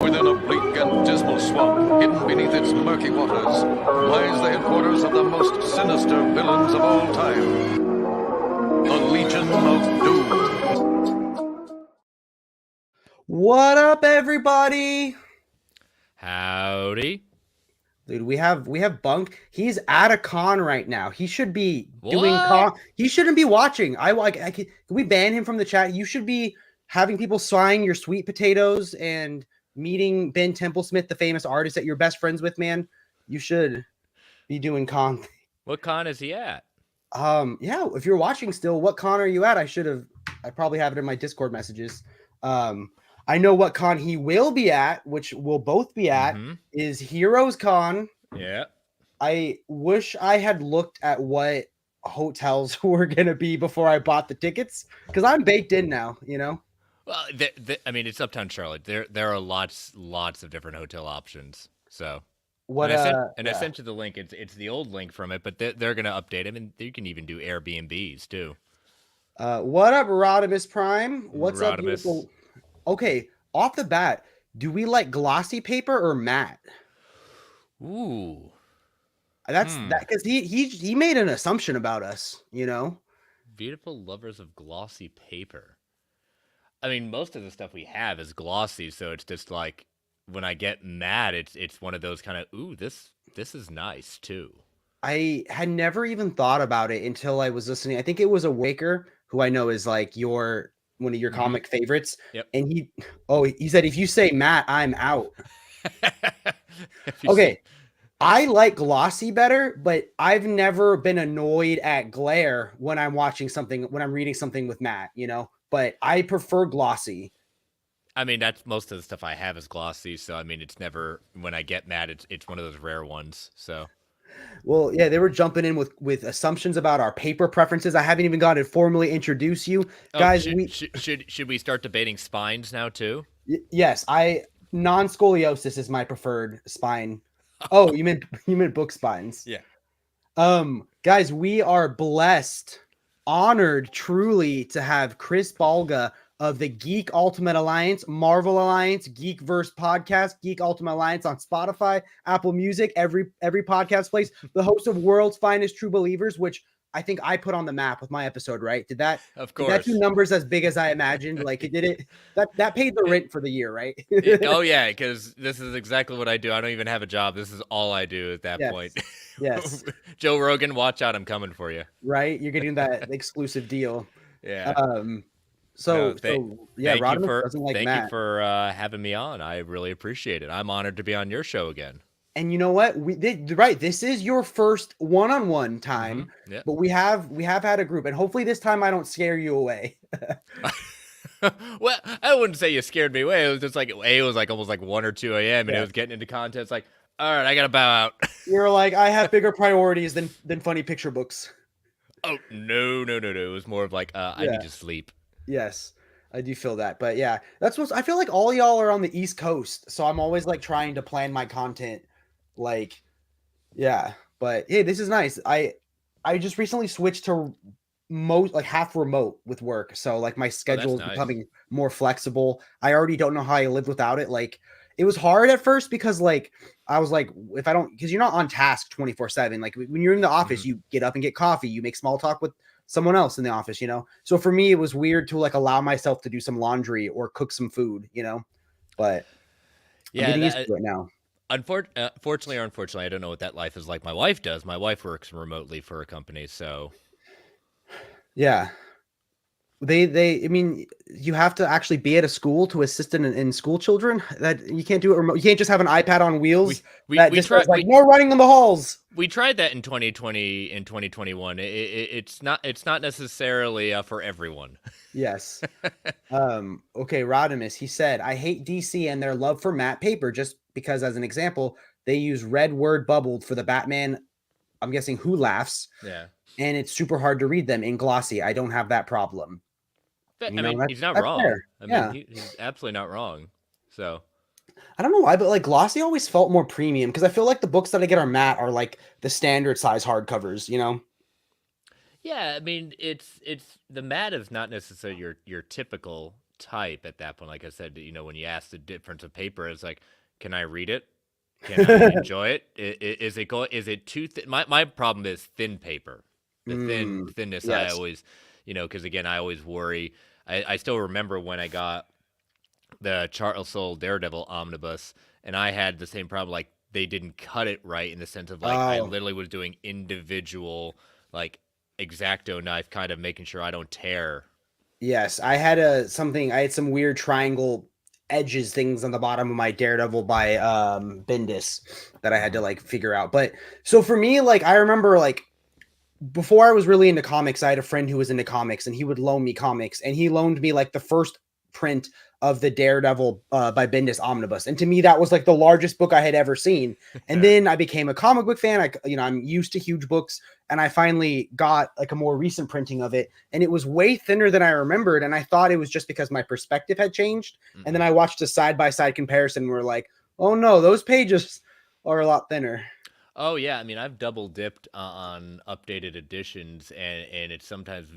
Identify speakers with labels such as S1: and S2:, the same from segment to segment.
S1: Within a bleak and dismal swamp, hidden beneath its murky waters, lies the headquarters of the most sinister villains of all time, the Legion of Doom.
S2: What up, everybody?
S3: Howdy.
S2: Dude, we have Bunk. He's at a con right now. He should be doing
S3: What?
S2: con. He shouldn't be watching. Can we ban him from the chat? You should be having people sign your sweet potatoes and meeting Ben Templesmith, the famous artist that you're best friends with, man. You should be doing con.
S3: What con is he at?
S2: Yeah, if you're watching still, what con are you at? I probably have it in my Discord messages. I know what con he will be at, which we'll both be at, is Heroes Con.
S3: Yeah.
S2: I wish I had looked at what hotels were going to be before I bought the tickets, because I'm baked in now, you know?
S3: Well, I mean, it's Uptown Charlotte. There are lots of different hotel options. So
S2: What?
S3: I sent you the link. It's the old link from it, but they're going to update them, and you can even do Airbnbs too.
S2: What up, Rodimus Prime? What's up,
S3: Rodimus?
S2: beautiful? Okay, off the bat, do we like glossy paper or matte?
S3: Ooh.
S2: That's that because he made an assumption about us, you know.
S3: Beautiful lovers of glossy paper. I mean, most of the stuff we have is glossy, so it's just like when I get mad, it's one of those kind of ooh, this is nice too.
S2: I had never even thought about it until I was listening. I think it was a Waker, who I know is like one of your comic favorites.
S3: Yep.
S2: And he said, if you say Matt, I'm out. Okay. I like glossy better, but I've never been annoyed at glare when I'm reading something with Matt, you know, but I prefer glossy.
S3: I mean, that's most of the stuff I have is glossy. So, I mean, it's never, when I get mad, it's one of those rare ones. So,
S2: well, yeah, they were jumping in with assumptions about our paper preferences. I haven't even got to formally introduce you guys.
S3: Should we start debating spines now too?
S2: Yes, non-scoliosis is my preferred spine. Oh, you meant book spines.
S3: Yeah.
S2: Guys, we are blessed, honored truly to have Chris Balga of the Geek Ultimate Alliance, Marvel Alliance, Geekverse podcast, Geek Ultimate Alliance on Spotify, Apple Music, every podcast place, the host of World's Finest True Believers, which I think I put on the map with my episode, right?
S3: Of course.
S2: Did that do numbers as big as I imagined? Like it did it. That paid the rent for the year, right?
S3: Oh yeah, because this is exactly what I do. I don't even have a job. This is all I do at that point.
S2: Yes.
S3: Joe Rogan, watch out! I'm coming for you.
S2: Right, you're getting that exclusive deal.
S3: Yeah.
S2: Thank
S3: you for having me on. I really appreciate it. I'm honored to be on your show again.
S2: And you know what? We did right. This is your first one-on-one time,
S3: Yep.
S2: but we have had a group, and hopefully this time I don't scare you away.
S3: Well, I wouldn't say you scared me away. It was just like it was like almost like 1 or 2 a.m. and it was getting into content. Like, all right, I gotta bow out.
S2: You're like, I have bigger priorities than funny picture books.
S3: Oh no! It was more of like I need to sleep.
S2: Yes, I do feel that. But yeah, I feel like all y'all are on the East Coast, so I'm always like trying to plan my content. Like, yeah, but hey, this is nice. I just recently switched to half remote with work, so like my schedule is becoming more flexible. I already don't know how I live without it. Like, it was hard at first because like I was like, because you're not on task 24/7. Like when you're in the office, you get up and get coffee, you make small talk with someone else in the office, you know? So for me, it was weird to like allow myself to do some laundry or cook some food, you know? But
S3: yeah,
S2: I'm getting used to it now.
S3: Fortunately or unfortunately, I don't know what that life is like. My wife does. My wife works remotely for a company, so.
S2: Yeah. I mean, you have to actually be at a school to assist in school children. That you can't do it remote. You can't just have an iPad on wheels. We tried like more running in the halls.
S3: We tried that in 2020 and 2021. It's not necessarily for everyone.
S2: Yes. Okay, Rodimus, he said, I hate DC and their love for matte paper just because, as an example, they use red word bubbled for the Batman, I'm guessing, Who Laughs.
S3: Yeah.
S2: And it's super hard to read them in glossy. I don't have that problem.
S3: I mean, he's not wrong.
S2: Fair.
S3: I mean, he's absolutely not wrong. So
S2: I don't know why, but like glossy always felt more premium because I feel like the books that I get are matte are like the standard size hardcovers, you know?
S3: Yeah, I mean, it's the matte is not necessarily your typical type at that point. Like I said, when you ask the difference of paper, it's like, can I read it? Can I enjoy it? Is it too thin? My problem is thin paper. The thinness. I
S2: Yes.
S3: always, because again, I always worry. I still remember when I got the Charles Soule Daredevil omnibus, and I had the same problem. Like they didn't cut it right in the sense of like I
S2: Oh,
S3: literally was doing individual like X-Acto knife, kind of making sure I don't tear.
S2: yes. I had some weird triangle edges things on the bottom of my Daredevil by Bendis that I had to like figure out. But so for me, like I remember like before I was really into comics, I had a friend who was into comics and he would loan me comics, and he loaned me like the first print of the Daredevil by Bendis omnibus. And to me, that was like the largest book I had ever seen. And then I became a comic book fan. I'm used to huge books, and I finally got like a more recent printing of it, and it was way thinner than I remembered. And I thought it was just because my perspective had changed. And then I watched a side by side comparison, and we're like, oh no, those pages are a lot thinner.
S3: Oh yeah, I mean I've double dipped on updated editions, and it's sometimes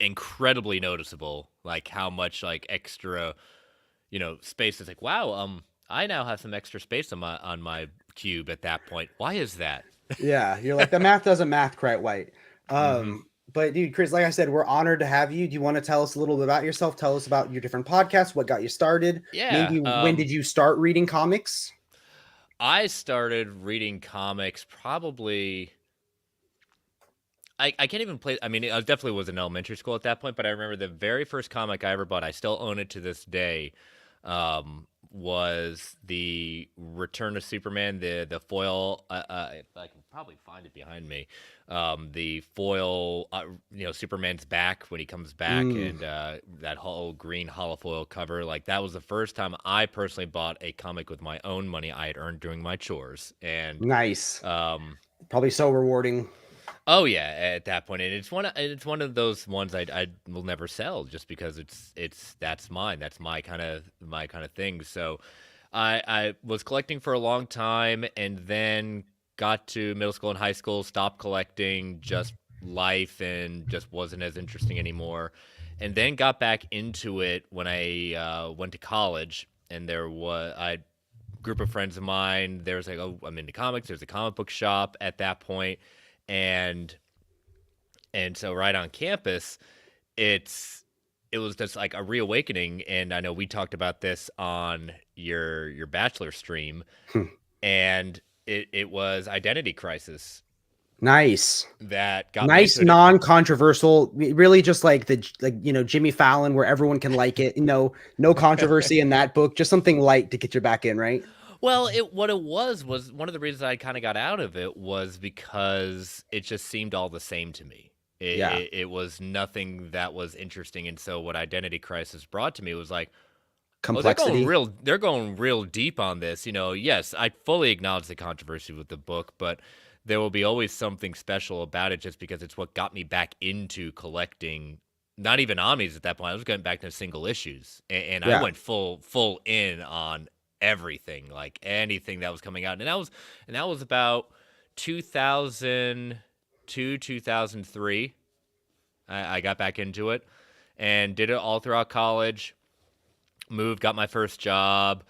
S3: incredibly noticeable, like how much like extra, space. Is like, wow, I now have some extra space on my cube at that point. Why is that?
S2: Yeah, you're like the math doesn't math quite right.
S3: Mm-hmm.
S2: But dude, Chris, like I said, we're honored to have you. Do you want to tell us a little bit about yourself? Tell us about your different podcasts, what got you started?
S3: Yeah,
S2: Maybe when did you start reading comics?
S3: I started reading comics probably. I can't even play. I mean, I definitely was in elementary school at that point, but I remember the very first comic I ever bought. I still own it to this day. Was the Return of Superman, the foil. I can probably find it behind me. The foil, Superman's back when he comes back, and that whole green holofoil cover. Like that was the first time I personally bought a comic with my own money I had earned doing my chores, and
S2: Nice.
S3: um,
S2: Probably so rewarding.
S3: oh yeah, at that point, and it's one of those ones I will never sell just because that's mine. That's my kind of thing. So I was collecting for a long time, and then got to middle school and high school, stopped collecting, just life, and just wasn't as interesting anymore. And then got back into it when I went to college, and there was I group of friends of mine. There was like, oh, I'm into comics. There's a comic book shop at that point, and so right on campus, it was just like a reawakening. And I know we talked about this on your bachelor stream, and it was Identity Crisis
S2: Nice.
S3: that got me
S2: Nice,
S3: into it.
S2: non-controversial, really just like Jimmy Fallon, where everyone can like it. No controversy in that book, just something light to get you back in, right?
S3: Well, what it was one of the reasons I kind of got out of it was because it just seemed all the same to me.
S2: Yeah.
S3: It was nothing that was interesting, and so what Identity Crisis brought to me was like, oh,
S2: Complexity.
S3: they're going real deep on this. Yes, I fully acknowledge the controversy with the book, but there will be always something special about it just because it's what got me back into collecting. Not even omnis at that point. I was going back to single issues, and I
S2: Yeah.
S3: went full in on everything, like anything that was coming out, and that was about 2002, 2003. I got back into it and did it all throughout college. Moved, got my first job,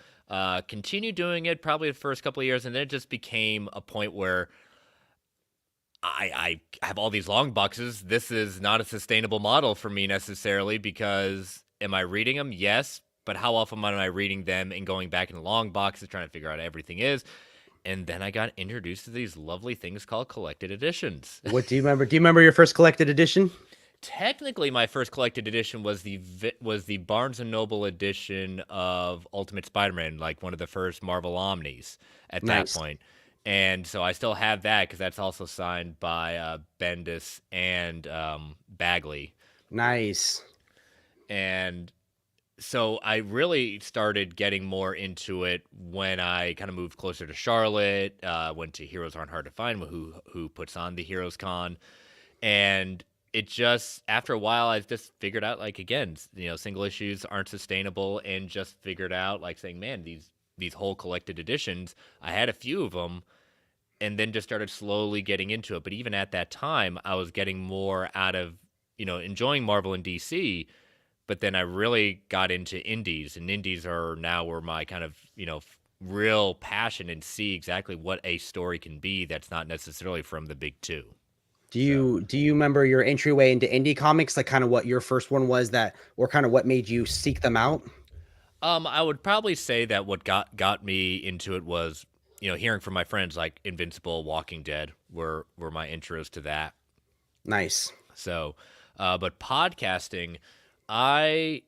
S3: continued doing it probably the first couple of years, and then it just became a point where I have all these long boxes. This is not a sustainable model for me necessarily, because am I reading them? Yes, but how often am I reading them and going back in long boxes trying to figure out everything is? And then I got introduced to these lovely things called collected editions.
S2: What do you remember? Do you remember your first collected edition?
S3: Technically, my first collected edition was the Barnes and Noble edition of Ultimate Spider-Man, like one of the first Marvel Omnis at that
S2: Nice.
S3: point. And so I still have that because that's also signed by Bendis and Bagley.
S2: Nice.
S3: And so I really started getting more into it when I kind of moved closer to Charlotte. Went to Heroes Aren't Hard to Find, who puts on the Heroes Con, and it just, after a while, I just figured out, like, again, single issues aren't sustainable, and just figured out, like, saying, man, these whole collected editions, I had a few of them, and then just started slowly getting into it. But even at that time, I was getting more out of, enjoying Marvel and DC, but then I really got into indies, and indies are now where my kind of, real passion and see exactly what a story can be that's not necessarily from the big two.
S2: Do you remember your entryway into indie comics, like kind of what your first one was that, or kind of what made you seek them out?
S3: I would probably say that what got me into it was, hearing from my friends like Invincible, Walking Dead were my intros to that.
S2: Nice.
S3: So, but podcasting, I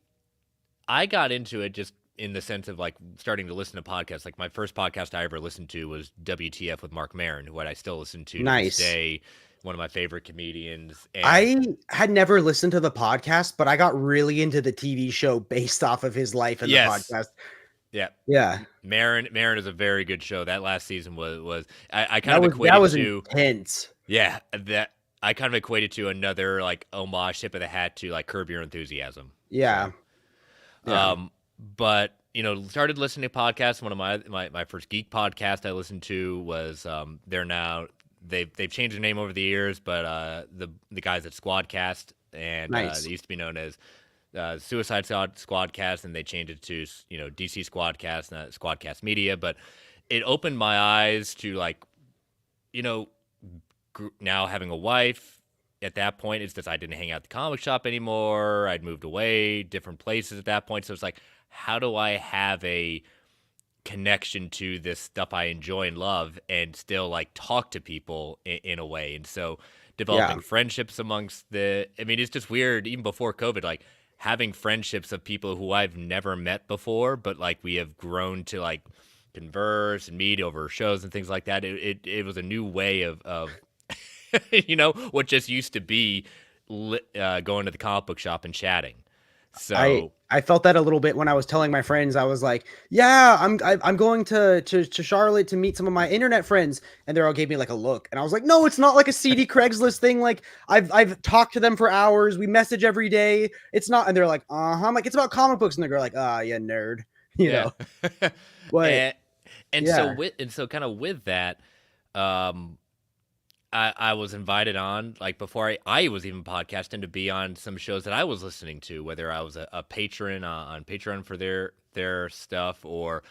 S3: I got into it just in the sense of like starting to listen to podcasts. Like my first podcast I ever listened to was WTF with Mark Maron, who I still listen to this
S2: Nice.
S3: day. One of my favorite comedians. And
S2: I had never listened to the podcast, but I got really into the TV show based off of his life in the
S3: Yes.
S2: podcast.
S3: Yeah.
S2: Yeah.
S3: Maron is a very good show. That last season was I kind
S2: That
S3: of
S2: was
S3: equated to
S2: intense.
S3: yeah, that I kind of equated to another like homage tip of the hat to like Curb Your Enthusiasm.
S2: Yeah. Yeah.
S3: But started listening to podcasts. One of my first geek podcast I listened to was they're now they've changed their name over the years, but the guys at Squadcast, and
S2: Nice.
S3: they used to be known as Suicide Squadcast, and they changed it to DC Squadcast, not Squadcast Media. But it opened my eyes to like now having a wife. At that point, it's just I didn't hang out at the comic shop anymore. I'd moved away, different places at that point. So it's like, how do I have a connection to this stuff I enjoy and love and still like talk to people in a way? And so developing friendships amongst it's just weird. Even before COVID, like having friendships of people who I've never met before, but like we have grown to like converse and meet over shows and things like that. It was a new way of what just used to be going to the comic book shop and chatting. So
S2: I felt that a little bit when I was telling my friends. I was like, "Yeah, I'm going to Charlotte to meet some of my internet friends," and they all gave me like a look, and I was like, "No, it's not like a CD Craigslist thing. Like I've talked to them for hours. We message every day. It's not." And they're like, "Uh huh." I'm like, "It's about comic books," and they're like, "Ah, yeah, nerd," you know. But
S3: so kind of with that, I was invited on, like before I was even podcasting, to be on some shows that I was listening to, whether I was a patron on Patreon for their stuff or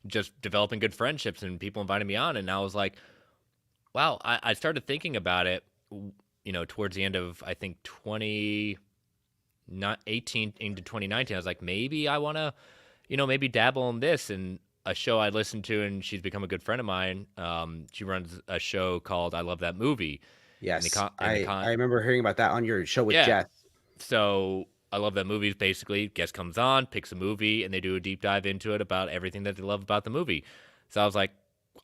S3: just developing good friendships, and people invited me on. And I was like, wow, I started thinking about it, towards the end of, I think, 2018 into 2019. I was like, maybe I want to, maybe dabble in this. And a show I listened to, and she's become a good friend of mine. She runs a show called I Love That Movie.
S2: Yes, I remember hearing about that on your show with Jess.
S3: So I Love That Movie is basically guest comes on, picks a movie, and they do a deep dive into it about everything that they love about the movie. So I was like,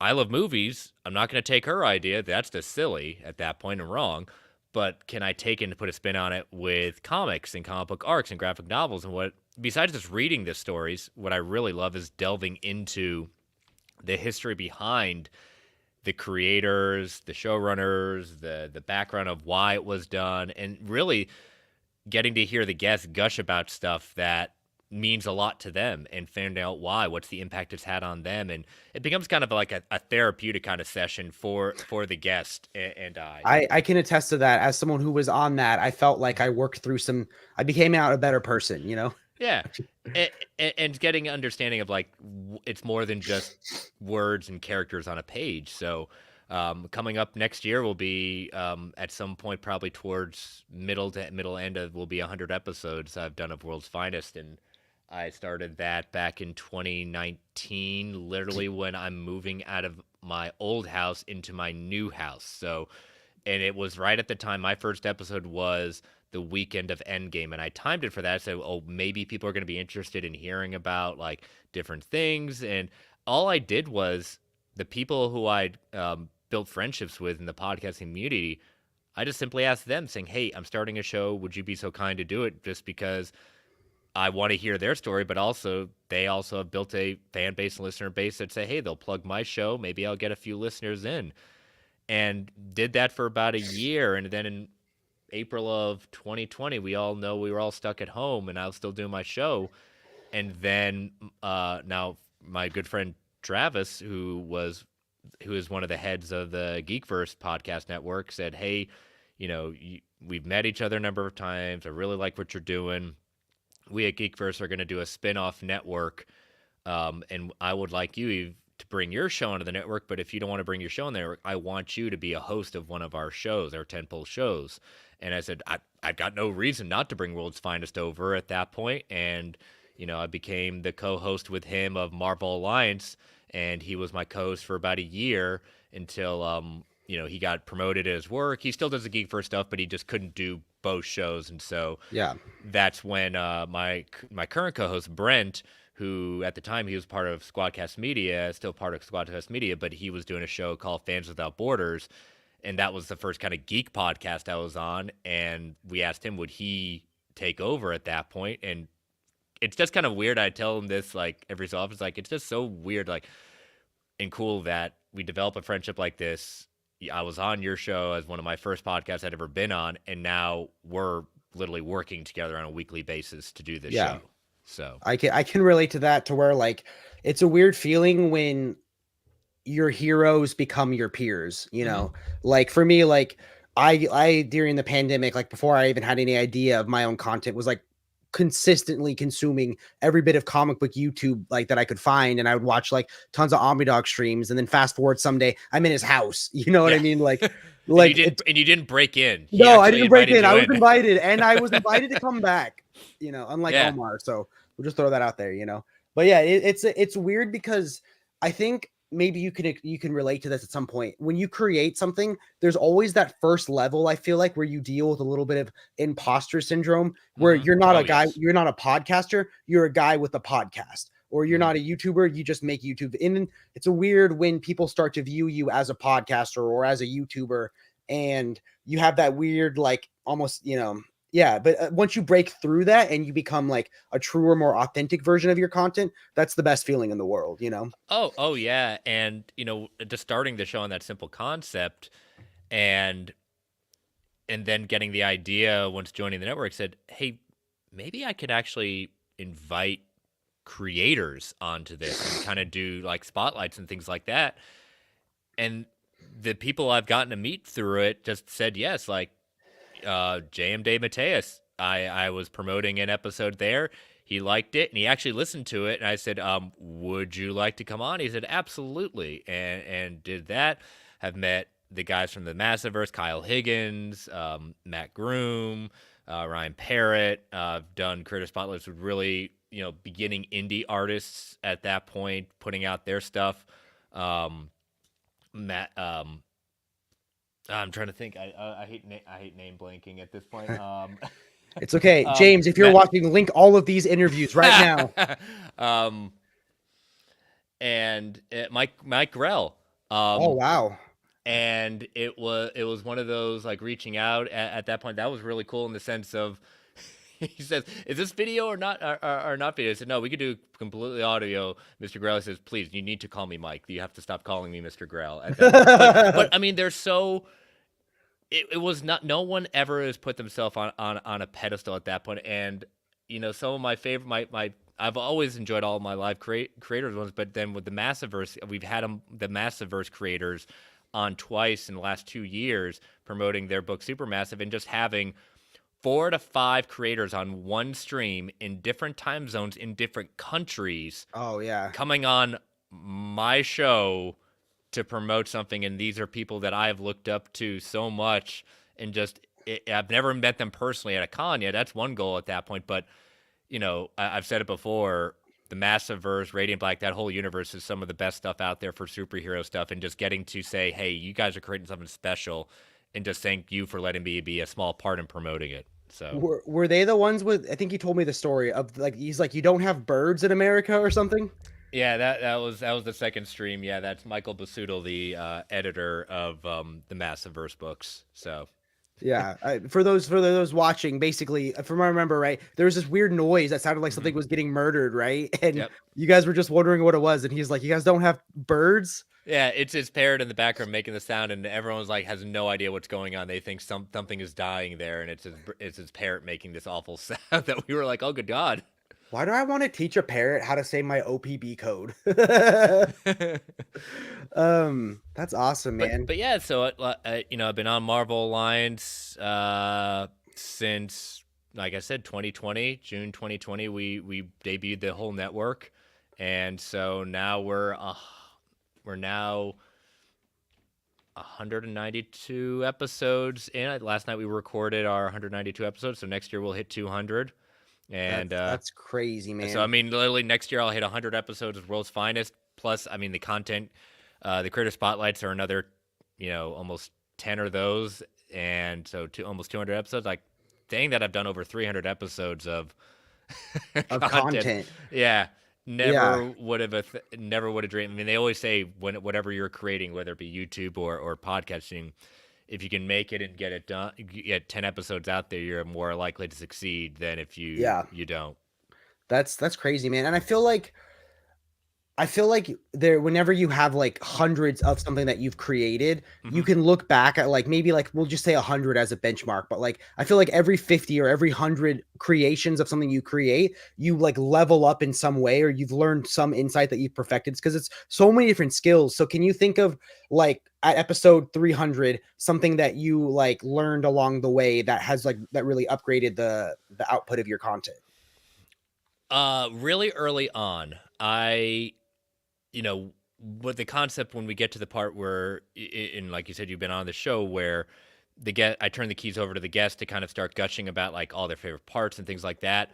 S3: I love movies. I'm not going to take her idea. That's just silly at that point and wrong. But can I take it and put a spin on it with comics and comic book arcs and graphic novels? And what, besides just reading the stories, what I really love is delving into the history behind the creators, the showrunners, the background of why it was done, and really getting to hear the guests gush about stuff that means a lot to them and finding out why, what's the impact it's had on them. And it becomes kind of like a therapeutic kind of session for the guest and
S2: I can attest to that. As someone who was on that, I felt like I worked through I became out a better person,
S3: Yeah. And getting an understanding of like, it's more than just words and characters on a page. So coming up next year will be at some point, probably towards middle end of, will be 100 episodes I've done of World's Finest. And I started that back in 2019, literally when I'm moving out of my old house into my new house. So, and it was right at the time, my first episode was the weekend of Endgame, and I timed it for that. So, maybe people are going to be interested in hearing about like different things. And all I did was the people who I'd built friendships with in the podcasting community, I just simply asked them saying, "Hey, I'm starting a show. Would you be so kind to do it?" Just because I want to hear their story, but also they also have built a fan base and listener base that say, "Hey, they'll plug my show. Maybe I'll get a few listeners in." And did that for about a year. And then in April of 2020, we all know we were all stuck at home, and I was still doing my show. And then now my good friend Travis, who is one of the heads of the Geekverse podcast network, said, "Hey, we've met each other a number of times. I really like what you're doing. we at Geekverse are going to do a spin-off network, and I would like you to bring your show onto the network, but if you don't want to bring your show on the network, I want you to be a host of one of our shows, our tentpole shows. And I said, I've got no reason not to bring World's Finest over at that point. And, I became the co-host with him of Marvel Alliance, and he was my co-host for about a year until, he got promoted at his work. He still does the Geek First stuff, but he just couldn't do both shows. And so that's when my current co-host, Brent, who at the time he was part of Squadcast Media, still part of Squadcast Media, but he was doing a show called Fans Without Borders. And that was the first kind of geek podcast I was on. And we asked him, would he take over at that point? And it's just kind of weird. I tell him this like every so often. It's like, it's just so weird, like, and cool that we develop a friendship like this. I was on your show as one of my first podcasts I'd ever been on. And now we're literally working together on a weekly basis to do this show. So
S2: I can relate to that, to where like it's a weird feeling when your heroes become your peers, like for me, like I during the pandemic, like before I even had any idea of my own content, was like consistently consuming every bit of comic book YouTube like that I could find, and I would watch like tons of Omnidog streams, and then fast forward someday I'm in his house, you know what I mean, like
S3: and you didn't break in.
S2: No, I didn't break in. I was invited, and I was invited to come back, unlike Omar. So we'll just throw that out there, But yeah, it's weird because I think maybe you can relate to this at some point. When you create something, there's always that first level, I feel like, where you deal with a little bit of imposter syndrome, where you're not a guy, you're not a podcaster, you're a guy with a podcast. Or you're not a YouTuber, you just make YouTube. And it's a weird when people start to view you as a podcaster or as a YouTuber, and you have that weird, like, almost, but once you break through that and you become like a truer, more authentic version of your content, that's the best feeling in the world,
S3: Oh yeah. And, just starting the show on that simple concept and then getting the idea once joining the network, said, hey, maybe I could actually invite creators onto this and kind of do like spotlights and things like that. And the people I've gotten to meet through it just said yes, like JM Dave Mateus. I was promoting an episode there. He liked it and he actually listened to it. And I said, would you like to come on? He said, absolutely. And did that. Have met the guys from the Massiverse, Kyle Higgins, Matt Groom, Ryan Parrott. I've done creator spotlights with really, beginning indie artists at that point, putting out their stuff. Matt, I'm trying to think. I hate name blanking at this point.
S2: It's okay, James. If you're watching, link all of these interviews right
S3: now. And Mike Grell.
S2: Oh wow.
S3: And it was one of those like reaching out at that point. That was really cool in the sense of, he says, is this video or not or not video? I said, no, we could do completely audio. Mr. Grell says, please, you need to call me Mike. You have to stop calling me Mr. Grell. But I mean, they're so, it was not, no one ever has put themselves on a pedestal at that point. And, some of my favorite, I've always enjoyed all of my live creators ones, but then with the Massiverse, we've had the Massiverse creators on twice in the last 2 years promoting their book Supermassive, and just having 4 to 5 creators on one stream in different time zones in different countries.
S2: Oh yeah.
S3: Coming on my show to promote something. And these are people that I've looked up to so much, and just, I've never met them personally at a con yet. That's one goal at that point. But, I've said it before, the Massiverse, Radiant Black, that whole universe is some of the best stuff out there for superhero stuff. And just getting to say, hey, you guys are creating something special, and just thank you for letting me be a small part in promoting it. So
S2: were they the ones with, I think he told me the story of like, he's like, you don't have birds in America or something?
S3: Yeah, that was the second stream. Yeah, that's Michael Basudel, the editor of the Massiverse books. So
S2: yeah, for those watching, basically, if I remember right, there was this weird noise that sounded like something was getting murdered, right? And you guys were just wondering what it was, and he's like, you guys don't have birds?
S3: Yeah, it's his parrot in the background making the sound, and everyone's like has no idea what's going on. They think something is dying there, and it's his parrot making this awful sound that we were like, oh good God.
S2: Why do I want to teach a parrot how to say my OPB code? That's awesome, man.
S3: But yeah, so I've been on Marvel Alliance since like I said, 2020, June 2020, we debuted the whole network, and so now we're now 192 episodes in. Last night we recorded our 192 episodes, so next year we'll hit 200. And
S2: That's crazy, man.
S3: so I mean, literally next year I'll hit 100 episodes of World's Finest. Plus, I mean, the content, the creator spotlights are another, almost 10 of those, and so almost 200 episodes. Like, dang, that I've done over 300 episodes of
S2: content.
S3: Yeah,
S2: Yeah.
S3: never would have dreamed. I mean, they always say whatever you're creating, whether it be YouTube or podcasting, if you can make it and get it done, get 10 episodes out there, you're more likely to succeed than if you don't.
S2: That's crazy, man. And I feel like whenever you have like hundreds of something that you've created, you can look back at like maybe like we'll just say 100 as a benchmark, but like I feel like every 50 or every 100 creations of something you create, you like level up in some way, or you've learned some insight that you've perfected, because it's so many different skills. So can you think of like at episode 300 something that you like learned along the way that has like that really upgraded the output of your content?
S3: Really early on, with the concept when we get to the part where, and like you said, you've been on the show where I turn the keys over to the guest to kind of start gushing about like all their favorite parts and things like that.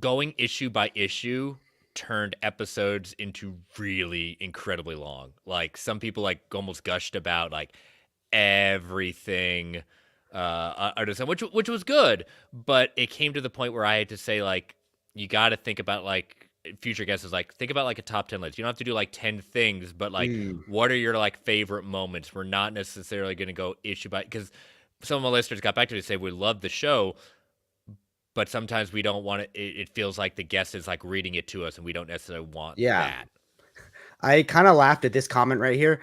S3: Going issue by issue turned episodes into really incredibly long. Like some people like almost gushed about like everything, which was good, but it came to the point where I had to say like, you got to think about like future guests is like, think about like a top 10 list. You don't have to do like 10 things, but like, what are your like favorite moments? We're not necessarily going to go issue by, because some of my listeners got back to me to say, we love the show, but sometimes we don't want it feels like the guest is like reading it to us and we don't necessarily want that.
S2: I kind of laughed at this comment right here.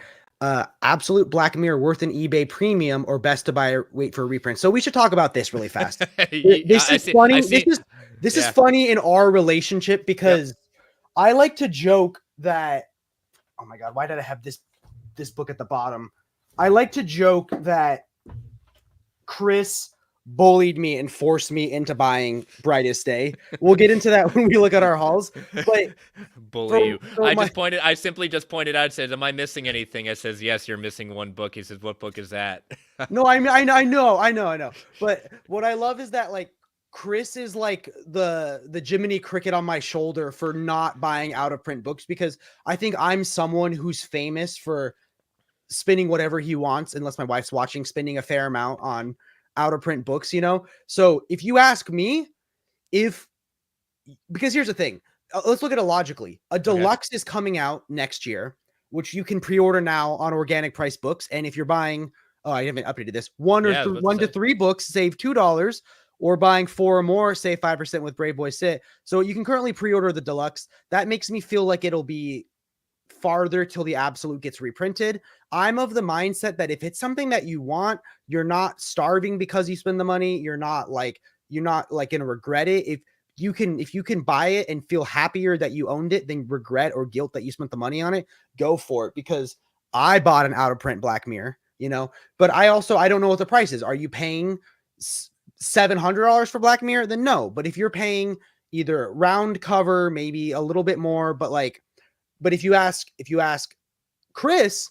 S2: Absolute Black Mirror worth an eBay premium or best to buy wait for a reprint. So we should talk about this really fast. This is funny. This is funny in our relationship because I like to joke that, oh my God, why did I have this book at the bottom? I like to joke that Chris bullied me and forced me into buying Brightest Day. We'll get into that when we look at our hauls. But
S3: you. I simply just pointed out, said, am I missing anything? I says, yes, you're missing one book. He says, what book is that?
S2: No, I know. But what I love is that like Chris is like the Jiminy Cricket on my shoulder for not buying out of print books, because I think I'm someone who's famous for spending whatever he wants, unless my wife's watching, spending a fair amount on out of print books, So if you ask me, because here's the thing, let's look at it logically. A deluxe is coming out next year, which you can pre-order now on organic price books. And if you're buying, I haven't updated this, one to three books, save $2, or buying 4 or more, save 5% with Braveboyssit. So you can currently pre-order the deluxe. That makes me feel like it'll be farther till the absolute gets reprinted. I'm of the mindset that if it's something that you want, you're not starving because you spend the money. You're not like gonna regret it. If you can buy it and feel happier that you owned it than regret or guilt that you spent the money on it, go for it. Because I bought an out of print Black Mirror, but I don't know what the price is. Are you paying $700 for Black Mirror? Then no. But if you're paying either round cover, maybe a little bit more, but if you ask Chris,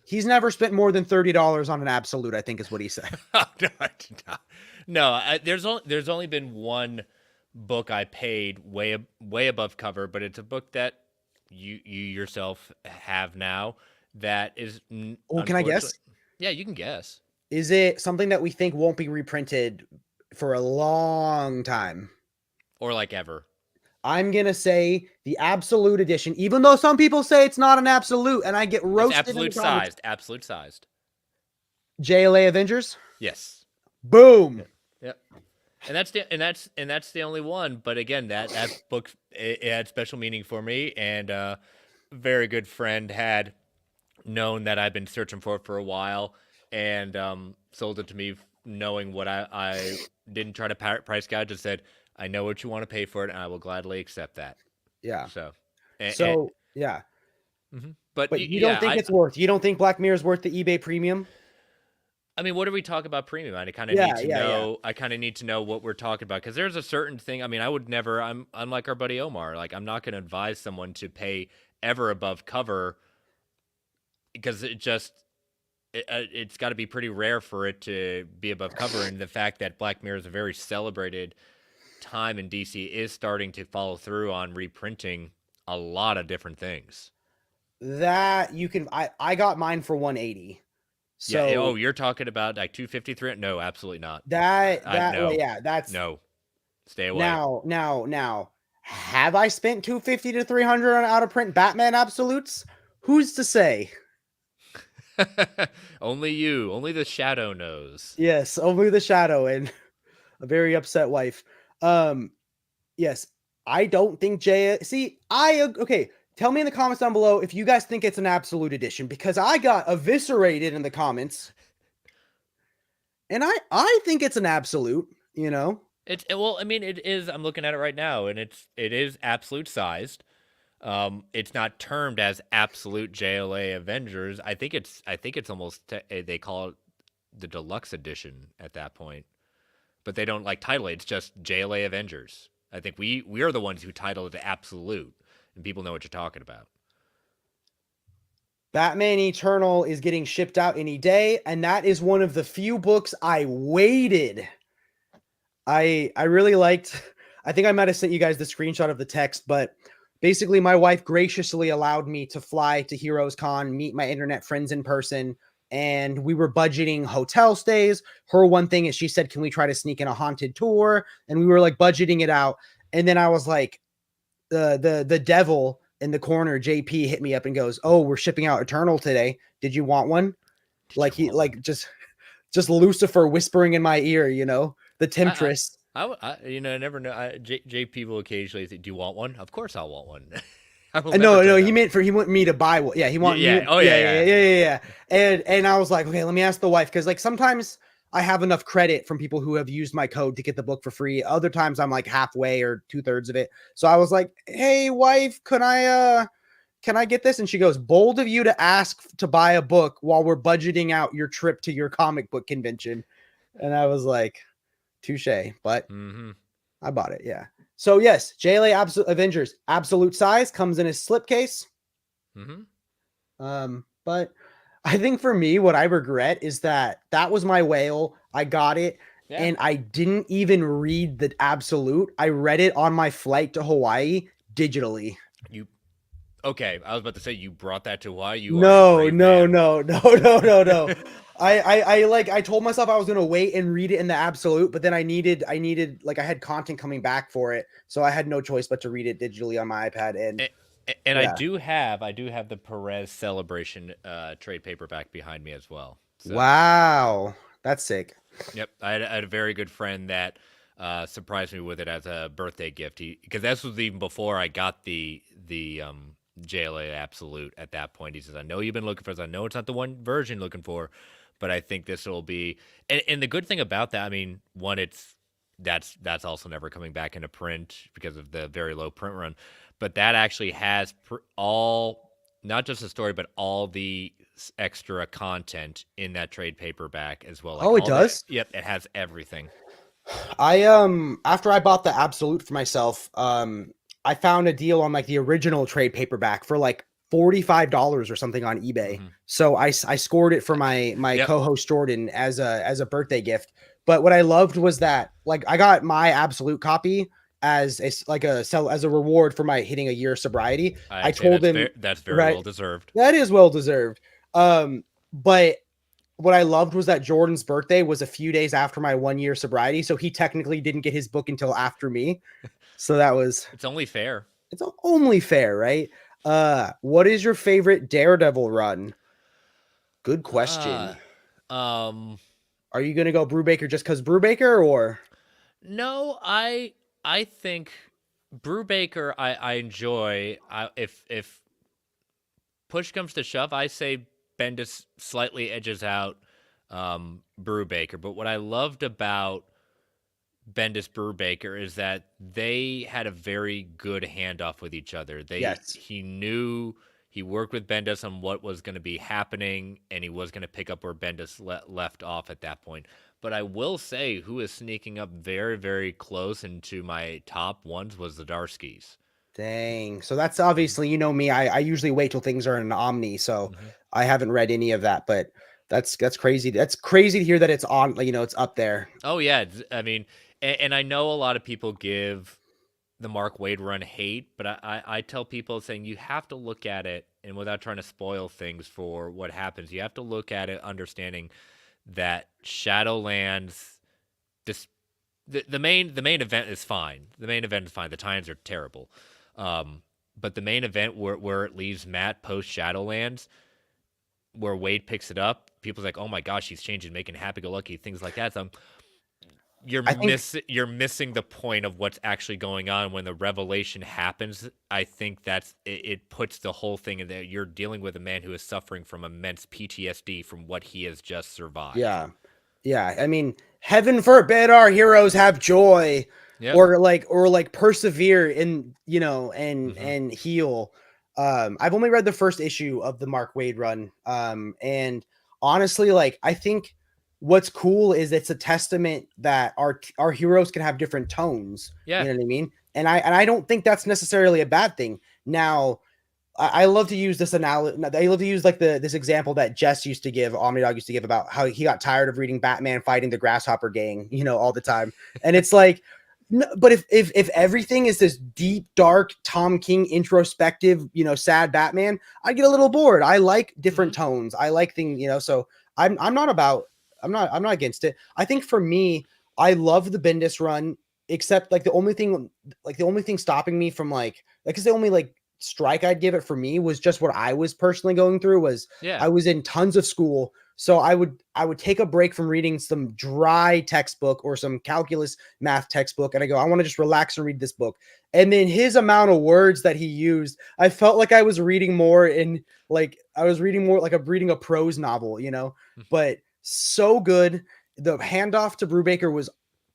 S2: he's never spent more than $30 on an absolute, I think is what he said.
S3: No, there's only been one book I paid way above cover, but it's a book that you yourself have now that is.
S2: Oh, can I guess?
S3: Yeah, you can guess.
S2: Is it something that we think won't be reprinted for a long time?
S3: Or like ever?
S2: I'm going to say the absolute edition, even though some people say it's not an absolute, and I get roasted.
S3: It's absolute sized.
S2: JLA Avengers?
S3: Yes.
S2: Boom.
S3: Yep. And that's the only one. But again, that book, it had special meaning for me, and a very good friend had known that I've been searching for it for a while, and sold it to me knowing what I didn't try to price gouge, just said, I know what you want to pay for it, and I will gladly accept that.
S2: Yeah.
S3: Yeah.
S2: Mm-hmm. But you don't think it's worth? You don't think Black Mirror is worth the eBay premium?
S3: I mean, what do we talk about premium? I kind of
S2: Yeah,
S3: need to
S2: yeah, yeah.
S3: know. I kind of need to know what we're talking about because there's a certain thing. I mean, I would never. I'm like our buddy Omar. Like, I'm not going to advise someone to pay ever above cover because it's got to be pretty rare for it to be above cover. And the fact that Black Mirror is a very celebrated time in DC is starting to follow through on reprinting a lot of different things.
S2: That you can. I got mine for 180.
S3: Yeah. Oh,
S2: So
S3: you're talking about like 253? No, absolutely not.
S2: well,
S3: No,
S2: yeah, that's
S3: no, stay away.
S2: now. Have I spent 250 to 300 on out of print Batman absolutes? Who's to say?
S3: Only you, only the shadow knows.
S2: Yes, only the shadow and a very upset wife. Yes, I don't think Jay. See, okay. Tell me in the comments down below if you guys think it's an absolute edition because I got eviscerated in the comments, and I think it's an absolute. You know,
S3: Well, I mean, it is. I'm looking at it right now, and it is absolute sized. It's not termed as absolute JLA Avengers. I think it's almost they call it the deluxe edition at that point, but they don't like title it. It's just JLA Avengers. I think we are the ones who title it absolute, and people know what you're talking about.
S2: Batman Eternal is getting shipped out any day, and that is one of the few books I waited. I really liked. I think I might have sent you guys the screenshot of the text, but basically my wife graciously allowed me to fly to Heroes Con, meet my internet friends in person, and we were budgeting hotel stays. Her one thing is she said, "Can we try to sneak in a haunted tour?" And we were like budgeting it out. And then I was like, the devil in the corner, JP, hit me up and goes, "Oh, we're shipping out Eternal today. Did you want one?" Just Lucifer whispering in my ear, the temptress.
S3: I never know. JP will occasionally say, "Do you want one?" Of course, I'll want one. I will
S2: No,
S3: never turn down.
S2: he want me to buy one. Yeah, he want
S3: Yeah.
S2: me.
S3: Oh, yeah.
S2: Yeah. And I was like, okay, let me ask the wife because like sometimes I have enough credit from people who have used my code to get the book for free. Other times I'm like halfway or 2/3 of it. So I was like, hey, wife, can I get this? And she goes, bold of you to ask to buy a book while we're budgeting out your trip to your comic book convention. And I was like, touche. But I bought it. Yeah. So yes, JLA Avengers absolute size comes in a slipcase. But I think for me, what I regret is that was my whale. I got it. Yeah. And I didn't even read the absolute. I read it on my flight to Hawaii digitally.
S3: Okay, I was about to say you brought that to Hawaii.
S2: No. I told myself I was gonna wait and read it in the absolute, but then I needed like I had content coming back for it, so I had no choice but to read it digitally on my iPad. And
S3: yeah. I do have the Perez Celebration trade paperback behind me as well.
S2: So. Wow, that's sick.
S3: Yep, I had a very good friend that surprised me with it as a birthday gift. Because this was even before I got the JLA Absolute at that point. He says, I know you've been looking for this. I know it's not the one version you're looking for, but I think this will be. And the good thing about that, I mean, one, that's also never coming back into print because of the very low print run. But that actually has all, not just the story, but all the extra content in that trade paperback as well.
S2: Like it does?
S3: Yep, it has everything.
S2: After I bought the Absolute for myself, I found a deal on like the original trade paperback for like $45 or something on eBay. So I scored it for my co-host Jordan as a birthday gift. But what I loved was that like I got my Absolute copy as a reward for my hitting a year of sobriety. I told him
S3: that's very well deserved.
S2: That is well deserved. But what I loved was that Jordan's birthday was a few days after my 1 year sobriety. So he technically didn't get his book until after me. So it's
S3: only fair.
S2: It's only fair, right? What is your favorite Daredevil run? Good question. Are you gonna go Brubaker just because Brubaker or?
S3: No, I think Brubaker I enjoy. If push comes to shove, I say Bendis slightly edges out Brubaker. But what I loved about Bendis Brubaker is that they had a very good handoff with each other. He knew He worked with Bendis on what was going to be happening, and he was going to pick up where Bendis left off at that point. But I will say, who is sneaking up very, very close into my top ones was the Darskis.
S2: Dang. So that's obviously, you know me, I usually wait till things are in an Omni, so I haven't read any of that, but that's crazy. That's crazy to hear that it's on, like, you know, it's up there.
S3: Oh yeah, I mean, and I know a lot of people give the Mark Waid run hate, but I tell people saying you have to look at it, and without trying to spoil things for what happens, you have to look at it understanding that Shadowlands, this the main event is fine. The main event is fine. The times are terrible, but the main event where it leaves Matt post Shadowlands, where Wade picks it up, people's like, oh my gosh, he's changing, making happy-go-lucky, things like that. So you're missing the point of what's actually going on when the revelation happens. I think it puts the whole thing in there. You're dealing with a man who is suffering from immense PTSD from what he has just survived.
S2: Yeah. Yeah. I mean, heaven forbid our heroes have joy.
S3: Yep.
S2: Or like persevere in, you know, and heal. I've only read the first issue of the Mark Waid run. And honestly, like, I think what's cool is it's a testament that our heroes can have different tones.
S3: Yeah.
S2: You know what I mean? And I don't think that's necessarily a bad thing. Now, I love to use this analogy. I love to use like this example that Jess used to give, Omnidog used to give, about how he got tired of reading Batman fighting the Grasshopper Gang, you know, all the time. And it's like, no, but if everything is this deep, dark Tom King introspective, you know, sad Batman, I get a little bored. I like different tones. I like things, you know. So I'm not against it. I think for me, I love the Bendis run, except like the only thing stopping me from like because the only like strike I'd give it for me was just what I was personally going through was I was in tons of school. So I would take a break from reading some dry textbook or some calculus math textbook. And I go, I want to just relax and read this book. And then his amount of words that he used, I felt like I was reading more like I'm reading a prose novel, you know, but so good. The handoff to Brubaker was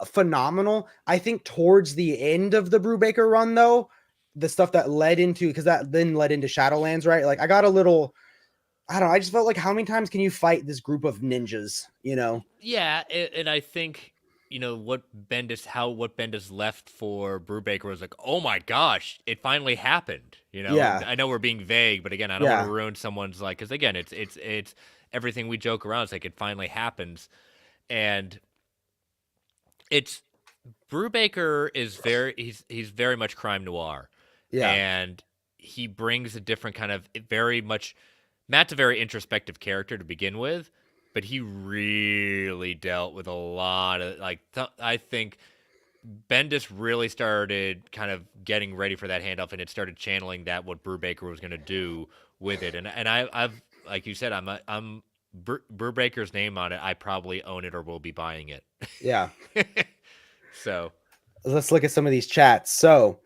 S2: phenomenal. I think towards the end of the Brubaker run, though, the stuff that led into, because that then led into Shadowlands, right? Like I got a little, I don't know. I just felt like, how many times can you fight this group of ninjas, you know?
S3: Yeah, and I think, you know, what Bendis left for Brubaker was like, oh my gosh, it finally happened. You know,
S2: Yeah.
S3: I know we're being vague, but again, I don't want to ruin someone's, like, because again, it's everything we joke around. It's like it finally happens, and it's Brubaker is he's very much crime noir.
S2: Yeah.
S3: And he brings a different kind of Matt's a very introspective character to begin with, but he really dealt with a lot of I think Bendis really started kind of getting ready for that handoff, and it started channeling that what Brubaker was going to do with it. And I've like you said, I'm Brubaker's name on it. I probably own it or will be buying it.
S2: Yeah.
S3: So
S2: let's look at some of these chats. So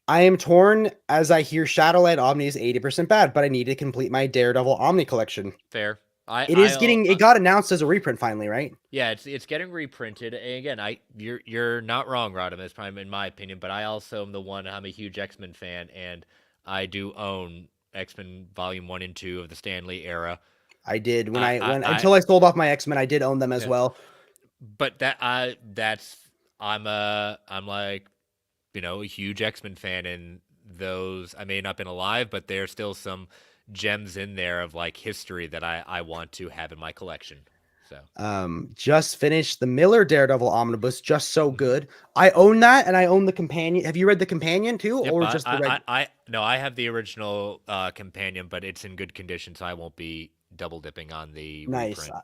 S2: I am torn as I hear Shadowland Omni is 80% bad, but I need to complete my Daredevil Omni collection.
S3: Fair.
S2: It got announced as a reprint finally, right?
S3: Yeah, it's getting reprinted. And again, you're not wrong, Rodimus, probably in my opinion, but I also am I'm a huge X-Men fan, and I do own X-Men Volume 1 and 2 of the Stan Lee era.
S2: I did until I sold off my X-Men, I did own them as well.
S3: But I'm like, you know, a huge X-Men fan, and those, I may not have been alive, but there's still some gems in there of like history that I want to have in my collection. So
S2: just finished the Miller Daredevil Omnibus, just so good. I own that, and I own the companion. Have you read the companion too?
S3: Yep,
S2: or just the red?
S3: No, I have the original companion, but it's in good condition, so I won't be double dipping on the
S2: nice
S3: reprint.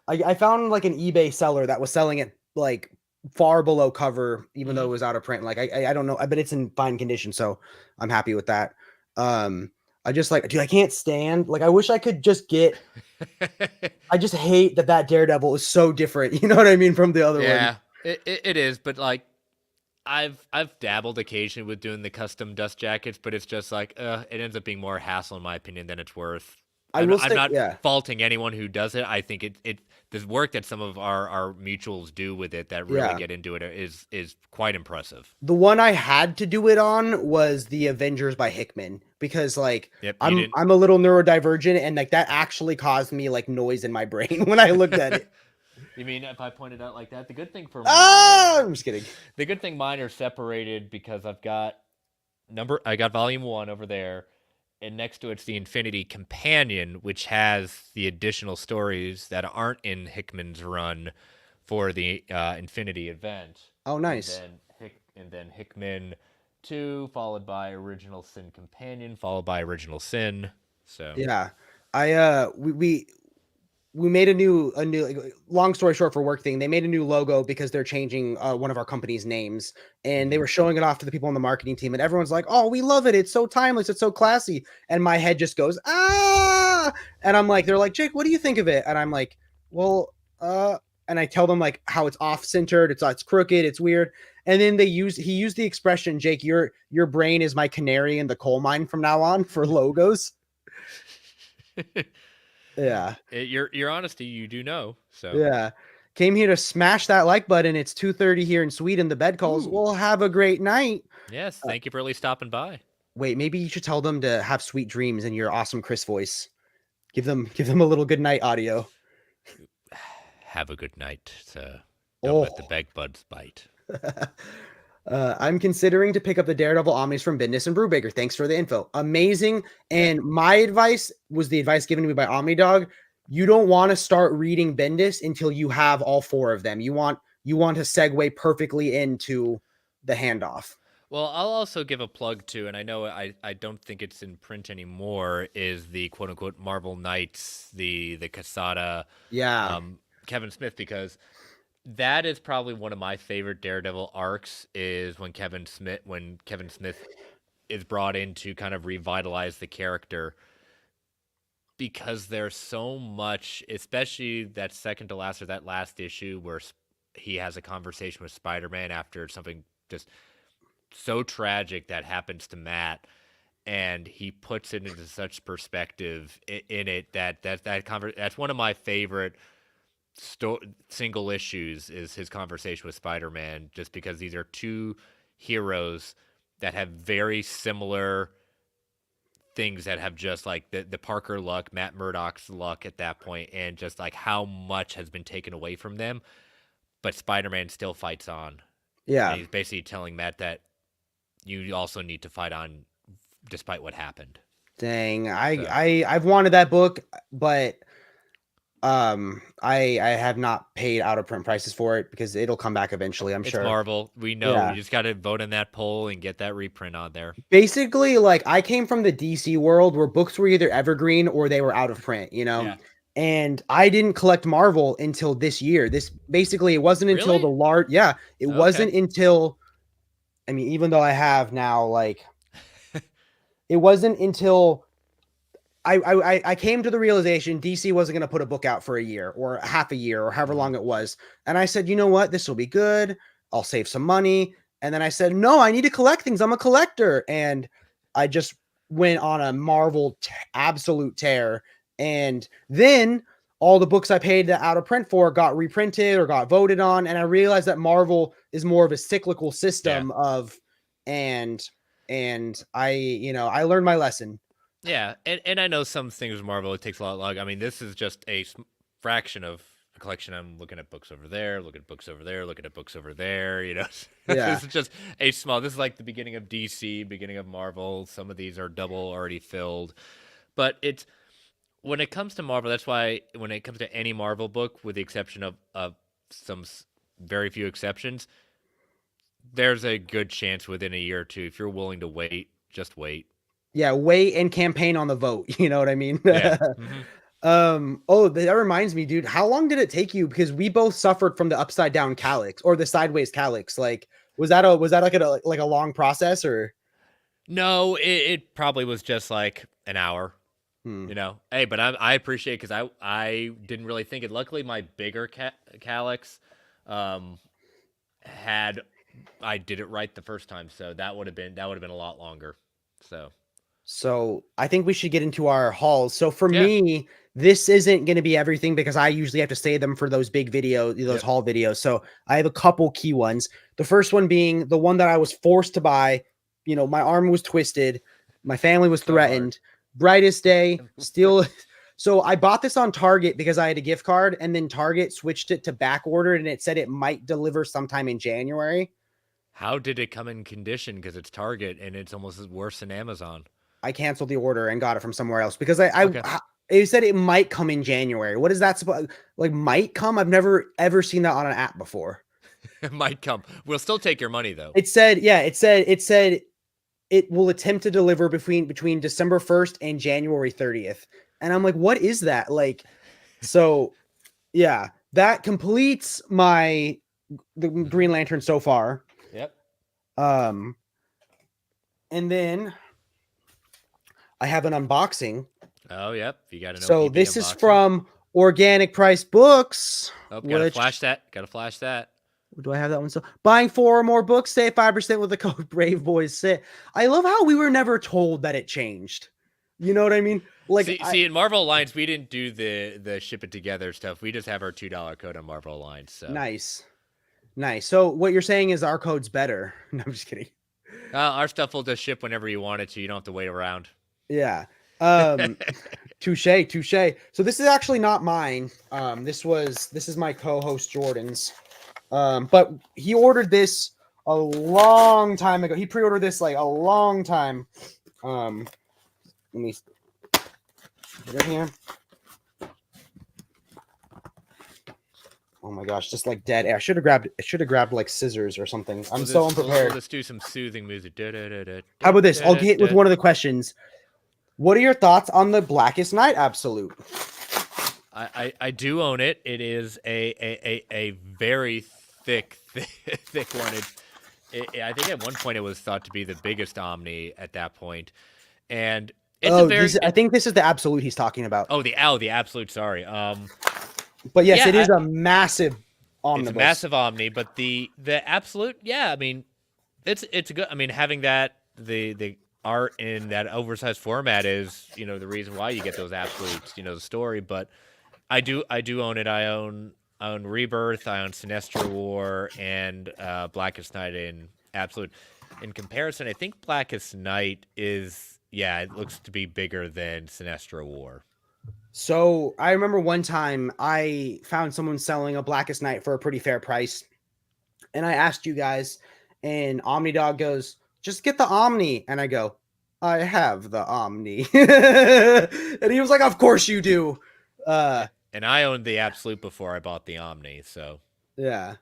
S2: I found like an eBay seller that was selling it like far below cover, even though it was out of print. Like I don't know, but it's in fine condition, so I'm happy with that. I just like, dude, I can't stand, like, I wish I could just get, I just hate that Daredevil is so different. You know what I mean? From the other one.
S3: Yeah, it is. But like, I've dabbled occasionally with doing the custom dust jackets, but it's just like, it ends up being more hassle in my opinion than it's worth.
S2: I
S3: I'm,
S2: will
S3: I'm
S2: say,
S3: not
S2: yeah.
S3: faulting anyone who does it. I think it the work that some of our mutuals do with it that really
S2: Yeah.
S3: get into it is quite impressive.
S2: The one I had to do it on was the Avengers by Hickman because like
S3: Yep, you
S2: I'm
S3: didn't.
S2: I'm a little neurodivergent and like that actually caused me like noise in my brain when I looked at it.
S3: You mean if I pointed out like that? The good thing for mine,
S2: Ah, I'm just kidding.
S3: the good thing mine are separated because I got volume 1 over there, and next to it's the Infinity Companion, which has the additional stories that aren't in Hickman's run for the Infinity event.
S2: Oh,
S3: And
S2: nice.
S3: then Hickman 2, followed by Original Sin Companion, followed by Original Sin. So
S2: Yeah. We made a new like, long story short for work thing. They made a new logo because they're changing one of our company's names, and they were showing it off to the people on the marketing team, and everyone's like, "Oh, we love it! It's so timeless! It's so classy!" And my head just goes ah, and I'm like, they're like, "Jake, what do you think of it?" And I'm like, "Well, and I tell them like how it's off centered, it's crooked, it's weird." And then he used the expression, "Jake, your brain is my canary in the coal mine from now on for logos." Yeah.
S3: Your honesty, you do know. So
S2: Yeah. Came here to smash that like button. It's 2:30 here in Sweden. The bed calls.
S3: Ooh.
S2: Well, have a great night.
S3: Yes, thank you for at least stopping by.
S2: Wait, maybe you should tell them to have sweet dreams in your awesome Chris voice. Give them a little good night audio.
S3: Have a good night. Don't let the
S2: Oh.
S3: bed bugs bite.
S2: I'm considering to pick up the Daredevil Omnis from Bendis and Brubaker. Thanks for the info. Amazing.
S3: Yeah.
S2: And my advice was the advice given to me by OmniDog. You don't want to start reading Bendis until you have all 4 of them. You want to segue perfectly into the handoff.
S3: Well, I'll also give a plug to, and I know I don't think it's in print anymore, is the quote unquote Marvel Knights, the Casada,
S2: Yeah.
S3: Kevin Smith, because that is probably one of my favorite Daredevil arcs, is when Kevin Smith is brought in to kind of revitalize the character, because there's so much, especially that second to last or that last issue where he has a conversation with Spider-Man after something just so tragic that happens to Matt, and he puts it into such perspective in it that's one of my favorite single issues, is his conversation with Spider-Man, just because these are two heroes that have very similar things, that have just like the Parker luck, Matt Murdock's luck at that point, and just like how much has been taken away from them, but Spider-Man still fights on.
S2: Yeah.
S3: And he's basically telling Matt that you also need to fight on despite what happened.
S2: Dang. I've wanted that book, but I have not paid out of print prices for it because it'll come back eventually, I'm
S3: It's
S2: sure.
S3: Marvel. We know.
S2: Yeah.
S3: You just got to vote in that poll and get that reprint on there.
S2: Basically, like I came from the DC world where books were either evergreen or they were out of print, you know?
S3: Yeah.
S2: And I didn't collect Marvel until this year. This basically, it wasn't until
S3: Really?
S2: it
S3: Okay.
S2: wasn't until, I mean, even though I have now, like, it wasn't until I came to the realization DC wasn't going to put a book out for a year or half a year or however long it was. And I said, you know what? This will be good. I'll save some money. And then I said, no, I need to collect things. I'm a collector. And I just went on a Marvel absolute tear. And then all the books I paid out of print for got reprinted or got voted on. And I realized that Marvel is more of a cyclical system of, and I learned my lesson.
S3: Yeah, and I know some things with Marvel, it takes a lot longer. I mean, this is just a fraction of a collection. I'm looking at books over there, looking at books over there, looking at books over there.
S2: Yeah.
S3: This is just a small. This is like the beginning of DC, beginning of Marvel. Some of these are double already filled, but it's when it comes to Marvel. That's why when it comes to any Marvel book, with the exception of some very few exceptions, there's a good chance within a year or two, if you're willing to wait, just wait.
S2: Yeah, wait and campaign on the vote. You know what I mean?
S3: Yeah.
S2: Oh, that reminds me, dude. How long did it take you? Because we both suffered from the upside down calyx or the sideways calyx. Like, was that like a long process or?
S3: No, it probably was just like an hour. You know, hey, but I appreciate, because I didn't really think it. Luckily, my bigger calyx I did it right the first time, so that would have been a lot longer. So
S2: So I think we should get into our hauls. So for
S3: Yeah.
S2: me, this isn't going to be everything because I usually have to save them for those big videos, those
S3: Yep.
S2: haul videos. So I have a couple key ones. The first one being the one that I was forced to buy. You know, my arm was twisted, my family was
S3: So hard.
S2: threatened. Brightest day, still. So I bought this on Target because I had a gift card, and then Target switched it to back ordered, and it said it might deliver sometime in January.
S3: How did it come in condition? Because it's Target and it's almost worse than Amazon.
S2: I canceled the order and got it from somewhere else because
S3: Okay.
S2: it said it might come in January. What is that supposed like might come? I've never ever seen that on an app before.
S3: It might come. We'll still take your money though.
S2: It said, yeah, it said it will attempt to deliver between December 1st and January 30th. And I'm like, what is that? Like, so yeah, that completes the Green Lantern so far.
S3: Yep.
S2: And then I have an unboxing.
S3: Oh, yep. You got to know.
S2: So this is from Organic Price Books.
S3: Oh, gotta flash that. Gotta flash that.
S2: Do I have that one? So buying 4 or more books, save 5% with the code Braveboyssit. I love how we were never told that it changed. You know what I mean? Like,
S3: see, in Marvel Alliance, we didn't do the ship it together stuff. We just have our $2 code on Marvel Alliance. So
S2: nice. So what you're saying is our code's better. No, I'm just kidding.
S3: Our stuff will just ship whenever you want it to. You don't have to wait around.
S2: Yeah. Touche. So this is actually not mine. This is my co-host Jordan's. But he ordered this a long time ago. He pre-ordered this like a long time. Let me put it here. Oh my gosh, just like dead air. I should have grabbed like scissors or something. I'm so unprepared.
S3: Let's do some soothing music.
S2: How about this? I'll get with one of the questions. What are your thoughts on the Blackest Night Absolute?
S3: I do own it. It is a very thick one. I think at one point it was thought to be the biggest Omni at that point, and it's
S2: I think this is the Absolute he's talking about.
S3: Oh, the Absolute. Sorry.
S2: But yes, it is a massive omnibus.
S3: It's a massive Omni, but the Absolute, yeah, I mean, it's good. I mean, having that the art in that oversized format is, you know, the reason why you get those Absolutes, you know, the story. But I do own it. I own Rebirth, I own Sinestro War, and Blackest Night in Absolute. In comparison, I think Blackest Night is, yeah, it looks to be bigger than Sinestro War.
S2: So I remember one time I found someone selling a Blackest Night for a pretty fair price. And I asked you guys, and OmniDog goes, just get the Omni. And I go, I have the Omni. And he was like, of course you do.
S3: And I owned the Absolute before I bought the Omni, so
S2: yeah.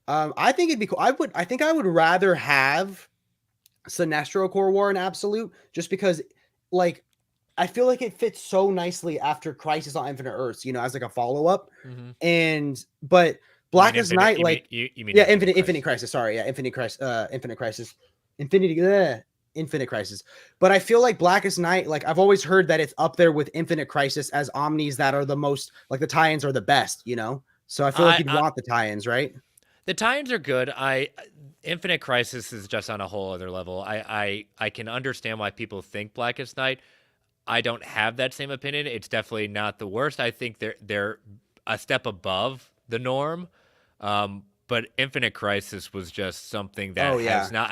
S2: I think it'd be cool. I think I would rather have Sinestro Core War and Absolute just because, like, I feel like it fits so nicely after Crisis on Infinite Earths, you know, as like a follow up. Mm-hmm. But Blackest Night, like,
S3: you mean
S2: Infinite Crisis. Sorry, yeah, Infinite Crisis. Infinite Crisis. But I feel like Blackest Night, like I've always heard that it's up there with Infinite Crisis as Omnis that are the most, like the tie-ins are the best, you know? So I feel like you'd want the tie-ins, right?
S3: The tie-ins are good. Infinite Crisis is just on a whole other level. I can understand why people think Blackest Night. I don't have that same opinion. It's definitely not the worst. I think they're a step above the norm. But Infinite Crisis was just something that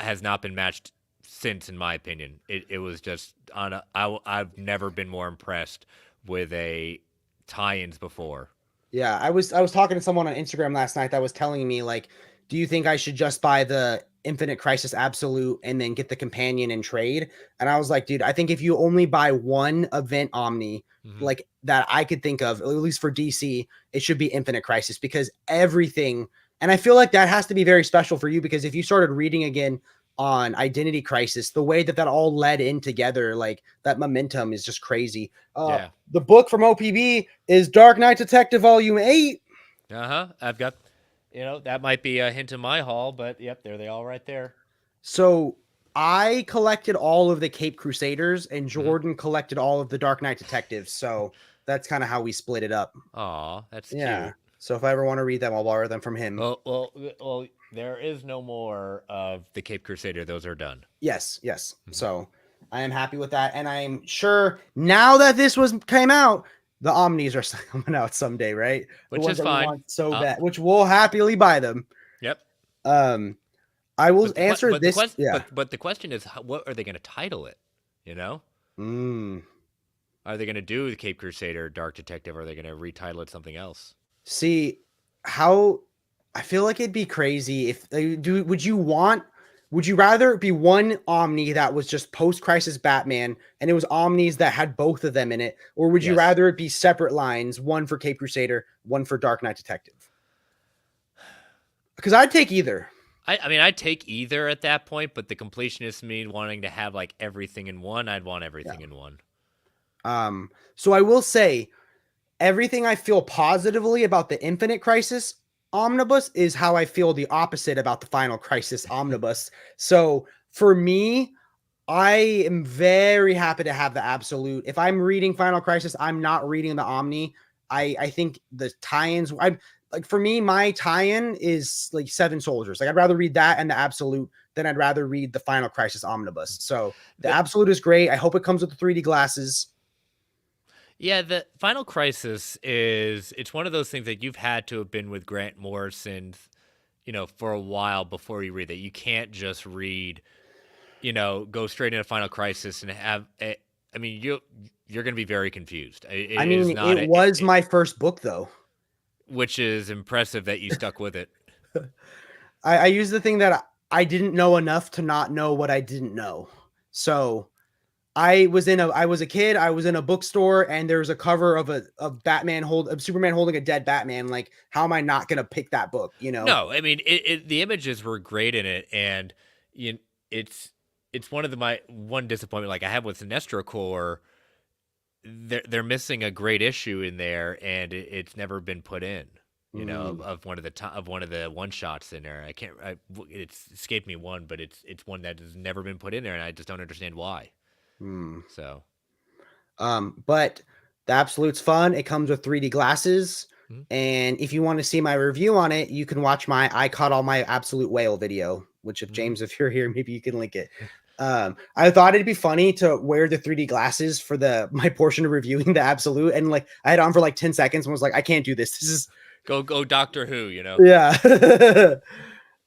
S3: has not been matched since, in my opinion. It was just I've never been more impressed with a tie-ins before.
S2: Yeah, I was talking to someone on Instagram last night that was telling me, like, do you think I should just buy the Infinite Crisis Absolute and then get the companion and trade? And I was like, dude, I think if you only buy one event Omni, like that I could think of, at least for DC, it should be Infinite Crisis, because everything, and I feel like that has to be very special for you, because if you started reading again on Identity Crisis, the way that all led in together, like that momentum is just crazy. The book from OPB is Dark Knight Detective Volume 8.
S3: I've got, you know, that might be a hint in my haul, but yep, there they all right there.
S2: So I collected all of the Cape Crusaders, and Jordan collected all of the Dark Knight Detectives. So that's kind of how we split it up.
S3: Aw, that's
S2: cute. So if I ever want to read them, I'll borrow them from him.
S3: Well, there is no more of the Cape Crusader. Those are done.
S2: Yes. So I am happy with that, and I'm sure now that this came out, the Omnis are coming out someday, right? The
S3: Which
S2: ones
S3: is
S2: that we
S3: fine.
S2: want so bad, which we'll happily buy them.
S3: Yep.
S2: I will answer this. Yeah.
S3: But the question is, what are they going to title it? You know, are they going to do the Cape Crusader Dark Detective? Or are they going to retitle it something else?
S2: See how I feel like it'd be crazy if would you rather it be one Omni that was just post-crisis Batman and it was Omnis that had both of them in it, or would you
S3: Yes.
S2: rather it be separate lines, one for Cape Crusader, one for Dark Knight Detective? Because I'd take either.
S3: I mean, I'd take either at that point, but the completionist me wanting to have like everything in one, I'd want everything in one.
S2: So I will say everything I feel positively about the Infinite Crisis omnibus is how I feel the opposite about the Final Crisis omnibus. So for me, I am very happy to have the Absolute. If I'm reading Final Crisis, I'm not reading the Omni. I think the tie-ins, I'm like, for me, my tie-in is like Seven Soldiers. Like, I'd rather read that and the Absolute than I'd rather read the Final Crisis omnibus. So the Absolute is great. I hope it comes with the 3D glasses.
S3: Yeah, the Final Crisis it's one of those things that you've had to have been with Grant Morrison, for a while before you read that. You can't just read, go straight into Final Crisis and have I mean, you're going to be very confused.
S2: It was my first book though,
S3: which is impressive that you stuck with it.
S2: I use the thing that I didn't know enough to not know what I didn't know. So I was a kid. I was in a bookstore, and there was a cover of a Superman holding a dead Batman. Like, how am I not gonna pick that book?
S3: No, I mean, the images were great in it, and it's one of my one disappointment. Like I have with Sinestro Corps, they're missing a great issue in there, and it's never been put in. Of one of the one shots in there. It's escaped me one, but it's one that has never been put in there, and I just don't understand why. So,
S2: but the Absolute's fun. It comes with 3D glasses, and if you want to see my review on it, you can watch my I caught all my Absolute whale video. Which, if James, if you're here, maybe you can link it. I thought it'd be funny to wear the 3D glasses for my portion of reviewing the Absolute, and like I had on for like 10 seconds and was like, I can't do this. This is
S3: go Doctor Who,
S2: Yeah.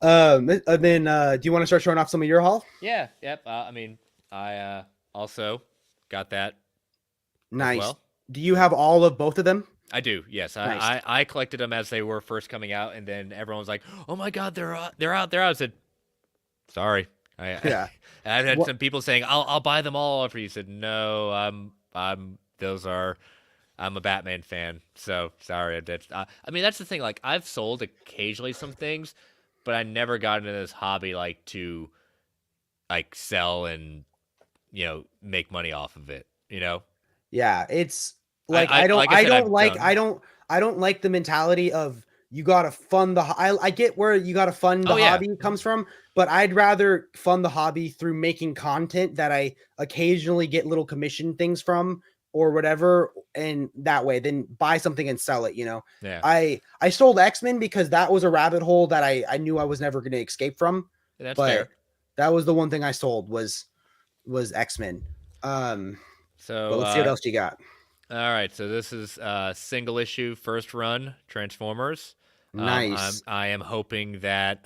S2: And then do you want to start showing off some of your haul?
S3: Yeah. Yep. I mean, I also got that.
S2: Nice.
S3: Well.
S2: Do you have all of both of them?
S3: I do. Yes.
S2: Nice.
S3: I collected them as they were first coming out, and then everyone was like, "Oh my God, they're out." I said, "Sorry." I had some people saying, "I'll buy them all." After you said, "No, I'm a Batman fan, so sorry." I mean, that's the thing. Like, I've sold occasionally some things, but I never got into this hobby like to like sell and make money off of it.
S2: Yeah, it's like I don't like the mentality of you gotta fund the. I get where you gotta fund the hobby comes from, but I'd rather fund the hobby through making content that I occasionally get little commission things from or whatever, and that way then buy something and sell it.
S3: Yeah.
S2: I sold X-Men because that was a rabbit hole that I knew I was never going to escape from.
S3: That's
S2: but
S3: fair.
S2: That was the one thing I sold was X-Men.
S3: So
S2: but let's see what else you got.
S3: All right, so this is single issue first run Transformers.
S2: Nice.
S3: I am hoping that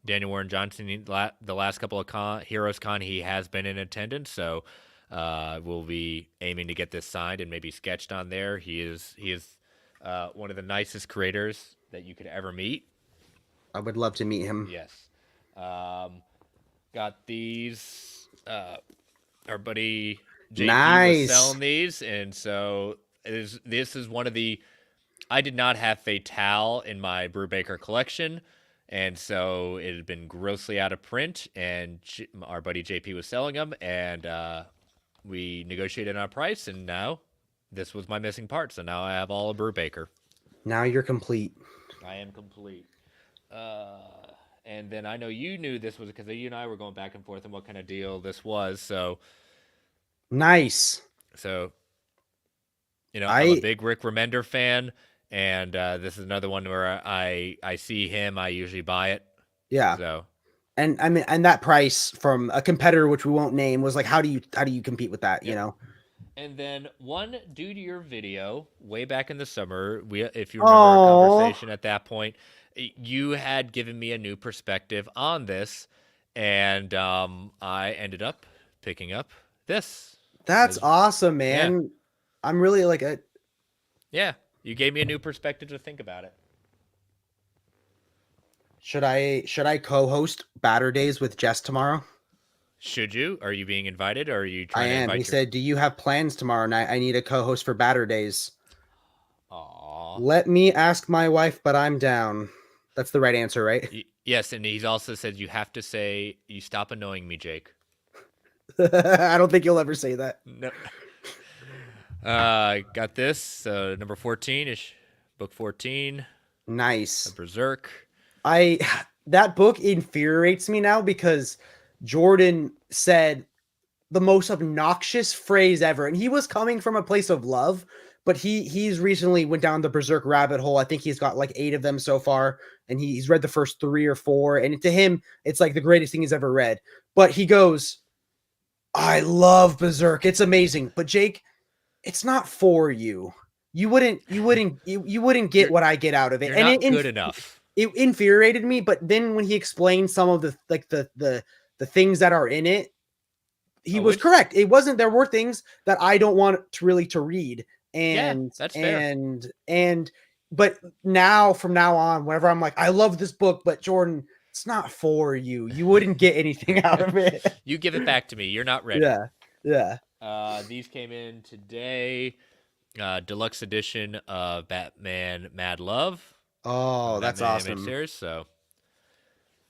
S3: Daniel Warren Johnson, the last couple of Heroes Con, he has been in attendance, so we'll be aiming to get this signed and maybe sketched on there. He is one of the nicest creators that you could ever meet.
S2: I would love to meet him.
S3: Yes. Got these. Our buddy JP was selling these, and so this is one of the. I did not have Fatale in my Brubaker collection, and so it had been grossly out of print, and our buddy JP was selling them, and we negotiated on a price, and now this was my missing part, so now I have all of Brubaker.
S2: Now you're complete.
S3: I am complete. And then I know you knew this was because you and I were going back and forth on what kind of deal this was, so...
S2: Nice.
S3: So, I'm a big Rick Remender fan, and this is another one where I see him, I usually buy it.
S2: Yeah.
S3: So
S2: And I mean, and that price from a competitor, which we won't name, was like, how do you compete with that? You
S3: Yep.
S2: know?
S3: And then one, due to your video way back in the summer, if you remember our
S2: Oh,
S3: conversation at that point, you had given me a new perspective on this, and I ended up picking up this.
S2: that's
S3: As,
S2: awesome,
S3: yeah,
S2: man. I'm really like
S3: yeah, you gave me a new perspective to think about it.
S2: should I co-host Batter Days with Jess tomorrow?
S3: Should you? Are you being invited, or are you
S2: I
S3: trying to
S2: am. He
S3: invite your?
S2: said, "Do you have plans tomorrow night? I need a co-host for Batter Days."
S3: Aw.
S2: Let me ask my wife, but I'm down. That's the right answer, right?
S3: Yes, and he's also said you have to say, "You stop annoying me, Jake."
S2: I don't think you'll ever say that.
S3: No. Got this. Number 14 ish, book 14,
S2: Nice.
S3: Berserk.
S2: I that book infuriates me now because Jordan said the most obnoxious phrase ever, and he was coming from a place of love, but he's recently went down the Berserk rabbit hole. I think he's got like 8 of them so far, and he's read the first 3 or 4, and to him it's like the greatest thing he's ever read. But he goes, I love Berserk, it's amazing, but Jake, it's not for you. You wouldn't get
S3: You're,
S2: what I get out of it,
S3: you're
S2: and
S3: not good enough.
S2: it infuriated me. But then when he explained some of the like the things that are in it, he was correct. It wasn't, there were things that I don't want to really to read. And
S3: yeah, that's fair.
S2: But now, from now on, whenever I'm like, I love this book, but Jordan, it's not for you. You wouldn't get anything out of it.
S3: You give it back to me. You're not ready.
S2: Yeah.
S3: These came in today. Deluxe edition of Batman Mad Love.
S2: Oh, that's awesome.
S3: Series, so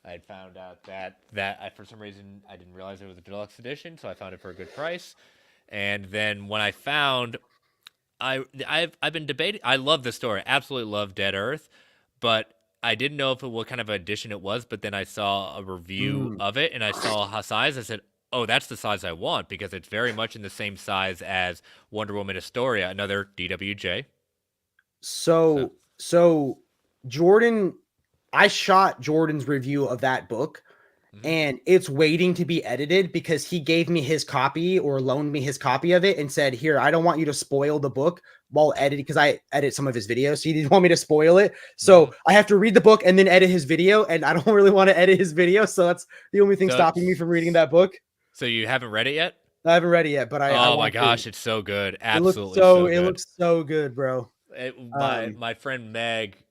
S3: I had found out that I, for some reason, I didn't realize it was a deluxe edition, so I found it for a good price. And then when I found, I've been debating. I love the story, absolutely love Dead Earth, but I didn't know if what kind of edition it was. But then I saw a review of it, and I saw a size. I said, "Oh, that's the size I want," because it's very much in the same size as Wonder Woman Astoria, another DWJ.
S2: So Jordan, I shot Jordan's review of that book, and it's waiting to be edited because he gave me his copy or loaned me his copy of it and said, here, I don't want you to spoil the book while editing, because I edit some of his videos. So he didn't want me to spoil it. So I have to read the book and then edit his video, and I don't really want to edit his video. So that's the only thing stopping me from reading that book.
S3: So you haven't read it yet?
S2: I haven't read it yet, but
S3: oh my gosh, it's so good. Absolutely
S2: it looks so good, bro.
S3: My friend Meg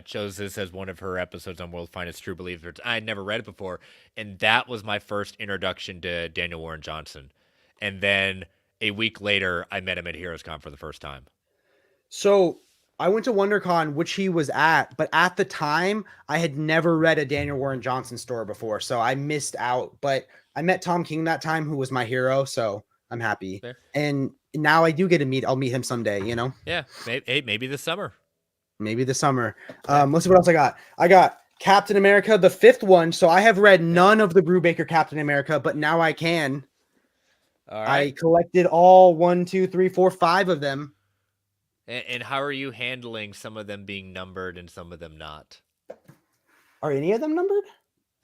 S3: chose this as one of her episodes on World's Finest True Believers. I had never read it before, and that was my first introduction to Daniel Warren Johnson. And then a week later, I met him at HeroesCon for the first time.
S2: So I went to WonderCon, which he was at, but at the time, I had never read a Daniel Warren Johnson story before, so I missed out. But I met Tom King that time, who was my hero, so I'm happy.
S3: Fair.
S2: And now I do get to I'll meet him someday, you know?
S3: Yeah, maybe this summer.
S2: Maybe this summer. Let's see what else I got. I got Captain America, the 5th one. So I have read none of the Brubaker Captain America, but now I can.
S3: All right.
S2: I collected all 1, 2, 3, 4, 5 of them.
S3: And how are you handling some of them being numbered and some of them not?
S2: Are any of them numbered?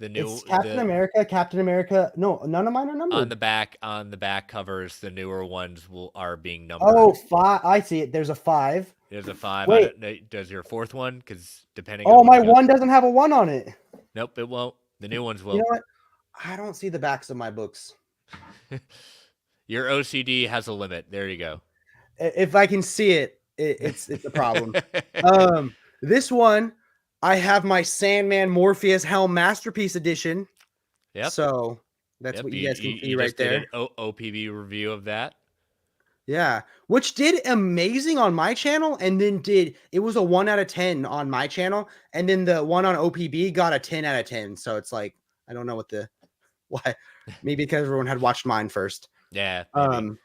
S2: It's Captain America. No, none of mine are numbered.
S3: On the back covers, the newer ones are being numbered.
S2: Oh, 5. I see it. There's a 5.
S3: There's a 5.
S2: Wait.
S3: Does your 4th one? Because depending.
S2: Oh, my 1 doesn't have a 1 on it.
S3: Nope, it won't. The new ones will.
S2: You know what? I don't see the backs of my books.
S3: Your OCD has a limit. There you go.
S2: If I can see it, it's a problem. This one, I have my Sandman Morpheus Helm Masterpiece Edition.
S3: Yep.
S2: So that's what you guys can see right there.
S3: Did an OPB review of that.
S2: Yeah, which did amazing on my channel, and then it was a 1 out of 10 on my channel, and then the one on OPB got a 10 out of 10. So it's like, I don't know why. Maybe because everyone had watched mine first.
S3: Yeah. Maybe.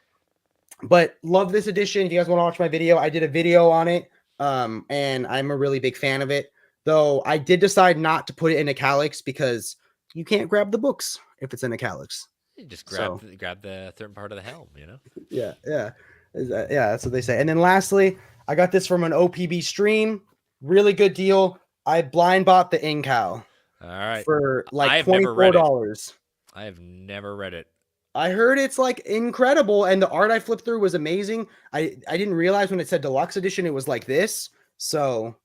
S2: But love this edition. If you guys want to watch my video, I did a video on it. And I'm a really big fan of it. Though I did decide not to put it in italics because you can't grab the books if it's in italics.
S3: You just grab the certain part of the helm, you know?
S2: Yeah. That's what they say. And then lastly, I got this from an OPB stream. Really good deal. I blind bought the Incal.
S3: All right.
S2: for like
S3: I have never read it.
S2: $24.
S3: I have never read it.
S2: I heard it's like incredible, and the art I flipped through was amazing. I didn't realize when it said deluxe edition it was like this. So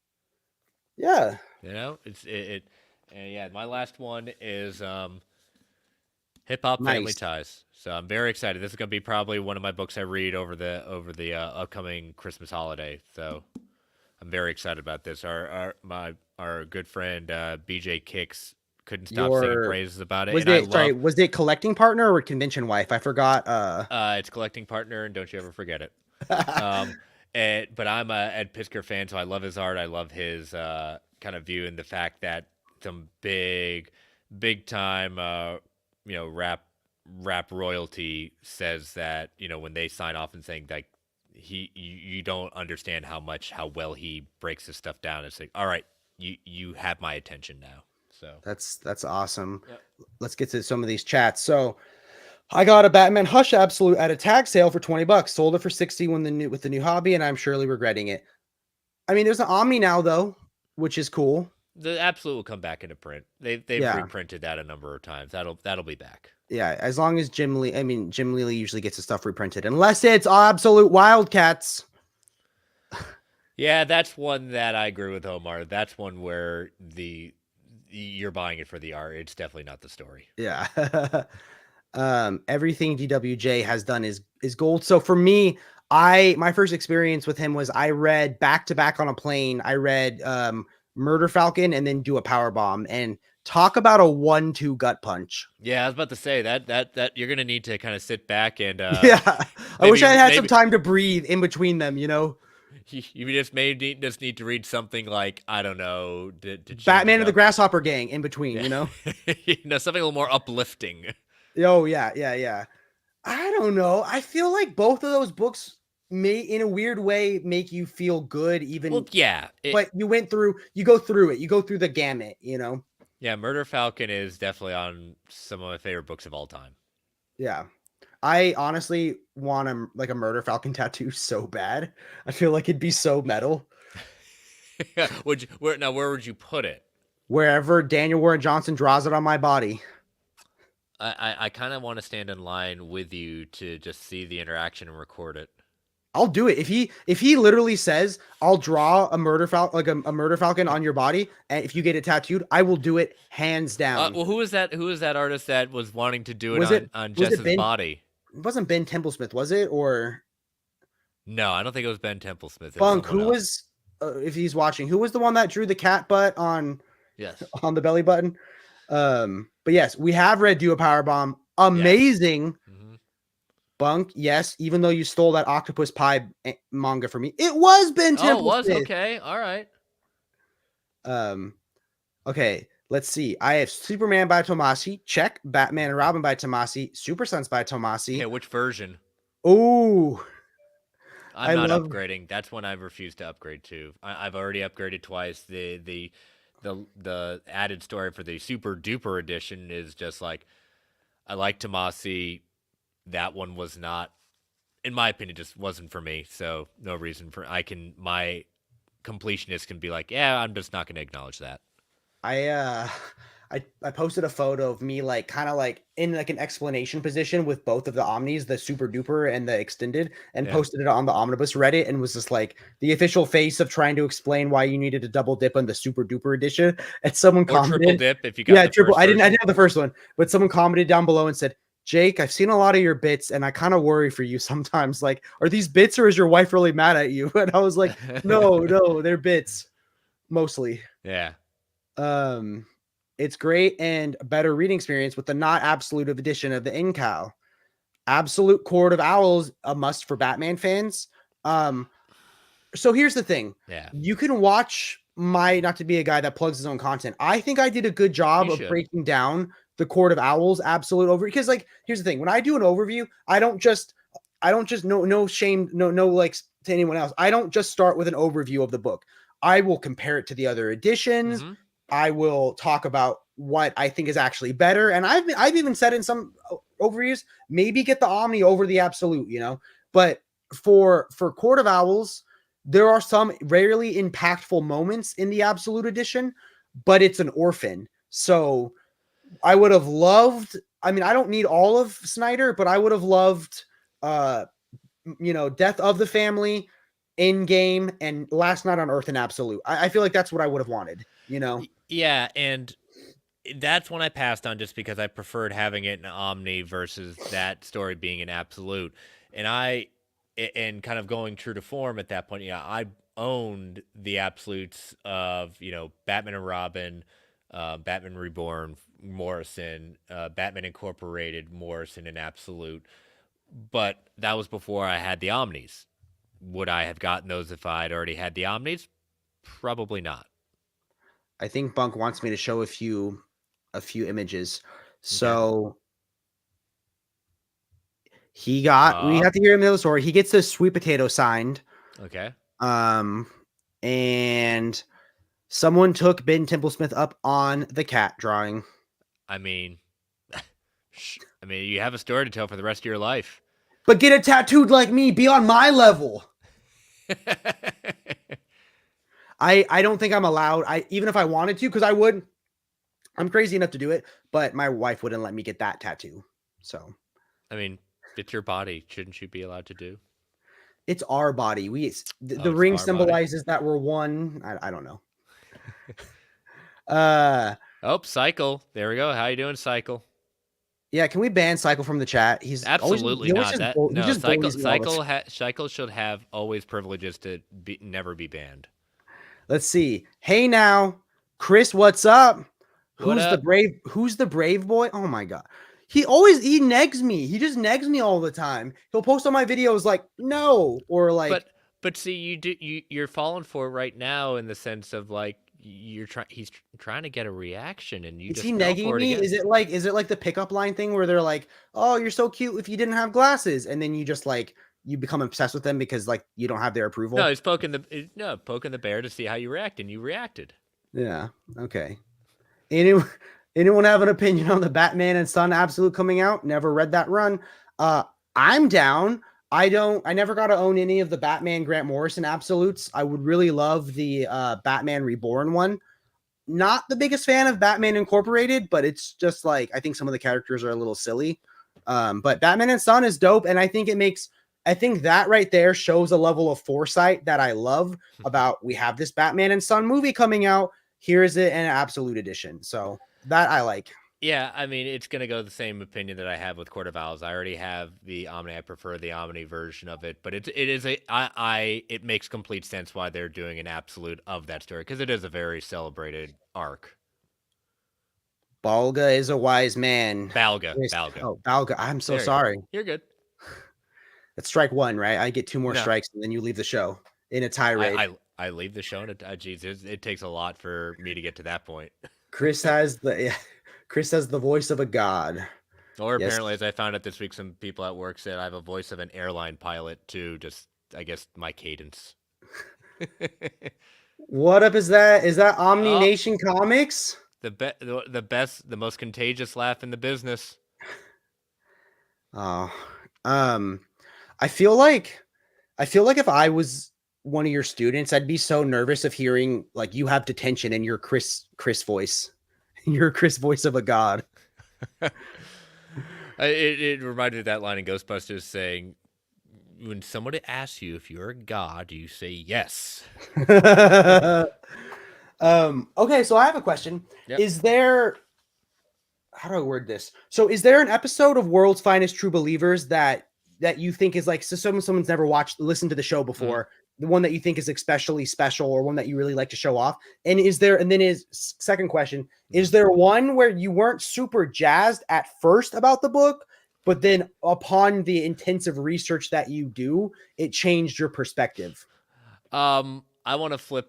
S2: yeah,
S3: You know, and yeah. My last one is Hip Hop Family
S2: nice.
S3: Ties. So I'm very excited. This is gonna be probably one of my books I read over the upcoming Christmas holiday. So I'm very excited about this. Our good friend BJ Kicks couldn't stop singing praises about it.
S2: Was
S3: And I
S2: it sorry? Was it collecting partner or convention wife? I forgot.
S3: it's collecting partner, and don't you ever forget it. But I'm a Ed Piskor fan, so I love his art. I love his kind of view and the fact that some big time, rap royalty says that when they sign off and saying like you don't understand how well he breaks this stuff down. It's like, all right, you have my attention now. So
S2: that's awesome.
S3: Yep.
S2: Let's get to some of these chats. So I got a Batman Hush Absolute at a tag sale for $20. Sold it for 60 with the new hobby, and I'm surely regretting it. I mean, there's an Omni now though, which is cool.
S3: The Absolute will come back into print. They've reprinted that a number of times. That'll be back.
S2: Yeah, as long as Jim Lee usually gets his stuff reprinted, unless it's Absolute Wildcats.
S3: Yeah, that's one that I agree with Omar. That's one where you're buying it for the art. It's definitely not the story.
S2: Yeah. Everything DWJ has done is gold. So for me, my first experience with him was I read back to back on a plane. I read Murder Falcon and then Do a Power Bomb, and talk about a 1-2 gut punch.
S3: Yeah, I was about to say that you're gonna need to kind of sit back and
S2: yeah. I wish I had some time to breathe in between them.
S3: You just need to read something like, I don't know,
S2: Batman and the Grasshopper Gang in between.
S3: Something a little more uplifting.
S2: Oh yeah. I don't know. I feel like both of those books may, in a weird way, make you feel good. Even but you go through it. You go through the gamut.
S3: Yeah, Murder Falcon is definitely on some of my favorite books of all time.
S2: Yeah. I honestly want a Murder Falcon tattoo so bad. I feel like it'd be so metal.
S3: Where would you put it?
S2: Wherever Daniel Warren Johnson draws it on my body.
S3: I kind of want to stand in line with you to just see the interaction and record it.
S2: I'll do it. If he literally says, I'll draw a Murder Falcon, like a Murder Falcon on your body, and if you get it tattooed, I will do it hands down.
S3: Well, who is that artist that was wanting to do it on Jess's body?
S2: It wasn't Ben Templesmith, was it? Or
S3: no, I don't think it was Ben Templesmith.
S2: Funk, who was, if he's watching, who was the one that drew the cat butt on the belly button? But yes, we have read Do a Power Bomb. Amazing. Yes. Mm-hmm. Bunk, yes, even though you stole that Octopus Pie manga from me, it was Ben Templesmith. Oh, it was?
S3: Okay, all right.
S2: Okay, let's see. I have Superman by Tomasi. Check. Batman and Robin by Tomasi. Super Sons by Tomasi.
S3: Okay, which version?
S2: Oh,
S3: I'm not upgrading. That's one I've refused to upgrade to. I've already upgraded twice. The added story for the Super Duper edition is just like, I like Tomasi. That one was not, in my opinion, just wasn't for me. So no reason for my completionist can be like, yeah, I'm just not going to acknowledge that.
S2: I posted a photo of me kind of in an explanation position with both of the Omnis, the Super Duper and the Extended, and posted it on the Omnibus Reddit, and was just like the official face of trying to explain why you needed a double dip on the Super Duper edition. And someone commented,
S3: triple dip if you got
S2: triple. I didn't have the first one, but someone commented down below and said, Jake, I've seen a lot of your bits and I kind of worry for you sometimes. Like, are these bits or is your wife really mad at you? And I was like, no, they're bits mostly.
S3: Yeah.
S2: It's great and a better reading experience with the not absolute edition of the InCal. Absolute Court of Owls, a must for Batman fans. So here's the thing.
S3: Yeah.
S2: You can watch not to be a guy that plugs his own content. I think I did a good job of breaking down the Court of Owls absolute over, because here's the thing. When I do an overview, I don't just no shame, no to anyone else. I don't just start with an overview of the book. I will compare it to the other editions. Mm-hmm. I will talk about what I think is actually better. And I've even said in some overviews, maybe get the Omni over the absolute, but for Court of Owls, there are some rarely impactful moments in the absolute edition, but it's an orphan. So I would have loved. I mean, I don't need all of Snyder, but I would have loved, Death of the Family, Endgame, and Last Night on Earth in Absolute. I feel like that's what I would have wanted.
S3: Yeah, and that's when I passed on just because I preferred having it in Omni versus that story being an Absolute. And kind of going true to form at that point, I owned the Absolutes of, Batman and Robin, Batman Reborn, Morrison, Batman Incorporated, Morrison, and Absolute. But that was before I had the Omnis. Would I have gotten those if I'd already had the Omnis? Probably not.
S2: I think Bunk wants me to show a few images. So we have to hear him tell the story. He gets the sweet potato signed.
S3: Okay.
S2: And someone took Ben Templesmith up on the cat drawing.
S3: I mean, you have a story to tell for the rest of your life.
S2: But get it tattooed like me. Be on my level. I don't think I'm allowed. Even if I wanted to, because I would. I'm crazy enough to do it, but my wife wouldn't let me get that tattoo. So,
S3: I mean, it's your body. Shouldn't you be allowed to do?
S2: It's our body. The ring symbolizes that we're one. I don't know.
S3: Cycle. There we go. How you doing, Cycle?
S2: Yeah, can we ban Cycle from the chat? He's
S3: absolutely not.
S2: Cycle
S3: should have always privileges to never be banned.
S2: Let's see. Hey now, Chris, what's up? Who's the brave boy? Oh my god. He negs me. He just negs me all the time. He'll post on my videos like no or like
S3: But see, you're falling for it right now in the sense of like he's trying to get a reaction and
S2: is he negging me? Is it like the pickup line thing where they're like, "Oh, you're so cute if you didn't have glasses," and then you just like you become obsessed with them because like you don't have their approval?
S3: No, he's poking the bear to see how you react, and you reacted.
S2: Yeah. Okay. Anyone have an opinion on the Batman and Son Absolute coming out? Never read that run. I'm down. I never got to own any of the Batman Grant Morrison Absolutes. I would really love the Batman Reborn one. Not the biggest fan of Batman Incorporated, but it's just like I think some of the characters are a little silly. But Batman and Son is dope, and I think that right there shows a level of foresight that I love about we have this Batman and Son movie coming out. Here's it in an Absolute edition. So that I like.
S3: Yeah, I mean, it's going to go the same opinion that I have with Court of Owls. I already have the Omni. I prefer the Omni version of it, but it makes complete sense why they're doing an Absolute of that story because it is a very celebrated arc.
S2: Balga is a wise man.
S3: Balga.
S2: Oh, Balga. I'm so sorry.
S3: You're good.
S2: That's strike one, right? I get 2 more strikes and then you leave the show in a tirade.
S3: I leave the show and it takes a lot for me to get to that point.
S2: Chris has the voice of a god.
S3: Or apparently, as I found out this week, some people at work said I have a voice of an airline pilot too. Just, I guess, my cadence.
S2: What up is that? Is that Omni Nation Comics?
S3: The best, the most contagious laugh in the business.
S2: Oh, I feel like if I was one of your students, I'd be so nervous of hearing like you have detention in your Chris voice. Your Chris voice of a god.
S3: It reminded me of that line in Ghostbusters saying, when somebody asks you if you're a god, you say yes.
S2: Okay, so I have a question.
S3: Yep.
S2: Is there, how do I word this? So is there an episode of World's Finest True Believers that you think is like, so someone's never listened to the show before, the one that you think is especially special or one that you really like to show off? And second question, is there one where you weren't super jazzed at first about the book, but then upon the intensive research that you do, it changed your perspective?
S3: I want to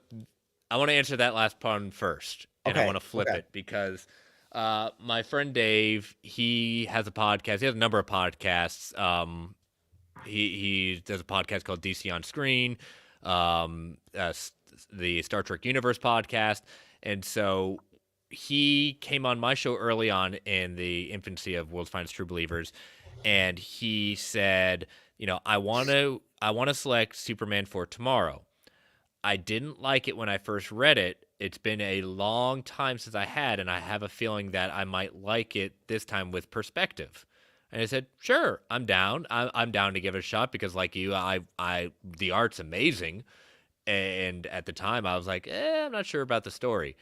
S3: answer that last part first. And I want to flip it because my friend Dave, he has a podcast. He has a number of podcasts. He does a podcast called DC on Screen, the Star Trek Universe podcast. And so he came on my show early on in the infancy of World's Finest True Believers. And he said, I want to select Superman for tomorrow. I didn't like it when I first read it. It's been a long time since I had, and I have a feeling that I might like it this time with perspective. And I said, sure, I'm down. I'm down to give it a shot because, like you, the art's amazing. And at the time, I was like, I'm not sure about the story.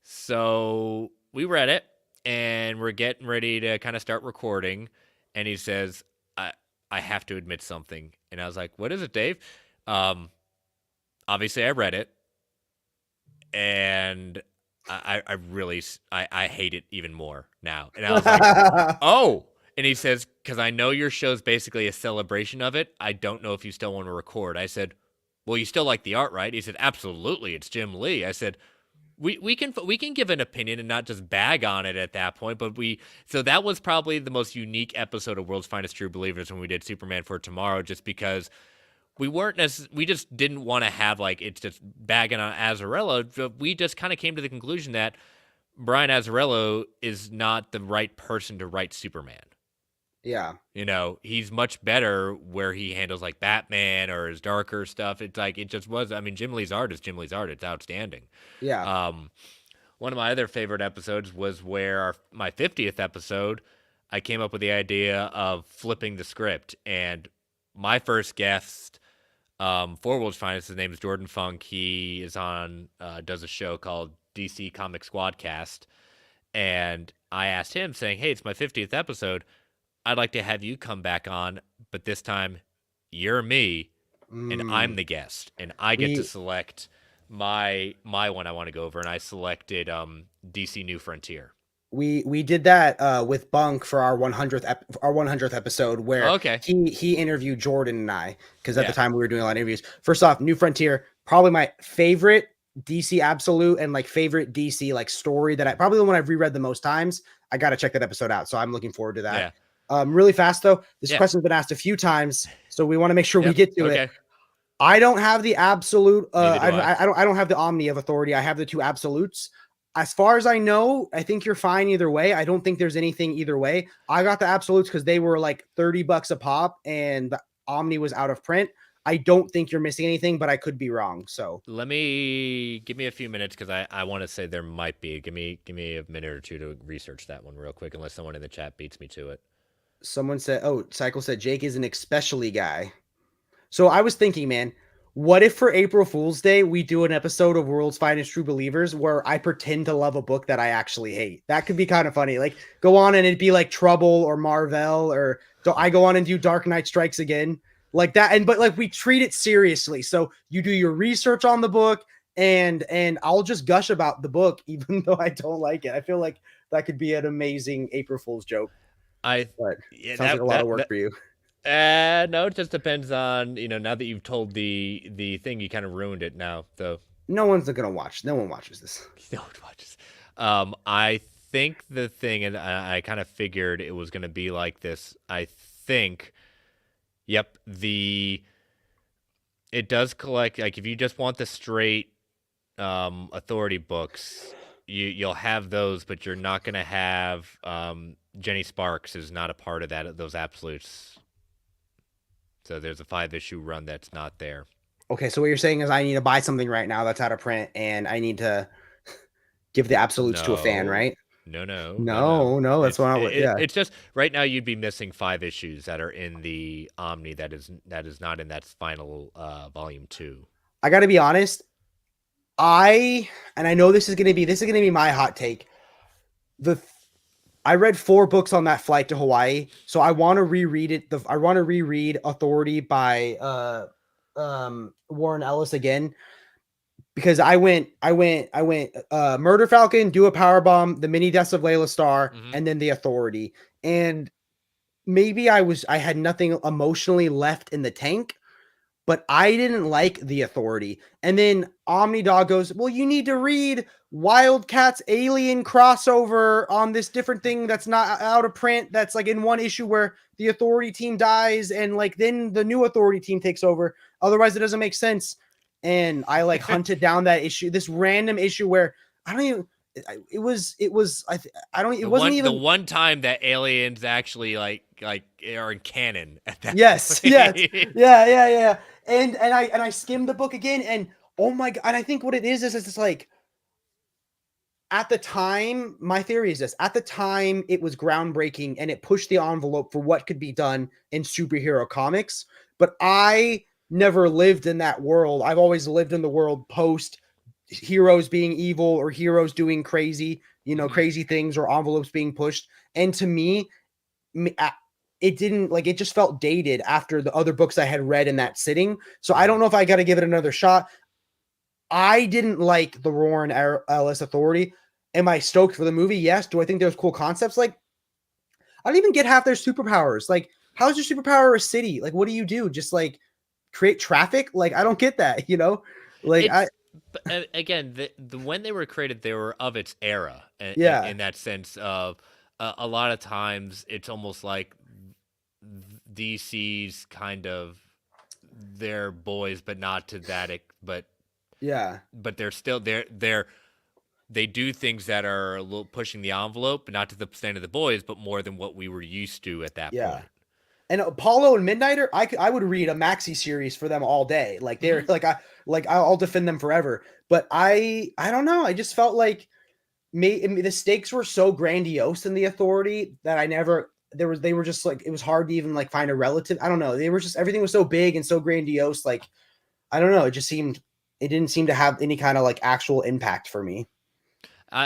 S3: So we read it, and we're getting ready to kind of start recording. And he says, I have to admit something. And I was like, what is it, Dave? Obviously, I read it, and I really I hate it even more now. And I was like, oh. And he says, because I know your show's basically a celebration of it. I don't know if you still want to record. I said, well, you still like the art, right? He said, absolutely. It's Jim Lee. I said, we can give an opinion and not just bag on it at that point. But so that was probably the most unique episode of World's Finest True Believers when we did Superman for Tomorrow, just because we just didn't want to have like it's just bagging on Azzarello. We just kind of came to the conclusion that Brian Azzarello is not the right person to write Superman.
S2: Yeah.
S3: You know, he's much better where he handles like Batman or his darker stuff. It's like it just was. I mean, Jim Lee's art is Jim Lee's art. It's outstanding.
S2: Yeah.
S3: One of my other favorite episodes was where my 50th episode, I came up with the idea of flipping the script. And my first guest for World's Finest, his name is Jordan Funk. He is on, does a show called DC Comic Squadcast. And I asked him saying, hey, it's my 50th episode. I'd like to have you come back on, but this time you're me and I'm the guest, and I get to select my one I want to go over, and I selected DC New Frontier.
S2: We did that with Bunk for our 100th episode where he interviewed Jordan and I, because at the time we were doing a lot of interviews. First off, New Frontier, probably my favorite DC absolute and like favorite DC like story that probably the one I've reread the most times. I got to check that episode out, so I'm looking forward to that.
S3: Yeah.
S2: Really fast though, this question's been asked a few times, so we want to make sure we get to it. I don't have the absolute. I don't have the Omni of Authority. I have the two absolutes. As far as I know, I think you're fine either way. I don't think there's anything either way. I got the absolutes because they were like $30 a pop, and the Omni was out of print. I don't think you're missing anything, but I could be wrong. So
S3: give me a few minutes because I want to say there might be. Give me a minute or two to research that one real quick, unless someone in the chat beats me to it.
S2: Someone said, Cycle said Jake is an especially guy. So I was thinking, man, what if for April Fool's Day, we do an episode of World's Finest True Believers where I pretend to love a book that I actually hate? That could be kind of funny. Like go on and it'd be like Trouble or Marvel, or I go on and do Dark Knight Strikes Again like that. But like we treat it seriously. So you do your research on the book and I'll just gush about the book, even though I don't like it. I feel like that could be an amazing April Fool's joke. Sounds like a lot of work for you.
S3: No, it just depends on, now that you've told the thing, you kind of ruined it now. So
S2: no one's gonna watch. No one watches this.
S3: No one watches. I think the thing, and I kind of figured it was gonna be like this. I think, yep, it does collect. Like if you just want the straight Authority books, you'll have those, but you're not gonna have Jenny Sparks is not a part of those absolutes. So there's a 5-issue run that's not there.
S2: Okay, so what you're saying is I need to buy something right now that's out of print, and I need to give the absolutes to a fan, right?
S3: No.
S2: That's what
S3: it's just right now you'd be missing 5 issues that are in the Omni that is not in that final volume 2.
S2: I got to be honest. I know this is gonna be my hot take. I read 4 books on that flight to Hawaii, so I want to reread it. I want to reread Authority by Warren Ellis again, because I went Murder Falcon, Do a Powerbomb, The Mini Deaths of Layla Starr, and then The Authority. And maybe I had nothing emotionally left in the tank, but I didn't like The Authority. And then Omnidog goes, well, you need to read Wildcats Alien crossover on this different thing that's not out of print. That's like in one issue where the Authority team dies and like then the new Authority team takes over. Otherwise, it doesn't make sense. And I like hunted down that issue, this random issue where I don't even. It wasn't even
S3: the one time that aliens actually like are in canon at that.
S2: Yes,
S3: point.
S2: yes, yeah. And I skimmed the book again, and Oh my god! And I think what it is it's like at the time, my theory is this: at the time, it was groundbreaking and it pushed the envelope for what could be done in superhero comics. But I never lived in that world. I've always lived in the world post heroes being evil or heroes doing crazy, crazy things or envelopes being pushed. And to me, it didn't like it just felt dated after the other books I had read in that sitting. So I don't know if I got to give it another shot. I didn't like the Warren Ellis Authority. Am I stoked for the movie? Yes. Do I think there's cool concepts? Like, I don't even get half their superpowers. Like, how's your superpower a city? Like, what do you do? Just like create traffic? Like, I don't get that, Like,
S3: It's but again, when they were created, they were of its era
S2: yeah,
S3: in that sense of a lot of times it's almost like DC's kind of their boys, but not to that,
S2: yeah,
S3: but they're still they do things that are a little pushing the envelope, but not to the extent of the boys, but more than what we were used to at that
S2: yeah.
S3: point.
S2: And Apollo and Midnighter, I would read a maxi series for them all day. Like they're I'll defend them forever. But I don't know. I just felt like the stakes were so grandiose in the Authority that they were just like it was hard to even like find a relative. I don't know. They were just everything was so big and so grandiose. Like I don't know. It didn't seem to have any kind of like actual impact for me.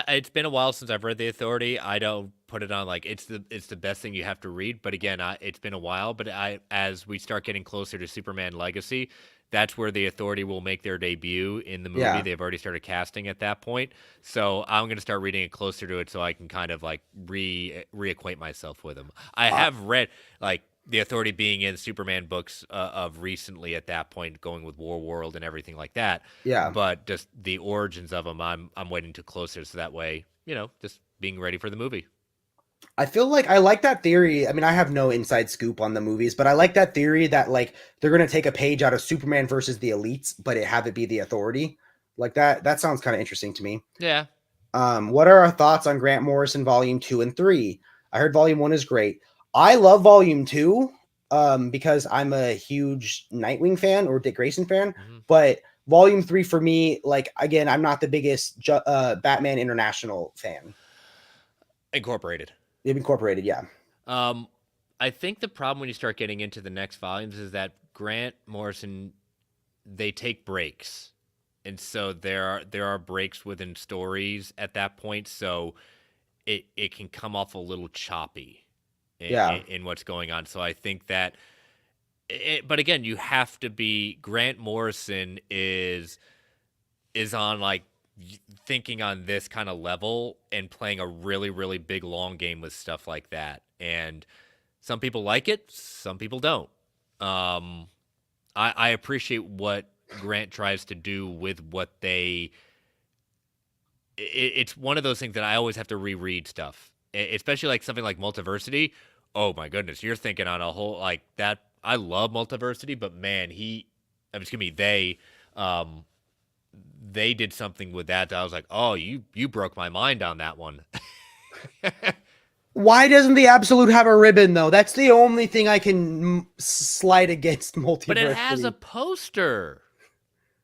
S3: It's been a while since I've read The Authority. I don't put it on like it's the best thing you have to read. But again, it's been a while. But as we start getting closer to Superman Legacy, that's where The Authority will make their debut in the movie.
S2: Yeah.
S3: They've already started casting at that point. So I'm going to start reading it closer to it so I can kind of like reacquaint myself with them. I have read like The Authority being in Superman books of recently at that point, going with War World and everything like that.
S2: Yeah.
S3: But just the origins of them, I'm waiting to closer so that way, just being ready for the movie.
S2: I feel like I like that theory. I mean, I have no inside scoop on the movies, but I like that theory that like they're gonna take a page out of Superman versus the Elites, but have it be the Authority. Like that sounds kind of interesting to me.
S3: Yeah.
S2: What are our thoughts on Grant Morrison Volume 2 and 3? I heard Volume 1 is great. I love Volume 2 because I'm a huge Nightwing fan or Dick Grayson fan, but Volume 3 for me, like again, I'm not the biggest Batman International fan.
S3: Incorporated.
S2: Incorporated, yeah.
S3: I think the problem when you start getting into the next volumes is that Grant Morrison, they take breaks. And so there are breaks within stories at that point, so it can come off a little choppy in what's going on. So I think that but again, you have to be Grant Morrison is on like thinking on this kind of level and playing a really, really big long game with stuff like that. And some people like it, some people don't. I appreciate what Grant tries to do with what it's one of those things that I always have to reread stuff, especially like something like Multiversity. Oh my goodness, you're thinking on a whole like that. I love Multiversity, but man, they did something with that I was like, oh, you broke my mind on that one.
S2: Why doesn't the Absolute have a ribbon, though? That's the only thing I can slide against Multiversity.
S3: But it has a poster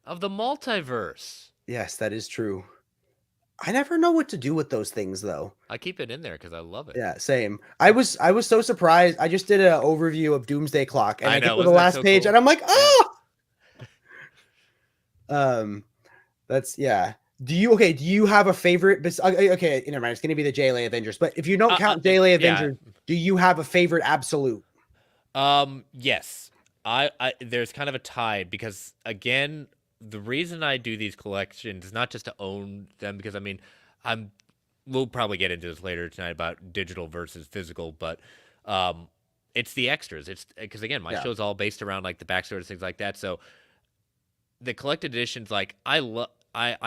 S3: of the multiverse.
S2: Yes, that is true. I never know what to do with those things, though.
S3: I keep it in there because I love it.
S2: Yeah, same. I was so surprised. I just did an overview of Doomsday Clock, and I get to the last page, and I'm like, oh! That's yeah. Do you have a favorite? Okay, never mind. It's gonna be the JLA Avengers. But if you don't count JLA Avengers, do you have a favorite absolute?
S3: Yes. I there's kind of a tie because again, the reason I do these collections is not just to own them because I mean, we'll probably get into this later tonight about digital versus physical, but it's the extras. It's because again, my show's all based around like the backstories, things like that. So the collected editions, like I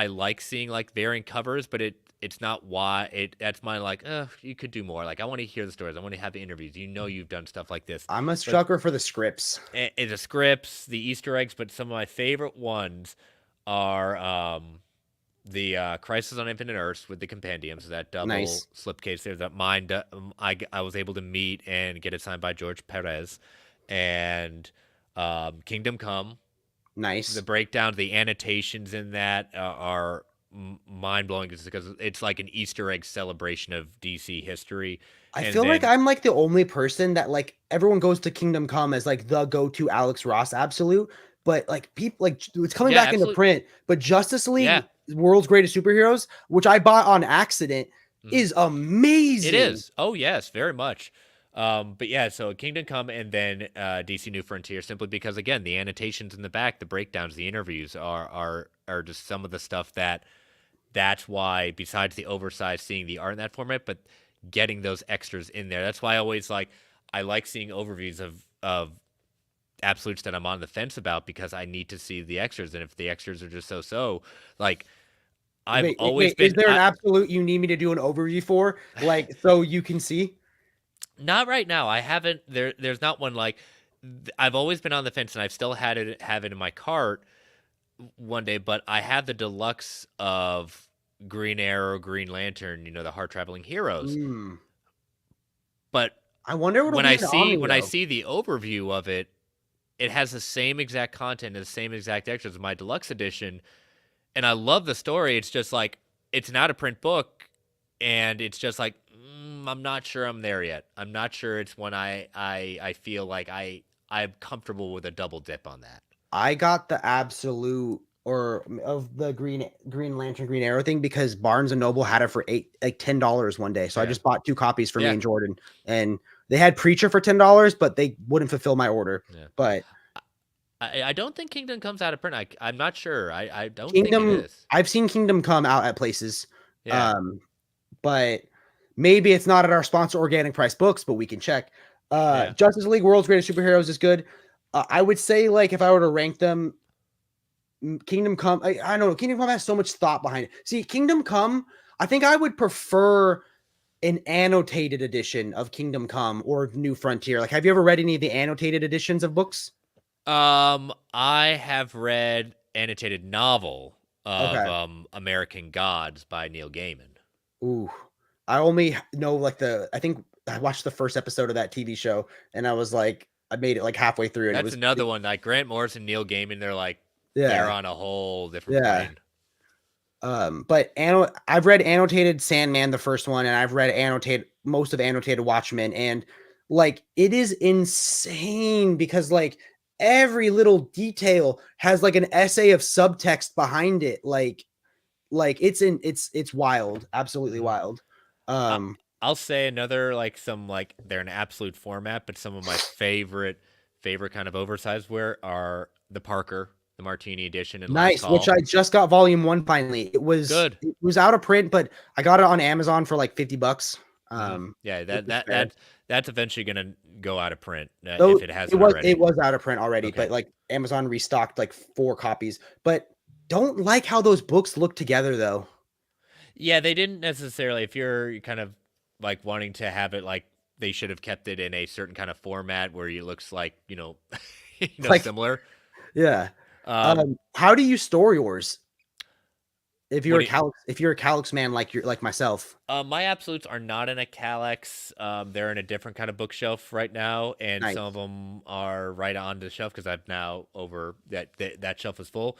S3: like seeing like variant covers, but it's not why that's my like, you could do more. Like I want to hear the stories. I want to have the interviews. You've done stuff like this.
S2: I'm a sucker for the scripts.
S3: The scripts, the Easter eggs, but some of my favorite ones are the Crisis on Infinite Earths with the compendiums, that double slipcase there that mine I was able to meet and get it signed by George Perez, and Kingdom Come.
S2: Nice.
S3: The breakdowns, the annotations in that are mind blowing because it's like an Easter egg celebration of DC history.
S2: I
S3: And
S2: feel like
S3: then
S2: I'm like the only person that like everyone goes to Kingdom Come as like the go-to Alex Ross absolute, but like people like it's coming
S3: yeah,
S2: back into
S3: absolutely,
S2: print. But Justice League,
S3: yeah.
S2: World's Greatest Superheroes, which I bought on accident,
S3: Mhm.
S2: is
S3: It
S2: amazing.
S3: is. Oh yes, very much. But yeah, so Kingdom Come and then DC New Frontier, simply because again, the annotations in the back, the breakdowns, the interviews are just some of the stuff that's why, besides the oversized, seeing the art in that format, but getting those extras in there. That's why I like seeing overviews of absolutes that I'm on the fence about, because I need to see the extras, and if the extras are just so, like I've always
S2: Wait, is
S3: been
S2: there an absolute you need me to do an overview for, like, so you can see?
S3: not right now. I haven't. There's not one like. I've always been on the fence, and I've still have it in my cart one day. But I have the deluxe of Green Arrow, Green Lantern. The Heart Traveling Heroes.
S2: Hmm.
S3: But
S2: I wonder what'll
S3: when
S2: be
S3: I
S2: in the
S3: see
S2: Omni
S3: when I
S2: though.
S3: see the overview of it, it has the same exact content and the same exact extras as my deluxe edition, and I love the story. It's just like it's an out of print book, and it's just like I'm not sure I'm there yet. I'm not sure it's when I feel like I'm comfortable with a double dip on that.
S2: I got the absolute or of the Green Lantern Green Arrow thing because Barnes and Noble had it for $10 one day. So I
S3: Yeah,
S2: just bought 2 copies for me
S3: yeah,
S2: and Jordan, and they had Preacher for $10, but they wouldn't fulfill my order.
S3: yeah.
S2: But
S3: I don't think Kingdom comes out of print. I'm not sure. I don't think it
S2: Kingdom,
S3: is.
S2: I've seen Kingdom come out at places.
S3: Yeah,
S2: Um, but maybe it's not at our sponsor Organic Price Books, but we can check.
S3: yeah.
S2: Justice League World's Greatest Superheroes is good. I would say like if I were to rank them, Kingdom Come, I don't know. Kingdom Come has so much thought behind it. See, Kingdom Come, I think I would prefer an annotated edition of Kingdom Come or New Frontier. Like, have you ever read any of the annotated editions of books?
S3: I have read annotated novel of
S2: Okay.
S3: American Gods by Neil Gaiman.
S2: Ooh, I only know like I think I watched the first episode of that TV show and I was like, I made it like halfway through and it
S3: That's
S2: was,
S3: another one, like Grant Morrison, Neil Gaiman. They're
S2: yeah,
S3: on a whole different
S2: yeah.
S3: plane.
S2: But I've read annotated Sandman, the first one, and I've read annotated most of annotated Watchmen, and like it is insane because like every little detail has like an essay of subtext behind it. Like it's wild, absolutely
S3: Mhm.
S2: wild.
S3: I,
S2: Um,
S3: I'll say another they're an absolute format, but some of my favorite kind of oversized wear are the Parker, the Martini edition, and Last
S2: Nice, which I
S3: Call.
S2: just got volume 1 finally.
S3: Good.
S2: It was out of print, but I got it on Amazon for like $50.
S3: Yeah,
S2: Which
S3: that
S2: is
S3: that
S2: fair.
S3: that's eventually gonna go out of print
S2: Though
S3: if it hasn't already.
S2: it was out of print already,
S3: Okay.
S2: but like Amazon restocked like 4 copies. But don't like how those books look together though.
S3: Yeah, they didn't necessarily. If you're kind of like wanting to have it like they should have kept it in a certain kind of format where it looks like
S2: Like,
S3: similar.
S2: yeah.
S3: Um,
S2: How do you store yours?
S3: what do you,
S2: If you're a Calyx man like you're like myself.
S3: my absolutes are not in a Calyx. They're in a different kind of bookshelf right now, and
S2: Nice.
S3: some of them are right on the shelf because I've now over that shelf is full.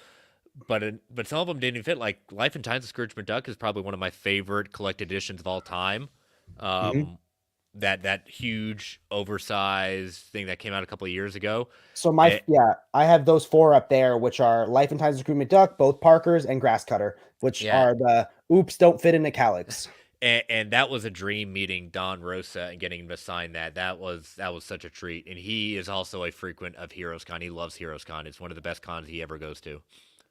S3: But some of them didn't even fit. Like Life and Times of Scrooge McDuck is probably one of my favorite collected editions of all time.
S2: Mhm.
S3: That huge oversized thing that came out a couple of years ago.
S2: So
S3: Eh,
S2: I have those 4 up there, which are Life and Times of Scrooge McDuck, both Parkers and Grasscutter, which
S3: yeah,
S2: are the oops don't fit in the Calyx.
S3: and that was a dream meeting Don Rosa and getting him to sign that. That was such a treat. And he is also a frequent of Heroes Con. He loves Heroes Con. It's one of the best cons he ever goes to.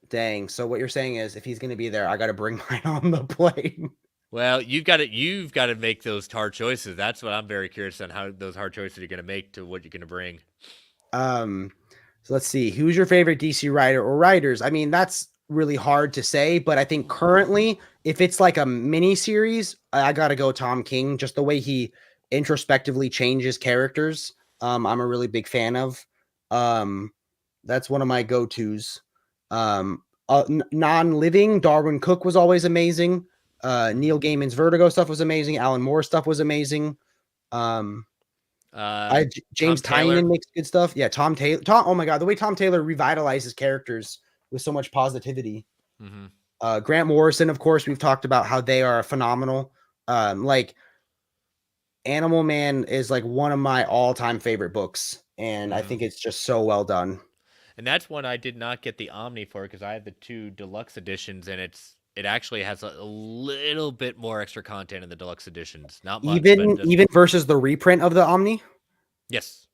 S2: Dang. So what you're saying is if he's gonna be there, I gotta bring mine on the plane.
S3: Well, you've got to make those hard choices. That's what I'm very curious on, how those hard choices you're going to make to what you're going to bring.
S2: Um, so let's see. Who's your favorite DC writer or writers? I mean, that's really hard to say, but I think currently, if it's like a mini series, I gotta go Tom King. Just the way he introspectively changes characters. I'm a really big fan of. Um, that's one of my go-tos. Non-living, Darwin Cook was always amazing. Neil Gaiman's Vertigo stuff was amazing. Alan Moore stuff was amazing. Um, James
S3: Tom Taylor.
S2: Tynion makes good stuff. Yeah, Tom Taylor. Oh my god, the way Tom Taylor revitalizes characters with so much positivity.
S3: Mm-hmm.
S2: Grant Morrison, of course, we've talked about how they are phenomenal. Like Animal Man is like one of my all-time favorite books, and I think it's just so well done.
S3: And that's one I did not get the Omni for because I have the 2 deluxe editions, and it actually has a little bit more extra content in the deluxe editions. Not much, but
S2: Even versus the reprint of the Omni.
S3: yes.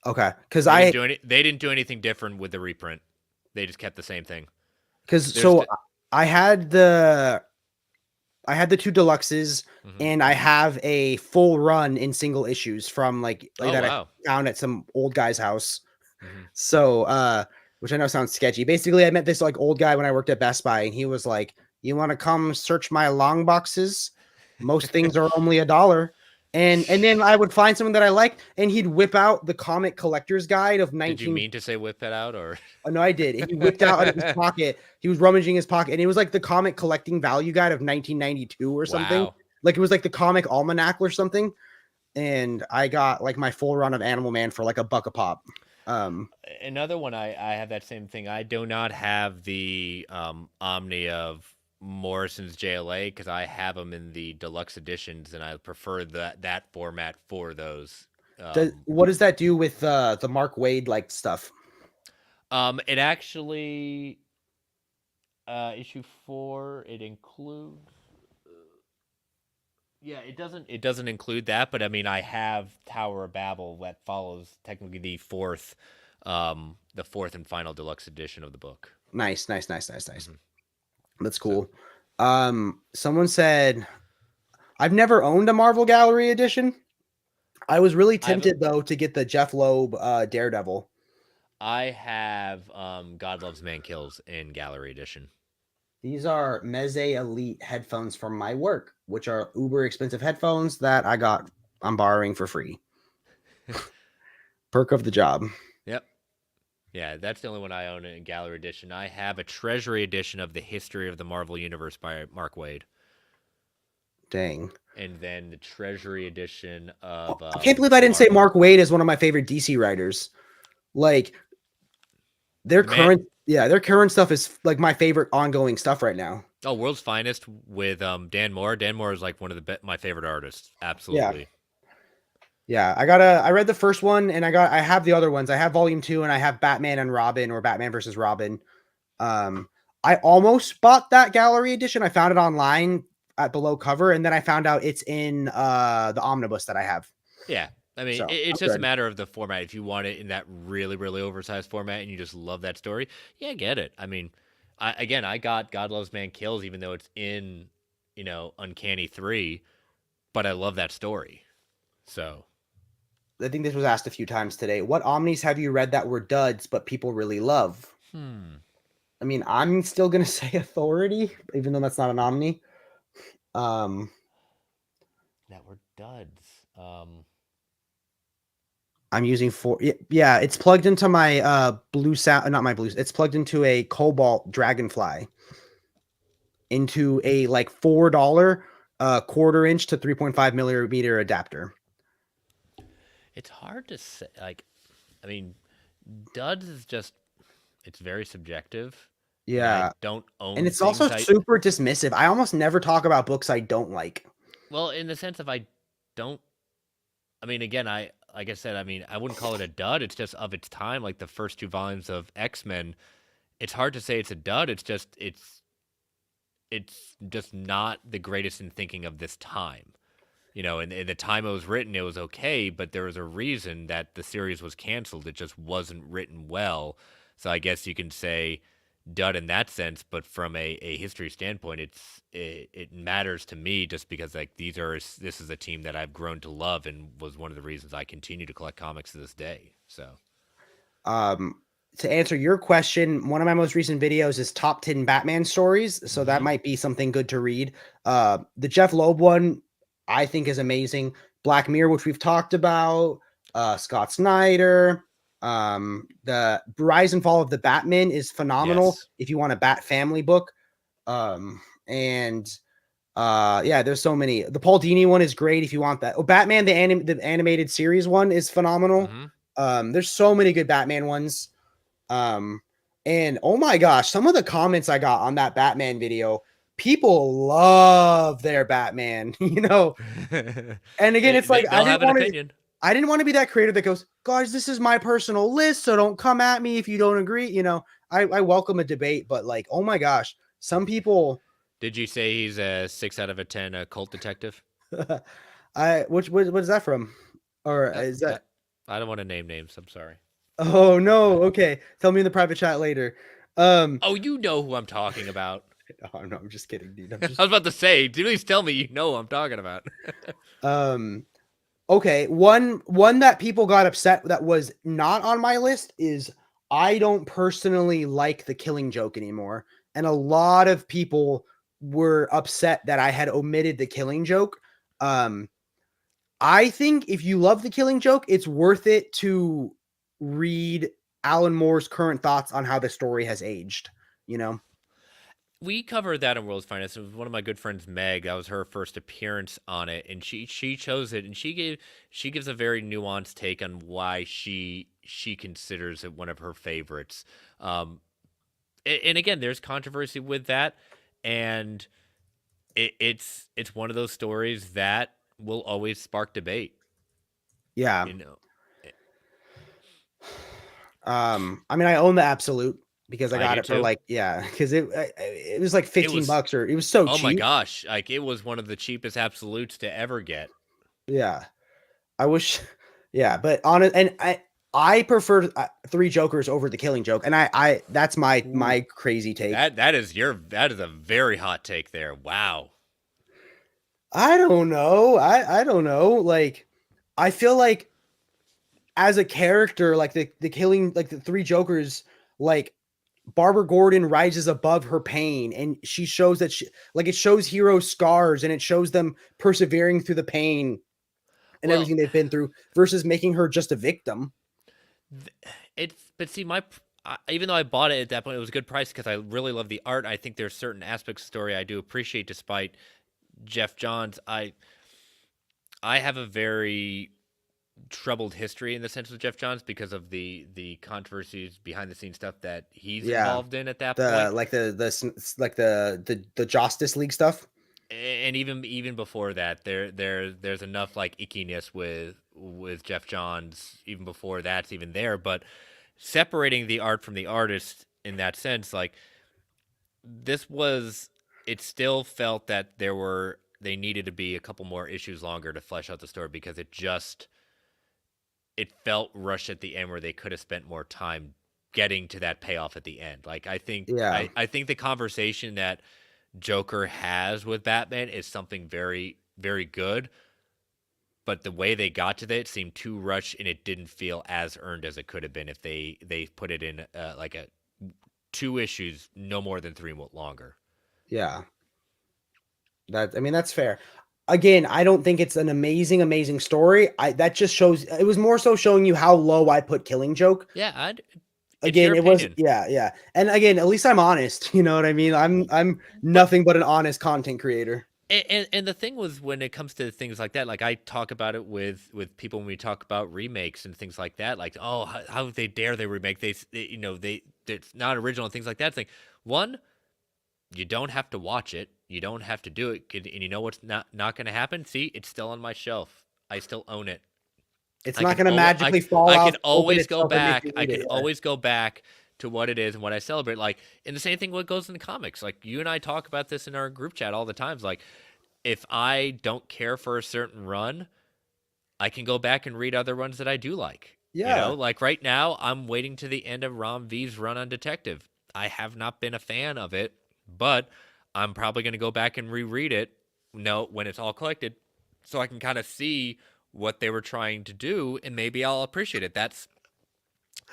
S2: Okay, because
S3: They didn't do anything different with the reprint. They just kept the same thing.
S2: I had the 2 deluxes,
S3: Mm-hmm.
S2: and I have a full run in single issues from like that.
S3: Wow.
S2: I found at some old guy's house.
S3: Mm-hmm.
S2: So, which I know sounds sketchy. Basically, I met this like old guy when I worked at Best Buy, and he was like, "You want to come search my long boxes? Most things are only $1." And then I would find something that I liked, and he'd whip out the comic collector's guide of 19.
S3: Did you mean to say whip it out or?
S2: Oh, no, I did. He whipped out of his pocket. He was rummaging his pocket, and it was like the comic collecting value guide of 1992 or something.
S3: Wow.
S2: Like it was like the comic almanac or something. And I got like my full run of Animal Man for like $1 a pop.
S3: Another one I have that same thing. I do not have the Omni of Morrison's JLA because I have them in the deluxe editions, and I prefer that format for those.
S2: What does that do with the Mark Waid like stuff?
S3: It actually issue 4. It includes. Yeah, it doesn't include that, but I mean, I have Tower of Babel that follows technically the fourth and final deluxe edition of the book.
S2: Nice. That's cool. Someone said, I've never owned a Marvel Gallery edition. I was really tempted though to get the Jeff Loeb Daredevil.
S3: I have God Loves Man Kills in Gallery edition.
S2: These are Meze Elite headphones from my work, which are uber expensive headphones that I'm borrowing for free. Perk of the job.
S3: Yep. Yeah, that's the only one I own in Gallery edition. I have a Treasury edition of The History of the Marvel Universe by Mark Waid.
S2: Dang.
S3: And then the Treasury edition of...
S2: I can't believe I didn't say Mark Waid is one of my favorite DC writers. Like, their current stuff is like my favorite ongoing stuff right now.
S3: Oh, World's Finest with Dan Moore. Dan Moore is like one of my favorite artists. Absolutely.
S2: Yeah. I read the first one, and I have the other ones. I have volume 2, and I have Batman and Robin, or Batman versus Robin. I almost bought that Gallery edition. I found it online at below cover, and then I found out it's in the omnibus that I have.
S3: Yeah. I mean, it's just a matter of the format. If you want it in that really, really oversized format and you just love that story, yeah, get it. I mean, I got God Loves Man Kills, even though it's in, Uncanny 3, but I love that story. So.
S2: I think this was asked a few times today. What omnis have you read that were duds, but people really love? I mean, I'm still going to say Authority, even though that's not an omni.
S3: That were duds.
S2: I'm using yeah, it's plugged into my blue sound, not my blue. It's plugged into a Cobalt Dragonfly, into a like $4 1/4" to 3.5 millimeter adapter.
S3: It's hard to say. Like, I mean, duds is just, it's very subjective.
S2: Yeah,
S3: I don't own,
S2: and it's also super dismissive. I almost never talk about books I don't like.
S3: Well, in the sense of I mean, again, like I said, I mean, I wouldn't call it a dud. It's just of its time. Like the first 2 volumes of X-Men, it's hard to say it's a dud. It's just not the greatest in thinking of this time. In the time it was written, it was okay, but there was a reason that the series was canceled. It just wasn't written well. So I guess you can say dud in that sense, but from a history standpoint, it matters to me just because like this is a team that I've grown to love and was one of the reasons I continue to collect comics to this day. So,
S2: to answer your question, one of my most recent videos is top 10 Batman stories, so that might be something good to read. The Jeff Loeb one, I think, is amazing. Black Mirror, which we've talked about, Scott Snyder. The Rise and Fall of the Batman is phenomenal. If you want a Bat family book. And Yeah, there's so many. The Paul Dini one is great if you want that. Oh, Batman the animated series one is phenomenal. There's so many good Batman ones. And oh my gosh, some of the comments I got on that Batman video, people love their Batman, you know. And again, it's like
S3: They'll have an opinion.
S2: I didn't want to be that creator that goes, guys, this is my personal list, so don't come at me if you don't agree. You know, I welcome a debate, but like, oh my gosh, some people.
S3: Did you say he's a 6 out of a 10 cult detective?
S2: What is that from? Or is that?
S3: I don't want to name names. I'm sorry.
S2: Oh no. Okay, tell me in the private chat later.
S3: Oh, you know who I'm talking about.
S2: Oh, no, I'm just kidding, dude.
S3: I was about to say, please tell me you know who I'm talking about.
S2: Okay, one that people got upset that was not on my list is I don't personally like the Killing Joke anymore, and a lot of people were upset that I had omitted the Killing Joke. I think if you love the Killing Joke, it's worth it to read Alan Moore's current thoughts on how the story has aged. You know.
S3: We covered that in World's Finest. It was one of my good friends, Meg. That was her first appearance on it, and she chose it, and she gives a very nuanced take on why she considers it one of her favorites. And again, there's controversy with that, and it's one of those stories that will always spark debate.
S2: Yeah.
S3: You know.
S2: I mean, I own the Absolute because I got it for
S3: too.
S2: because it was like $15 or it was so cheap.
S3: Oh my gosh, like it was one of the cheapest Absolutes to ever get.
S2: Yeah, I wish. Yeah, but I prefer Three Jokers over the Killing Joke, and I that's my crazy take.
S3: That is a very hot take there. Wow.
S2: I don't know. I don't know. Like, I feel like as a character, like the Killing, like the Three Jokers, like Barbara Gordon rises above her pain, and she shows that it shows heroes' scars, and it shows them persevering through the pain and everything they've been through versus making her just a victim.
S3: But see, even though I bought it at that point, it was a good price because I really love the art. I think there's certain aspects of the story I do appreciate, despite Jeff Johns. I have a very troubled history in the sense of Jeff Johns because of the controversies behind the scenes stuff that he's involved in at that point,
S2: like the Justice League stuff,
S3: and even before that, there's enough like ickiness with Jeff Johns even before that's even there. But separating the art from the artist in that sense, like it still felt that they needed to be a couple more issues longer to flesh out the story because it felt rushed at the end where they could have spent more time getting to that payoff at the end. Like I think the conversation that Joker has with Batman is something very, very good, but the way they got to that seemed too rushed, and it didn't feel as earned as it could have been if they put it in like a 2 issues, no more than 3 longer.
S2: Yeah, that's fair. Again, I don't think it's an amazing story. That just shows it was more so showing you how low I put Killing Joke.
S3: Yeah,
S2: again, it was yeah. And again, at least I'm honest. You know what I mean? I'm nothing but an honest content creator.
S3: And the thing was, when it comes to things like that, like I talk about it with people when we talk about remakes and things like that, like, oh, how they dare they remake it's not original and things like that. It's like, one, you don't have to watch it. You don't have to do it. And you know what's not going to happen? See, it's still on my shelf. I still own it.
S2: It's not going to magically fall out.
S3: I can always go back. I can always go back to what it is and what I celebrate. Like, and the same thing what goes in the comics. Like, you and I talk about this in our group chat all the times. Like, if I don't care for a certain run, I can go back and read other runs that I do like.
S2: Yeah.
S3: You know, like right now, I'm waiting to the end of Ram V's run on Detective. I have not been a fan of it, but I'm probably going to go back and reread it when it's all collected so I can kind of see what they were trying to do, and maybe I'll appreciate it. That's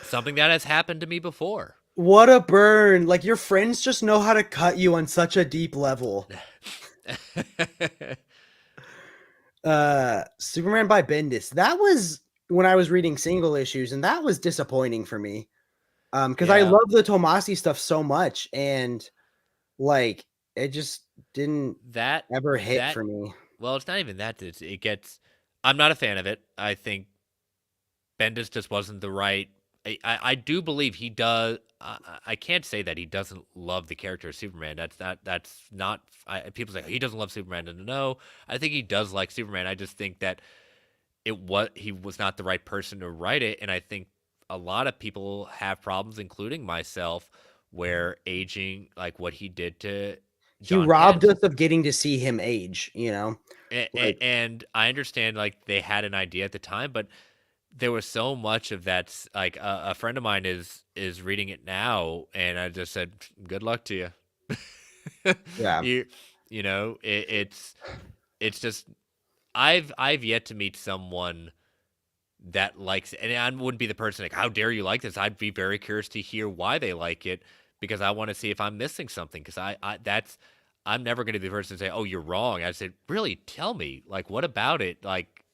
S3: something that has happened to me before.
S2: What a burn. Like, your friends just know how to cut you on such a deep level. Superman by Bendis. That was when I was reading single issues, and that was disappointing for me. Because I love the Tomasi stuff so much, and like it just didn't
S3: That
S2: ever hit
S3: that
S2: for me.
S3: well, it's not even that. It gets. I'm not a fan of it. I think Bendis just wasn't the right. I do believe he does. I can't say that he doesn't love the character of Superman. That's not. People say he doesn't love Superman. No, I think he does like Superman. I just think that he was not the right person to write it, and I think a lot of people have problems, including myself, where aging, like what he did to
S2: He
S3: John
S2: robbed
S3: Kent.
S2: us of getting to see him age, you know? Like,
S3: And I understand like they had an idea at the time, but there was so much of that. Like a friend of mine is reading it now, and I just said, "Good luck to you."
S2: yeah.
S3: You know, it's just I've yet to meet someone that likes it, and I wouldn't be the person like, "How dare you like this?" I'd be very curious to hear why they like it because I want to see if I'm missing something. Because I'm never going to be the person to say, "Oh, you're wrong." I said, "Really, tell me, like, what about it?" Like,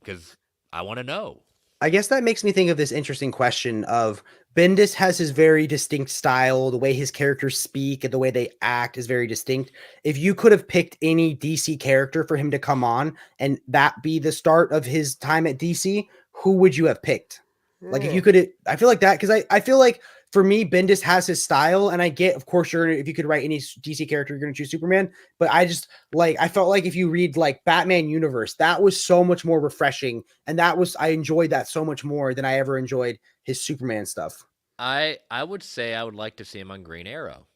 S3: because I want to know.
S2: I guess that makes me think of this interesting question of Bendis has his very distinct style. The way his characters speak and the way they act is very distinct. If you could have picked any DC character for him to come on and that be the start of his time at DC, who would you have picked? Like if you could, I feel like that because I feel like for me, Bendis has his style, and I get, of course, if you could write any DC character, you're going to choose Superman. But I just I felt like if you read like Batman Universe, that was so much more refreshing, and I enjoyed that so much more than I ever enjoyed his Superman stuff.
S3: I would say I would like to see him on Green Arrow.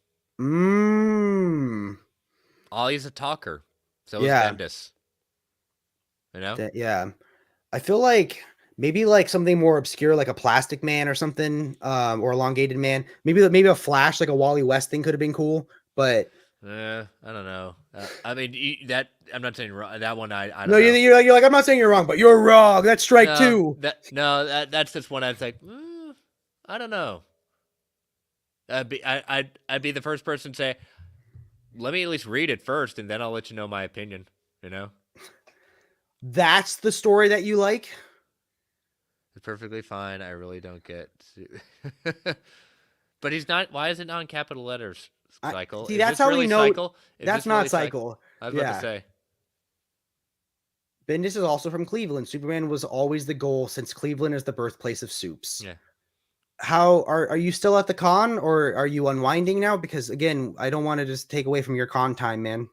S3: He's a talker. So is
S2: Yeah.
S3: Bendis. You know?
S2: Yeah. I feel like maybe like something more obscure, like a Plastic Man or something, or Elongated Man. Maybe a Flash, like a Wally West thing could have been cool, but
S3: I don't know. I mean, that I'm not saying wrong. That one, I don't
S2: no,
S3: know.
S2: you're like, I'm not saying you're wrong, but you're wrong. That's strike two.
S3: That's just one. I was like, I don't know. I'd be the first person to say, let me at least read it first, and then I'll let you know my opinion. You know,
S2: that's the story that you like.
S3: it's perfectly fine. I really don't get. But he's not. Why is it not in capital letters? Cycle.
S2: See,
S3: Is
S2: that's
S3: this
S2: how
S3: really
S2: we know.
S3: Cycle?
S2: That's not Cycle.
S3: I was about to say.
S2: Bendis is also from Cleveland. Superman was always the goal since Cleveland is the birthplace of soups.
S3: Yeah.
S2: How are you still at the con, or are you unwinding now? Because again, I don't want to just take away from your con time, man.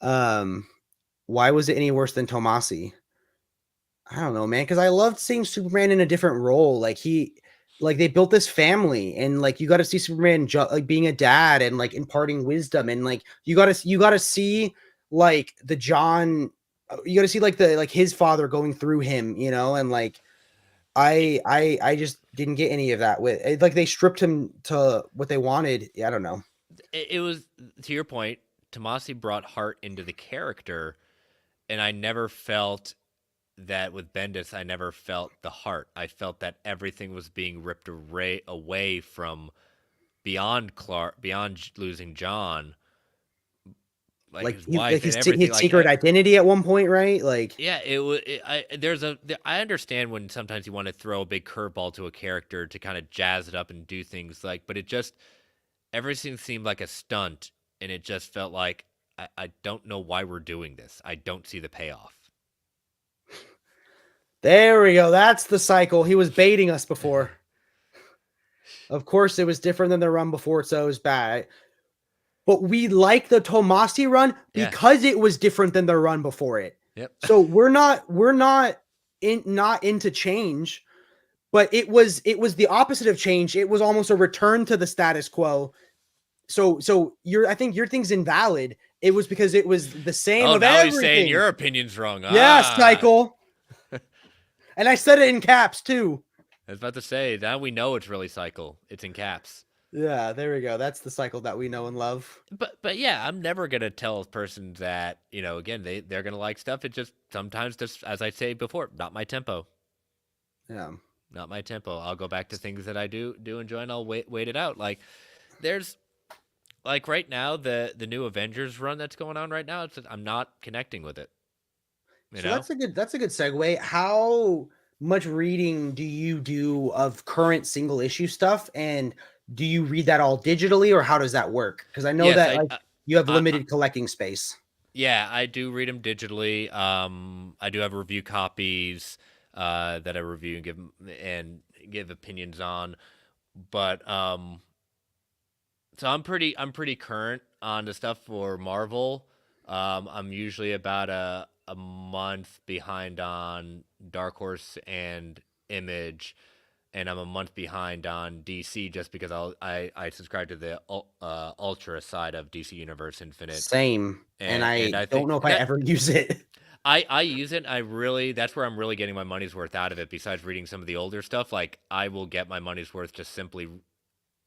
S2: Why was it any worse than Tomasi? I don't know, man. Because I loved seeing Superman in a different role. Like they built this family, and like you got to see Superman like being a dad and like imparting wisdom, and like you got to see like the John, you got to see like his father going through him, you know, and like I just didn't get any of that with like they stripped him to what they wanted. I don't know.
S3: It was, to your point, Tomasi brought heart into the character, and I never felt that with Bendis. I never felt the heart. I felt that everything was being ripped away from beyond Clark, beyond losing John, like his wife and everything.
S2: His secret identity at one point, right? Like,
S3: yeah, it was. I understand when sometimes you want to throw a big curveball to a character to kind of jazz it up and do things like, but it just everything seemed like a stunt, and it just felt like I don't know why we're doing this. I don't see the payoff.
S2: There we go. That's the cycle. He was baiting us before. Of course, it was different than the run before, so it was bad. But we like the Tomasi run because it was different than the run before it.
S3: Yep.
S2: So we're not into change, but it was the opposite of change. It was almost a return to the status quo. So I think your thing's invalid. It was because it was the same.
S3: Oh, now he's saying your opinion's wrong.
S2: Yes, Cycle. And I said it in caps too.
S3: I was about to say, now we know it's really Cycle. It's in caps.
S2: Yeah, there we go. That's the Cycle that we know and love.
S3: But yeah, I'm never gonna tell a person that, you know, again, they're gonna like stuff. It just sometimes, just as I say before, not my tempo.
S2: Yeah.
S3: Not my tempo. I'll go back to things that I do enjoy, and I'll wait it out. Like there's like right now the new Avengers run that's going on right now. I'm not connecting with it. You know?
S2: That's a good segue. How much reading do you do of current single issue stuff, and do you read that all digitally, or how does that work? Because I know
S3: Yes,
S2: that like you have
S3: I
S2: limited collecting space.
S3: yeah, I do read them digitally. I do have review copies that I review and give opinions on. But so I'm pretty current on the stuff for Marvel. I'm usually about a month behind on Dark Horse and Image, and I'm a month behind on DC just because I subscribe to the Ultra side of DC Universe Infinite,
S2: Same, and
S3: and
S2: I
S3: I
S2: don't
S3: think
S2: know if I
S3: that
S2: ever use it.
S3: I use it. That's where I'm really getting my money's worth out of it. Besides reading some of the older stuff, like I will get my money's worth just simply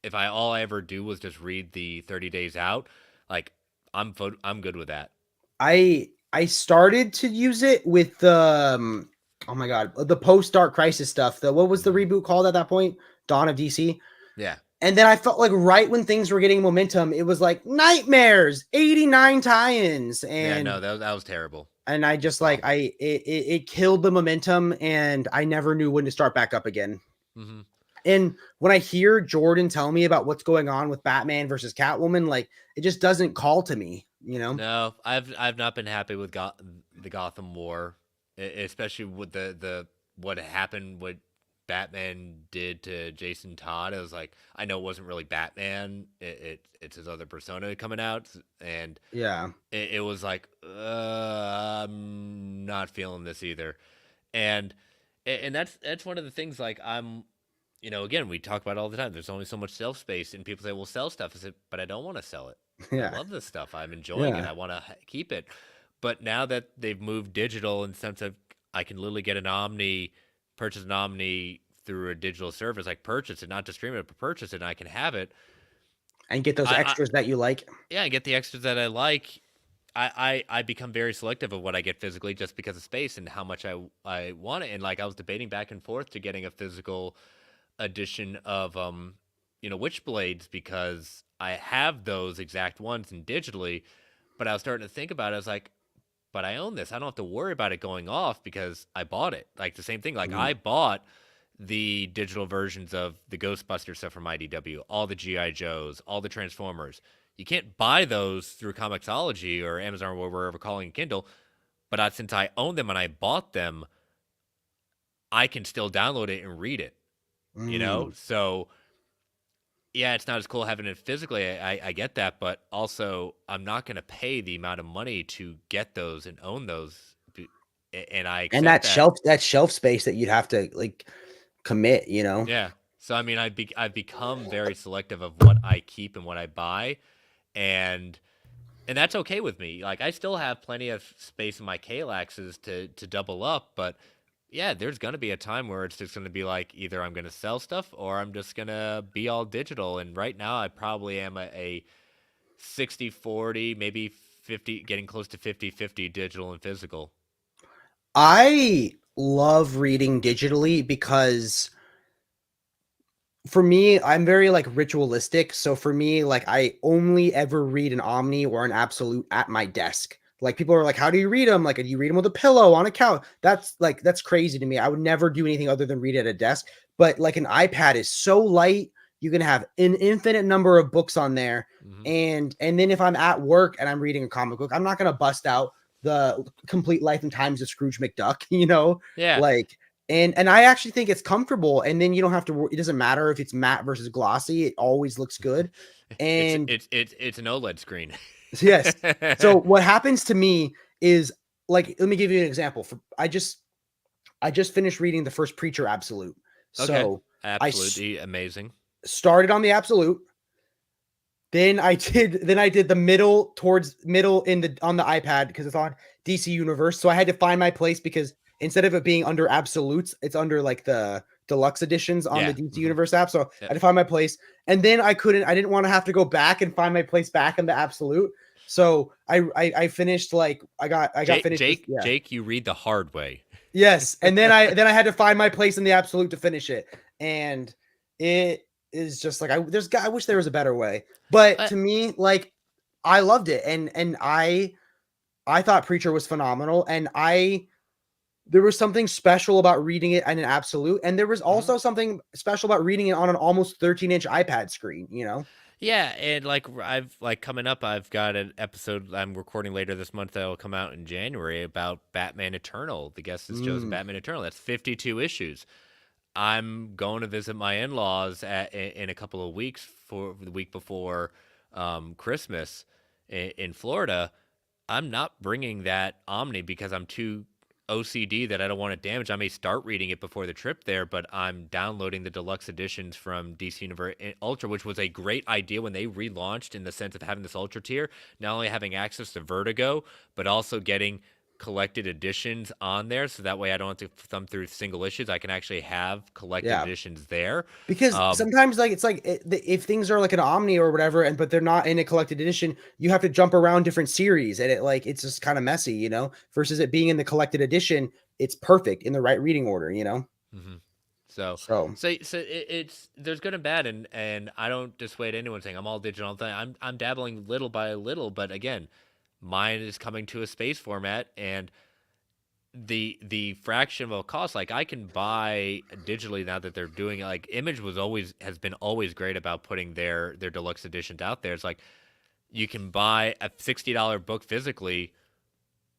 S3: if I all I ever do was just read the 30 days out. Like I'm good with that.
S2: I started to use it with the oh my god, the post Dark Crisis stuff. The what was the
S3: Mhm.
S2: reboot called at that point? Dawn of DC.
S3: Yeah,
S2: And then I felt like right when things were getting momentum, it was like Nightmares, 89 tie-ins,
S3: yeah. No, that was terrible.
S2: and I
S3: It was
S2: just like
S3: awful.
S2: it killed the momentum, and I never knew when to start back up again.
S3: Hmm.
S2: And when I hear Jordan tell me about what's going on with Batman versus Catwoman, like it just doesn't call to me, you know?
S3: No, I've not been happy with the Gotham War, especially with the what happened, what Batman did to Jason Todd. I was like, I know it wasn't really Batman. It's his other persona coming out, and
S2: Yeah.
S3: it was like, I'm not feeling this either. And and that's one of the things. Like again, we talk about it all the time. There's only so much shelf space, and people say, "Well, sell stuff." I said, but I don't want to sell it. I
S2: Yeah.
S3: love this stuff. I'm enjoying it.
S2: Yeah.
S3: I want to keep it. But now that they've moved digital, in the sense of I can literally get purchase an Omni through a digital service, like purchase it, not to stream it, but purchase it, and I can have it.
S2: And get those
S3: I
S2: extras that you like.
S3: Yeah, I get the extras that I like. I become very selective of what I get physically just because of space and how much I want it. And like I was debating back and forth to getting a physical edition of Witchblades because I have those exact ones and digitally, but I was starting to think about it. I was like, but I own this. I don't have to worry about it going off because I bought it. Like the same thing. Like
S2: Mhm.
S3: I bought the digital versions of the Ghostbuster stuff from IDW, all the GI Joes, all the Transformers. You can't buy those through Comixology or Amazon or wherever calling Kindle. But since I own them and I bought them, I can still download it and read it.
S2: Mm.
S3: So yeah, it's not as cool having it physically. I get that, but also I'm not going to pay the amount of money to get those and own those, and I
S2: And
S3: accept that.
S2: that shelf space that you'd have to like commit, you know?
S3: Yeah. So I mean, I've become very selective of what I keep and what I buy, and that's okay with me. Like I still have plenty of space in my Kalaxes to double up, but yeah, there's gonna be a time where it's just gonna be like either I'm gonna sell stuff or I'm just gonna be all digital. And right now, I probably am a 60-40, maybe 50, getting close to 50-50 digital and physical.
S2: I love reading digitally because for me, I'm very like ritualistic. So for me, like I only ever read an Omni or an Absolute at my desk. Like people are like, "How do you read them? Like, do you read them with a pillow on a couch?" That's crazy to me. I would never do anything other than read at a desk. But like an iPad is so light, you can have an infinite number of books on there.
S3: Hmm.
S2: And then if I'm at work and I'm reading a comic book, I'm not gonna bust out the complete life and times of Scrooge McDuck, you know,
S3: Yeah,
S2: like and I actually think it's comfortable, and then you don't have to it doesn't matter if it's matte versus glossy, it always looks good.
S3: it's
S2: And
S3: it's it's it's an OLED screen.
S2: yes. So what happens to me is like let me give you an example. I just finished reading the first Preacher Absolute.
S3: Okay,
S2: So
S3: absolutely amazing.
S2: started on the Absolute. Then I did the middle in the on the iPad because it's on DC Universe. So I had to find my place because instead of it being under absolutes, it's under like the deluxe editions on the
S3: Yeah.
S2: DC
S3: Hmm.
S2: Universe app. So I
S3: Yep.
S2: had to find my place. And then I didn't want to have to go back and find my place back in the absolute. So I finished like I got finished with, yeah.
S3: Jake, you read the hard way.
S2: Yes. And then I had to find my place in the absolute to finish it. And it is just like I wish there was a better way. But
S3: Uh,
S2: to me, like I loved it. And I thought Preacher was phenomenal. And I there was something special about reading it in an absolute, and there was also something special about reading it on an almost 13-inch iPad screen, you know?
S3: Yeah, and I've coming up, I've got an episode I'm recording later this month that will come out in January about Batman Eternal. The guest has chosen Batman Eternal. That's 52 issues. I'm going to visit my in-laws in a couple of weeks for the week before Christmas in Florida. I'm not bringing that Omni because I'm too OCD that I don't want it damaged. I may start reading it before the trip there, but I'm downloading the deluxe editions from DC Universe Ultra, which was a great idea when they relaunched in the sense of having this Ultra tier, not only having access to Vertigo, but also getting collected editions on there. So that way I don't have to thumb through single issues. I can actually have collected
S2: Yeah.
S3: editions there.
S2: Because sometimes, like, it's like if things are like an Omni or whatever, but they're not in a collected edition, you have to jump around different series, and it's just kind of messy, you know. Versus it being in the collected edition, it's perfect in the right reading order, you know.
S3: So it's there's good and bad, and I don't dissuade anyone saying I'm all digital. I'm dabbling little by little, but again, mine is coming to a space format, and the fraction of a cost, like I can buy digitally now that they're doing it. Like Image has been always great about putting their deluxe editions out there. It's like you can buy a $60 book physically,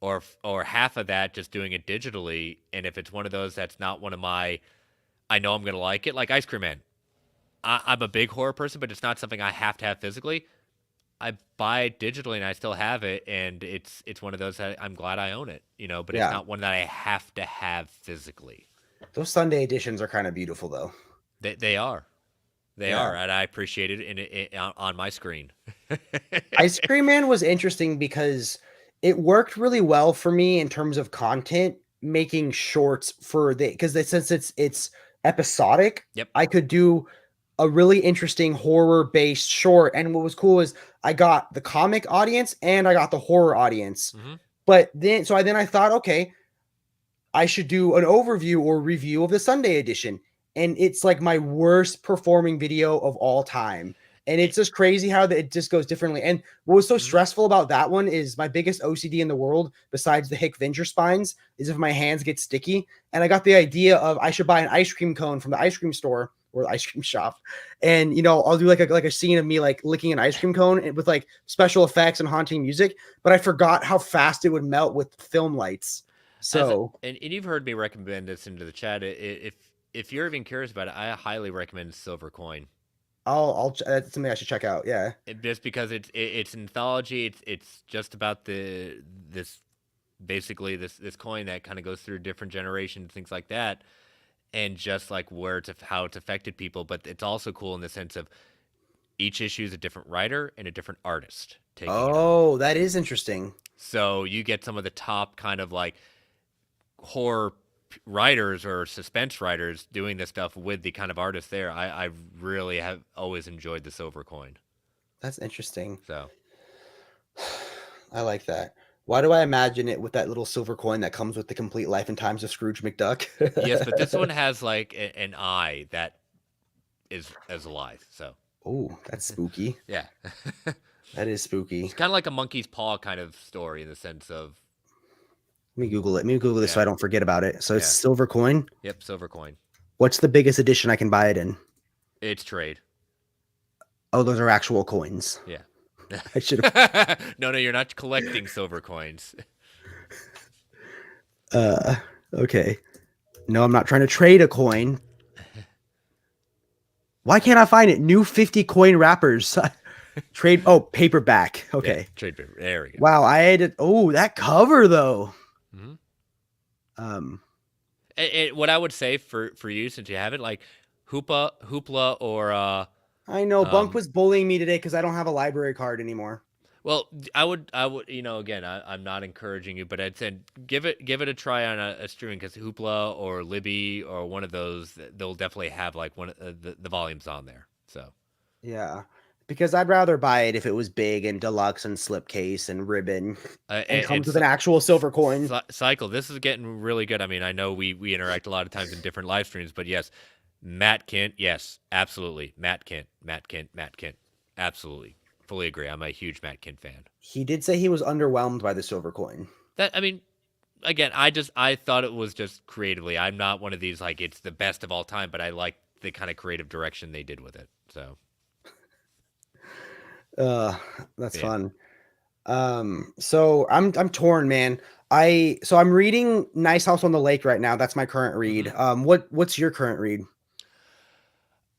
S3: or half of that just doing it digitally. And if it's one of those that's not one of my, I know I'm gonna like it, like Ice Cream Man. I'm a big horror person, but it's not something I have to have physically. I buy it digitally and I still have it, and it's one of those that I'm glad I own it, you know, but it's not one that I have to have physically.
S2: Those Sunday editions are kind of beautiful, though.
S3: They are. They are, and I appreciate it on my screen.
S2: Ice Cream Man was interesting because it worked really well for me in terms of content, making shorts because since it's episodic,
S3: Yep.
S2: I could do a really interesting horror-based short. And what was cool is I got the comic audience and I got the horror audience. But then I thought, okay, I should do an overview or review of the Sunday edition. And it's like my worst performing video of all time. And it's just crazy how it just goes differently. And what was so stressful about that one is my biggest OCD in the world, besides the Hick Venger spines, is if my hands get sticky. And I got the idea of I should buy an ice cream cone from the ice cream store or the ice cream shop. And, you know, I'll do like a scene of me like licking an ice cream cone with like special effects and haunting music. But I forgot how fast it would melt with film lights. So,
S3: and you've heard me recommend this into the chat. If you're even curious about it, I highly recommend Silver Coin.
S2: that's something I should check out. Yeah,
S3: just because it's anthology. It's just about this coin that kind of goes through different generations, things like that, and just like how it's affected people. But it's also cool in the sense of each issue is a different writer and a different artist taking it on.
S2: That is interesting.
S3: So you get some of the top kind of like horror writers or suspense writers doing this stuff with the kind of artists there. I really have always enjoyed the Silver Coin.
S2: That's interesting.
S3: So
S2: I like that. Why do I imagine it with that little silver coin that comes with the complete life and times of Scrooge McDuck?
S3: Yes, but this one has like an eye that is alive. So
S2: that's spooky.
S3: Yeah.
S2: That is spooky.
S3: It's kind of like a monkey's paw kind of story in the sense of.
S2: Let me Google it. Let me Google this so I don't forget about it. So it's silver coin.
S3: Yep, Silver Coin.
S2: What's the biggest edition I can buy it in?
S3: It's trade.
S2: Oh, those are actual coins.
S3: Yeah.
S2: I should have.
S3: No, you're not collecting silver coins.
S2: Okay. No, I'm not trying to trade a coin. Why can't I find it? New 50 coin wrappers. Trade. Oh, paperback. Okay.
S3: Yeah, trade paper. There we go.
S2: Wow. I had it. Oh, that cover though.
S3: What I would say for you, since you have it, like Hoopla, or
S2: I know Bunk was bullying me today because I don't have a library card anymore.
S3: Well, I would, you know, again, I'm not encouraging you, but I'd say give it a try on a streaming, because Hoopla or Libby or one of those, they'll definitely have like one of the volumes on there. So
S2: yeah, because I'd rather buy it if it was big and deluxe and slipcase and ribbon and comes with an actual silver coin.
S3: Cycle, this is getting really good. I mean, I know we interact a lot of times in different live streams, but yes, Matt Kent, yes, absolutely, Matt Kent, absolutely. Fully agree. I'm a huge Matt Kent fan.
S2: He did say he was underwhelmed by the silver coin.
S3: That, I mean, again, I thought it was just creatively. I'm not one of these like it's the best of all time, but I like the kind of creative direction they did with it. So
S2: Uh, that's
S3: yeah.
S2: fun. So I'm torn, man. I'm reading Nice House on the Lake right now. That's my current read.
S3: Mhm.
S2: What's your current read?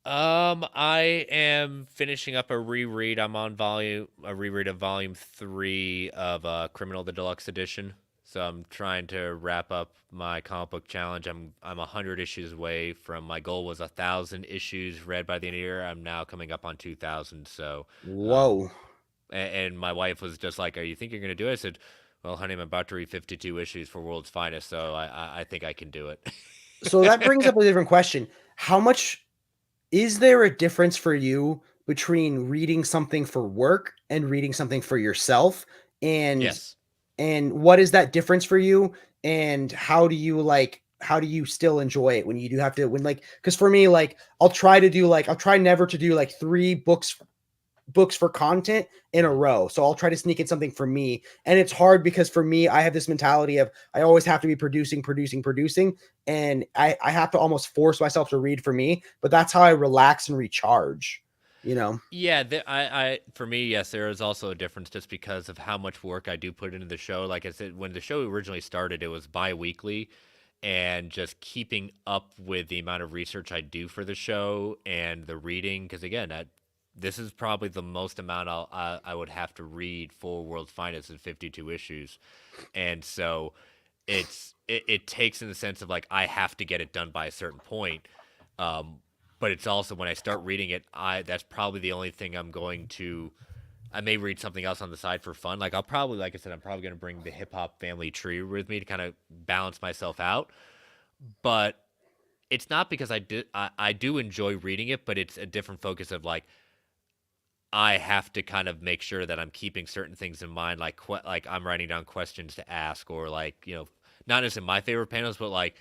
S3: I am finishing up a reread. I'm on a reread of volume 3 of Criminal the Deluxe Edition. So I'm trying to wrap up my comic book challenge. I'm 100 issues away from my goal was 1,000 issues read by the end of the year. I'm now coming up on 2,000. So, um,
S2: Whoa.
S3: and my wife was just like, "Are you think you're gonna do it?" I said, "Well, honey, I'm about to read 52 issues for World's Finest, so I think I can do
S2: So that brings
S3: it."
S2: up a different question. How much is there a difference for you between reading something for work and reading something for yourself? And
S3: Yes.
S2: what is that difference for you? And how do you still enjoy it when you do have to when like because for me like I'll try never to do like three books for content in a
S3: Mhm.
S2: row. So I'll try to sneak in something for me. And it's hard because for me, I have this mentality of I always have to be producing. And I have to almost force myself to read for me. But that's how I relax and recharge, you know?
S3: Yeah, for me, yes, there is also a difference just because of how much work I do put into the show. Like I said, when the show originally started, it was bi-weekly, and just keeping up with the amount of research I do for the show and the reading, because again, this is probably the most amount I would have to read for World's Finest in 52 issues, and so it takes in the sense of like I have to get it done by a certain point. Um, but it's also when I start reading it, I that's probably the only thing I'm going to. I may read something else on the side for fun. Like I'll probably, like I said, I'm probably going to bring the hip hop family tree with me to kind of balance myself out. But it's not because I do enjoy reading it, but it's a different focus of like I have to kind of make sure that I'm keeping certain things in mind, like like I'm writing down questions to ask, or like not necessarily my favorite panels, but like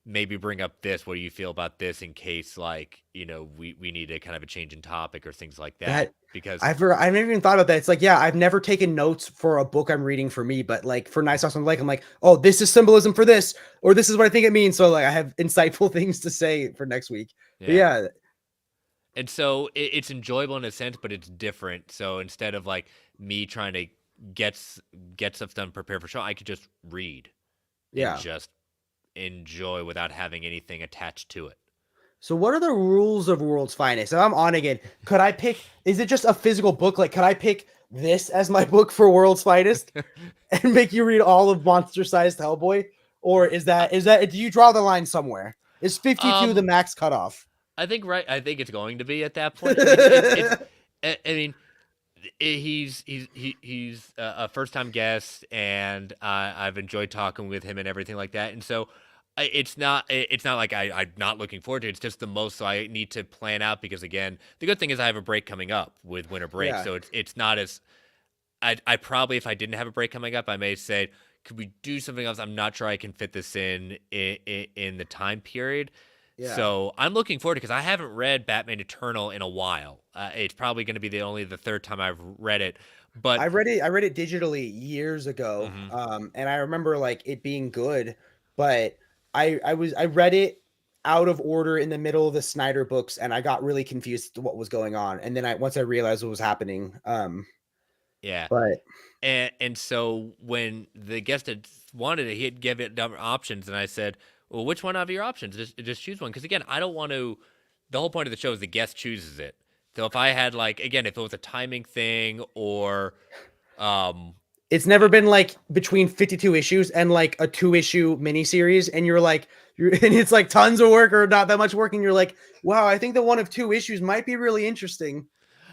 S3: maybe bring up this. What do you feel about this in case like we need a kind of a change in topic or things like that
S2: That
S3: because
S2: I've never even thought about that. It's like, yeah, I've never taken notes for a book I'm reading for me, but like for Nice House on the Lake, I'm like, oh, this is symbolism for this, or this is what I think it means. So like I have insightful things to say for next week. But
S3: yeah.
S2: yeah,
S3: And so it's enjoyable in a sense, but it's different. So instead of like me trying to get get stuff done, prepare for show, I could just read and
S2: yeah.
S3: just enjoy without having anything attached to it.
S2: So what are the rules of World's Finest? If I'm on again, could I pick, is it just a physical book? Like, could I pick this as my book for World's Finest and make you read all of Monster Sized Hellboy? Or do you draw the line somewhere? Is 52 the
S3: Um,
S2: max cutoff?
S3: I think right. I think it's going to be at that point. I mean, it's. I mean, he's a first time guest, and I've enjoyed talking with him and everything like that. And so, it's not like I'm not looking forward to it. It's just the most. So I need to plan out because again, the good thing is I have a break coming up with winter break,
S2: Yeah.
S3: so it's not as. I probably if I didn't have a break coming up, I may say, could we do something else? I'm not sure I can fit this in the time period.
S2: Yeah.
S3: So I'm looking forward to because I haven't read Batman Eternal in a while. It's probably going to be the third time I've read it. But
S2: I read it digitally years ago.
S3: mhm.
S2: And I remember like it being good, but I read it out of order in the middle of the Snyder books and I got really confused to what was going on. And then once I realized what was happening,
S3: Yeah,
S2: but
S3: and so when the guest had wanted it, he'd give it different options, and I said, "Well, which one of your options? Just choose one." Because again, I don't want to. The whole point of the show is the guest chooses it. So if I had like again, if it was a timing thing or um
S2: it's never been like between 52 issues and like a 2 issue miniseries. And and it's like tons of work or not that much work. And you're like, wow, I think the one of 2 issues might be really interesting.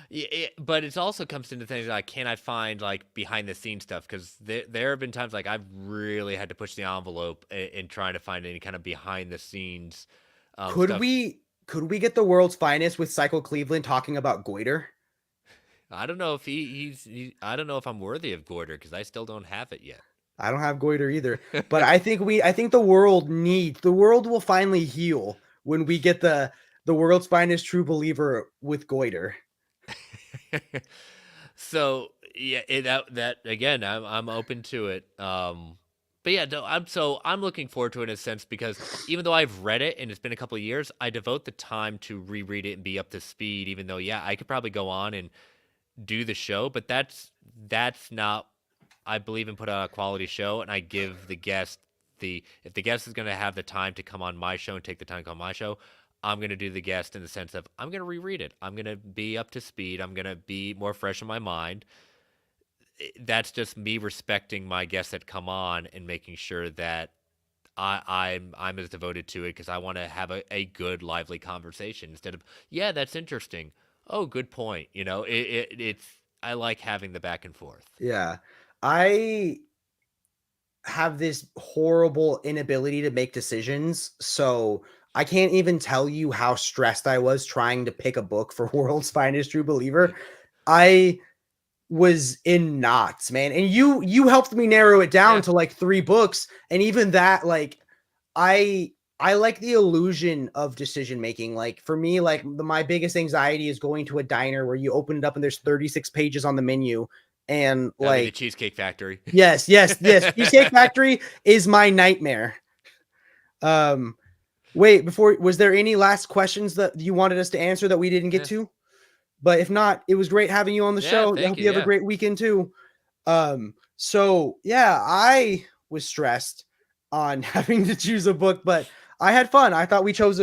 S3: yeah, but it also comes into things like can I find like behind the scenes stuff because there have been times like I've really had to push the envelope in trying to find any kind of behind the scenes
S2: Could
S3: stuff.
S2: we get the world's finest with Cycle Cleveland talking about goiter?
S3: I don't know if I don't know if I'm worthy of Gorder because I still don't have it yet.
S2: I don't have goiter either, but I think the world will finally heal when we get the world's finest true believer with goiter.
S3: So yeah, that again, I'm open to it. But yeah, no, I'm looking forward to it in a sense because even though I've read it and it's been a couple of years, I devote the time to reread it and be up to speed. Even though, yeah, I could probably go on and do the show, but that's not. I believe in put out a quality show, and I give the guest if the guest is going to have the time to come on my show and take the time to come on my show, I'm going to do the guest in the sense of I'm going to reread it. I'm going to be up to speed. I'm going to be more fresh in my mind. That's just me respecting my guests that come on and making sure that I'm as devoted to it because I want to have a good, lively conversation instead of, yeah, that's interesting. Oh, good point. It's I like having the back and forth.
S2: Yeah. I have this horrible inability to make decisions. So I can't even tell you how stressed I was trying to pick a book for World's Finest True Believer. I was in knots, man. And you helped me narrow it down to like 3 books. And even that, like, I like the illusion of decision making. Like for me, like my biggest anxiety is going to a diner where you open it up and there's 36 pages on the menu. And like
S3: the Cheesecake Factory.
S2: Yes. Cheesecake Factory is my nightmare. Wait, was there any last questions that you wanted us to answer that we didn't get to? But if not, it was great having you on the show. I hope you have a great weekend too. So yeah, I was stressed on having to choose a book, but I had fun. I thought we chose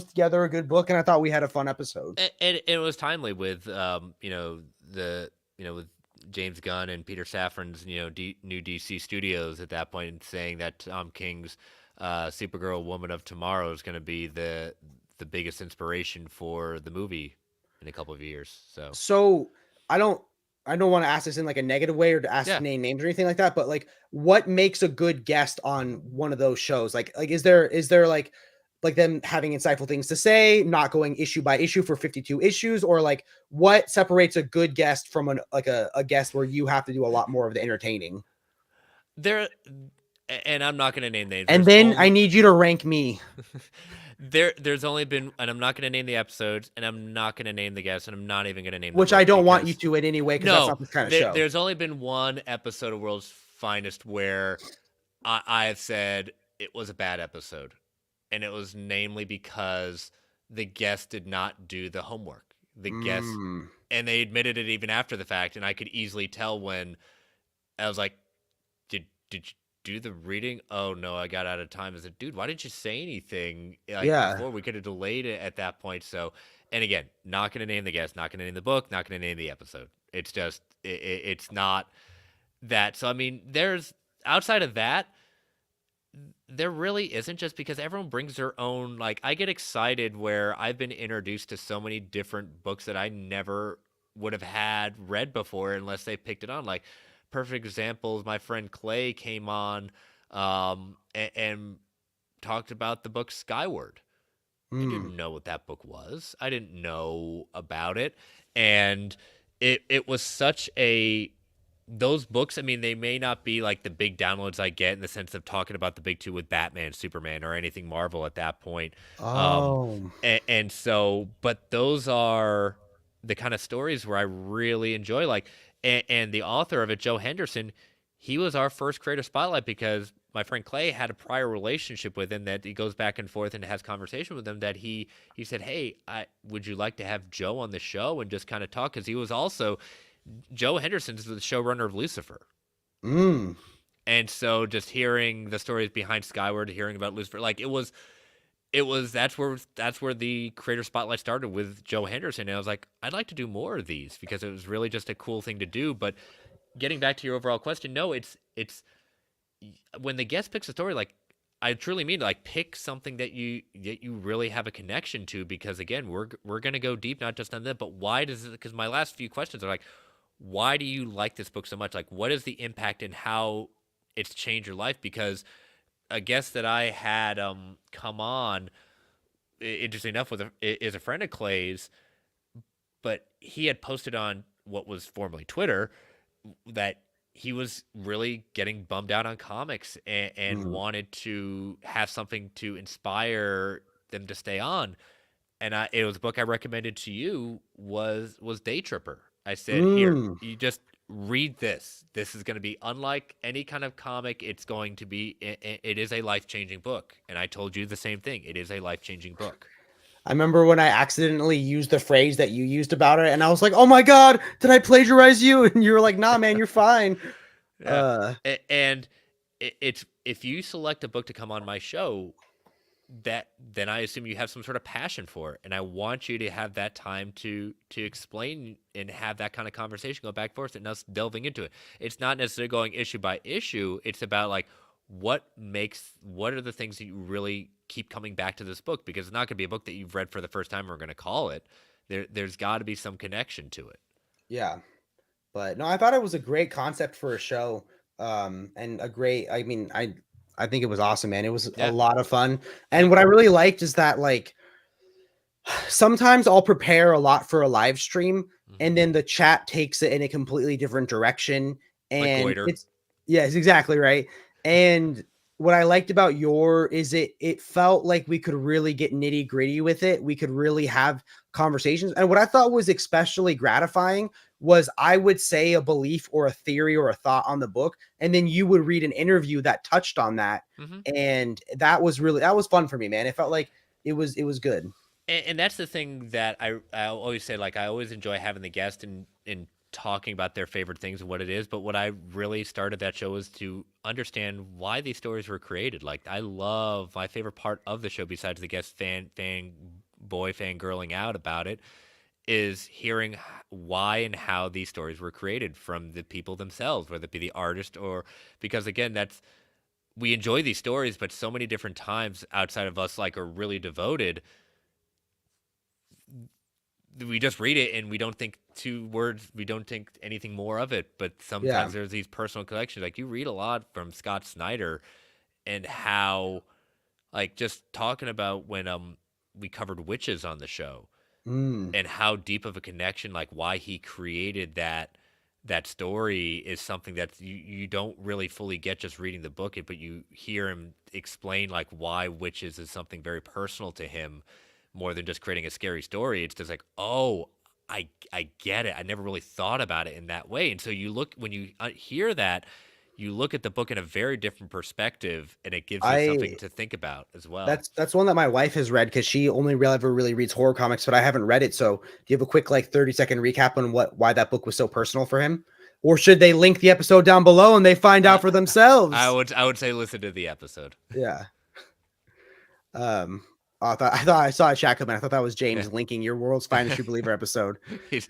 S2: together a good book, and I thought we had a fun episode.
S3: And it was timely with with James Gunn and Peter Safran's new DC Studios at that point, saying that Tom King's Supergirl Woman of Tomorrow is going to be the biggest inspiration for the movie in a couple of years.
S2: So I don't want to ask this in like a negative way or to ask name names or anything like that, but like what makes a good guest on one of those shows? Like is there like them having insightful things to say, not going issue by issue for 52 issues, or like what separates a good guest from a guest where you have to do a lot more of the entertaining?
S3: And I'm not going to name names.
S2: And then I need you to rank me.
S3: There's only been, and I'm not going to name the episodes, and I'm not going to name the guests, and I'm not even going to name
S2: which I don't want you to in any way, because that's not this kind of show.
S3: There's only been one episode of World's Finest where I have said it was a bad episode. And it was namely because the guest did not do the homework. The guest, and they admitted it even after the fact. And I could easily tell when I was like, did you do the reading? Oh no, I got out of time. I said, dude, why didn't you say anything before? We could have delayed it at that point. So, and again, not going to name the guest, not going to name the book, not going to name the episode. It's just, it's not that. So, I mean, there's outside of that, there really isn't, just because everyone brings their own. Like, I get excited where I've been introduced to so many different books that I never would have had read before unless they picked it on. Like, perfect examples, my friend Clay came on and talked about the book Skyward. I didn't know what that book was. I didn't know about it. And it was such those books, I mean, they may not be like the big downloads I get in the sense of talking about the big two with Batman, Superman, or anything Marvel at that point. And so, but those are the kind of stories where I really enjoy. Like, and the author of it, Joe Henderson, he was our first creator spotlight because my friend Clay had a prior relationship with him that he goes back and forth and has conversation with him that he said, hey, would you like to have Joe on the show and just kind of talk? Because he was also, Joe Henderson's the showrunner of Lucifer. And so just hearing the stories behind Skyward, hearing about Lucifer, like it was that's where the creator spotlight started with Joe Henderson. And I was like, I'd like to do more of these because it was really just a cool thing to do. But getting back to your overall question, no, it's when the guest picks a story, like I truly mean, like, pick something that you really have a connection to, because again, we're gonna go deep, not just on that, but why does it? Because my last few questions are like, why do you like this book so much? Like, what is the impact and how it's changed your life? Because a guest that I had come on, interesting enough, is a friend of Clay's, but he had posted on what was formerly Twitter that he was really getting bummed out on comics and wanted to have something to inspire them to stay on. And it was a book I recommended to you was Day Tripper. I said, here, you just read this. This is going to be unlike any kind of comic. It's going to be, it is a life-changing book. And I told you the same thing. It is a life-changing book.
S2: I remember when I accidentally used the phrase that you used about it, and I was like, "Oh my god, did I plagiarize you?" And you were like, "Nah, man, you're fine."
S3: Yeah. And it's, if you select a book to come on my show, then I assume you have some sort of passion for it, and I want you to have that time to explain and have that kind of conversation, go back and forth, and us delving into it. It's not necessarily going issue by issue. It's about like what are the things that you really keep coming back to this book, because it's not going to be a book that you've read for the first time we're going to call it. There's got to be some connection to it.
S2: Yeah, but no, I thought it was a great concept for a show, and a great. I mean, I think it was awesome, man. It was a
S3: Yeah.
S2: lot of fun, and what I really liked is that like sometimes I'll prepare a lot for a live stream, and then the chat takes it in a completely different direction, and
S3: Goiter.
S2: it's yes, exactly right. And what I liked about your is it felt like we could really get nitty gritty with it. We could really have conversations. And what I thought was especially gratifying was I would say a belief or a theory or a thought on the book, and then you would read an interview that touched on that. And that was fun for me, man. It felt like it was good.
S3: And that's the thing that I always say, like, I always enjoy having the guest and talking about their favorite things and what it is. But what I really started that show was to understand why these stories were created. Like, I love, my favorite part of the show, besides the guest fangirling out about it, is hearing why and how these stories were created from the people themselves, whether it be the artist or, because again, we enjoy these stories, but so many different times outside of us, like, are really devoted, we just read it and we don't think two words, we don't think anything more of it. But sometimes there's these personal connections. Like, you read a lot from Scott Snyder, and how, like, just talking about when we covered witches on the show, and how deep of a connection, like why he created that story is something that you don't really fully get just reading the book, but you hear him explain like why witches is something very personal to him, more than just creating a scary story. It's just like, oh, I get it. I never really thought about it in that way. And so when you hear that, you look at the book in a very different perspective, and it gives you something to think about as well.
S2: That's one that my wife has read, because she only ever really reads horror comics, but I haven't read it. So do you have a quick like 30-second recap on why that book was so personal for him? Or should they link the episode down below and they find out for themselves?
S3: I would say listen to the episode.
S2: Yeah. I thought I saw a chat comment. I thought that was James linking your World's Finest True Believer episode.
S3: He's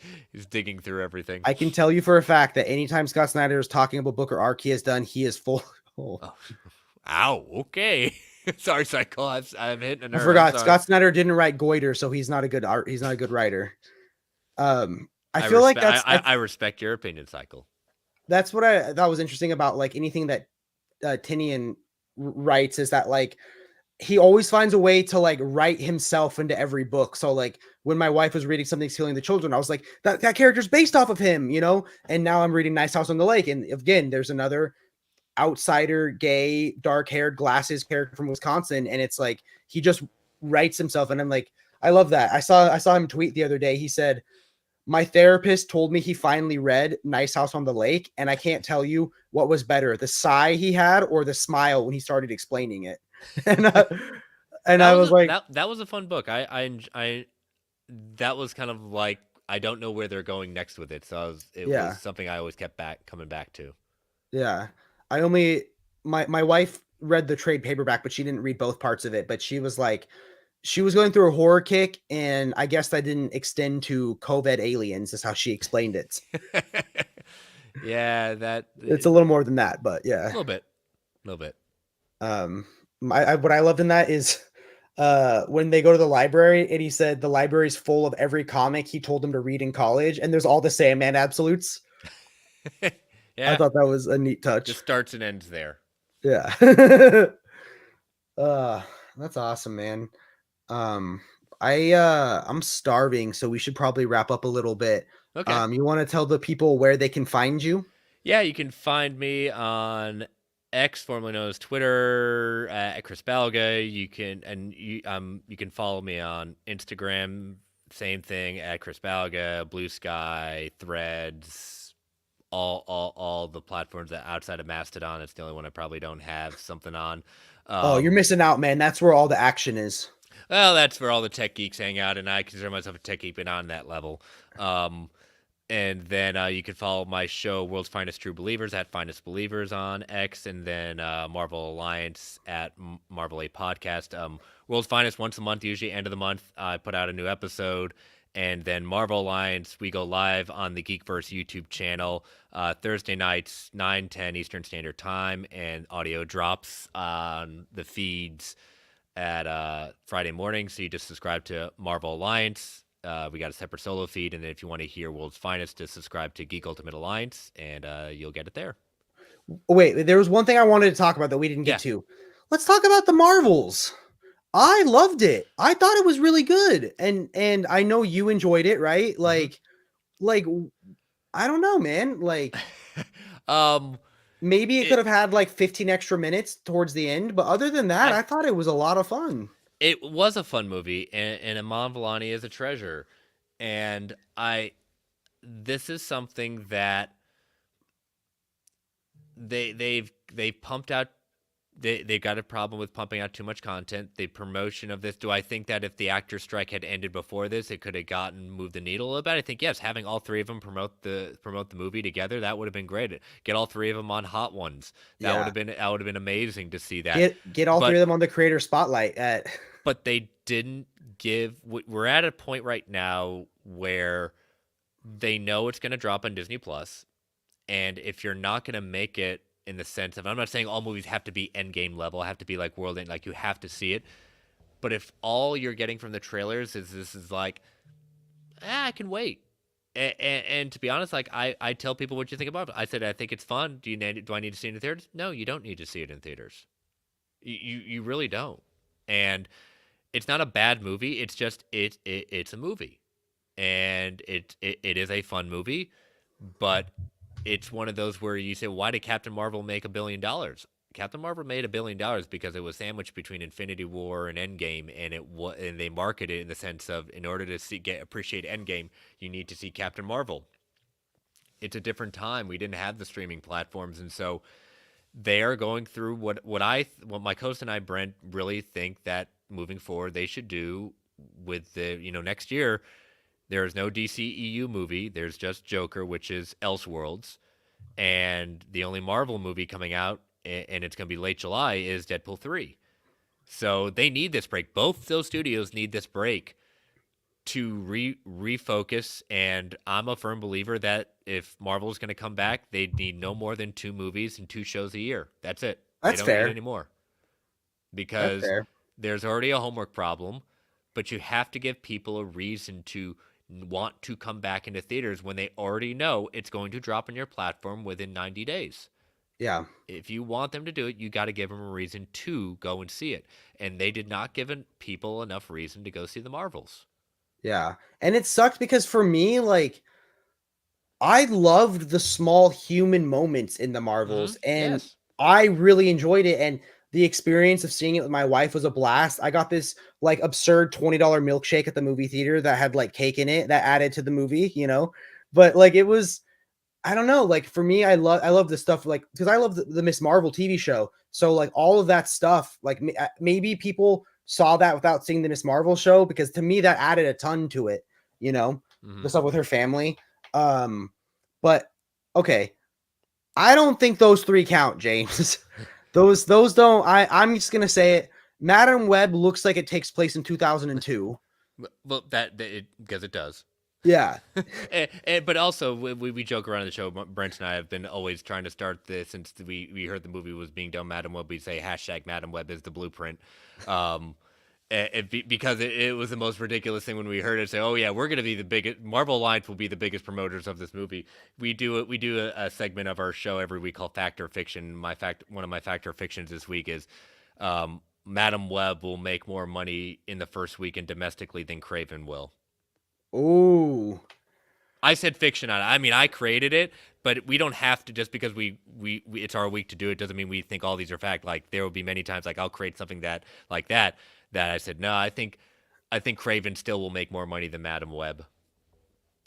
S3: digging through everything.
S2: I can tell you for a fact that anytime Scott Snyder is talking about book or arc he has done, he is full.
S3: Ow. Okay. Sorry, Cycle. I'm hitting a nerve.
S2: I forgot. Scott Snyder didn't write Goiter, so he's not a good He's not a good writer. I feel like that's.
S3: I respect your opinion, Cycle.
S2: That's what I thought was interesting about like anything that Tinian writes, is that like he always finds a way to like write himself into every book. So like when my wife was reading Something Stealing the Children, I was like, that character's based off of him, you know? And now I'm reading Nice House on the Lake. And again, there's another outsider, gay, dark-haired glasses character from Wisconsin. And it's like, he just writes himself. And I'm like, I love that. I saw him tweet the other day. He said, my therapist told me he finally read Nice House on the Lake. And I can't tell you what was better, the sigh he had or the smile when he started explaining it. And I was like,
S3: that was a fun book. I that was kind of like, I don't know where they're going next with it. So it was something I always kept coming back to.
S2: Yeah. My wife read the trade paperback, but she didn't read both parts of it. But she was like, she was going through a horror kick, and I guess that didn't extend to COVID aliens, is how she explained it.
S3: Yeah,
S2: it's a little more than that, but yeah.
S3: A little bit.
S2: What I loved in that is when they go to the library, and he said the library's full of every comic he told them to read in college, and there's all the Sandman absolutes.
S3: Yeah,
S2: I thought that was a neat touch.
S3: Just starts and ends there.
S2: Yeah. That's awesome, man. I'm starving, so we should probably wrap up a little bit.
S3: Okay.
S2: You want to tell the people where they can find you?
S3: Yeah, you can find me on X, formerly known as Twitter, at Chris Balga. You can follow me on Instagram, same thing, at Chris Balga, Blue Sky, Threads, all the platforms that outside of Mastodon. It's the only one I probably don't have something on.
S2: Oh, you're missing out, man. That's where all the action is.
S3: Well, that's where all the tech geeks hang out, and I consider myself a tech geek, but not on that level. And then you can follow my show, World's Finest True Believers, at Finest Believers on X, and then Marvel Alliance at Marvel A Podcast. World's Finest once a month, usually end of the month. I put out a new episode. And then Marvel Alliance, we go live on the Geekverse YouTube channel Thursday nights, 9:10 Eastern Standard Time, and audio drops on the feeds at Friday morning. So you just subscribe to Marvel Alliance. We got a separate solo feed, and then if you want to hear World's Finest, just subscribe to Geek Ultimate Alliance, and you'll get it there.
S2: Wait, there was one thing I wanted to talk about that we didn't get to. Let's talk about the Marvels. I loved it. I thought it was really good, and I know you enjoyed it, right? Like I don't know, man. Like, maybe it could have had like 15 extra minutes towards the end, but other than that, I thought it was a lot of fun.
S3: It was a fun movie, and Iman Vellani is a treasure, and this is something that they've pumped out. They've got a problem with pumping out too much content. The promotion of this, do I think that if the actor strike had ended before this, it could have moved the needle a little bit? I think yes, having all three of them promote the movie together, that would have been great. Get all three of them on Hot Ones. That would have been amazing to see that.
S2: Get all three of them on the creator spotlight.
S3: But they didn't give. We're at a point right now where they know it's going to drop on Disney Plus, and if you're not going to make it in the sense of, I'm not saying all movies have to be Endgame level, have to be like World End, like you have to see it. But if all you're getting from the trailers is this is like, I can wait. And to be honest, like I tell people what you think about it. I said I think it's fun. Do I need to see it in theaters? No, you don't need to see it in theaters. You really don't. And it's not a bad movie. It's just it's a movie, and it is a fun movie, but it's one of those where you say, why did Captain Marvel make $1 billion? Captain Marvel made $1 billion because it was sandwiched between Infinity War and Endgame, and they marketed it in the sense of, in order to appreciate Endgame, you need to see Captain Marvel. It's a different time. We didn't have the streaming platforms, and so they are going through what my co-host and I, Brent, really think that moving forward they should do with the next year. There is no DCEU movie. There's just Joker, which is Elseworlds. And the only Marvel movie coming out, and it's going to be late July, is Deadpool 3. So they need this break. Both those studios need this break to refocus. And I'm a firm believer that if Marvel is going to come back, they need no more than 2 movies and 2 shows a year. That's it.
S2: That's
S3: they don't
S2: fair.
S3: need any more. Because there's already a homework problem, but you have to give people a reason to want to come back into theaters when they already know it's going to drop on your platform within 90 days.
S2: Yeah.
S3: If you want them to do it, you got to give them a reason to go and see it. And they did not give people enough reason to go see the Marvels.
S2: Yeah. And it sucked because for me, like, I loved the small human moments in the Marvels, and
S3: yes.
S2: I really enjoyed it. And the experience of seeing it with my wife was a blast. I got this like absurd $20 milkshake at the movie theater that had like cake in it that added to the movie, but like it was, I don't know, like for me, I love the stuff, like, because I love the Miss Marvel TV show. So like all of that stuff, like maybe people saw that without seeing the Miss Marvel show, because to me that added a ton to it, the stuff with her family. But okay, I don't think those 3 count, James. Those don't. I'm just gonna say it. Madam Web looks like it takes place in 2002.
S3: Well, because it does.
S2: Yeah.
S3: But also we joke around on the show. Brent and I have been always trying to start this since we heard the movie was being done. Madam Web, we say hashtag Madam Web is the blueprint. Because it was the most ridiculous thing when we heard it. Say, oh yeah, we're going to be the biggest. Marvel Alliance will be the biggest promoters of this movie. We do a segment of our show every week called Fact or Fiction. One of my Fact or Fictions this week is Madam Web will make more money in the first weekend domestically than Craven will.
S2: Ooh.
S3: I said fiction on it. I mean, I created it, but we don't have to, just because we it's our week to do it doesn't mean we think all these are fact. Like there will be many times like I'll create something that I said, no, I think Craven still will make more money than Madam Web.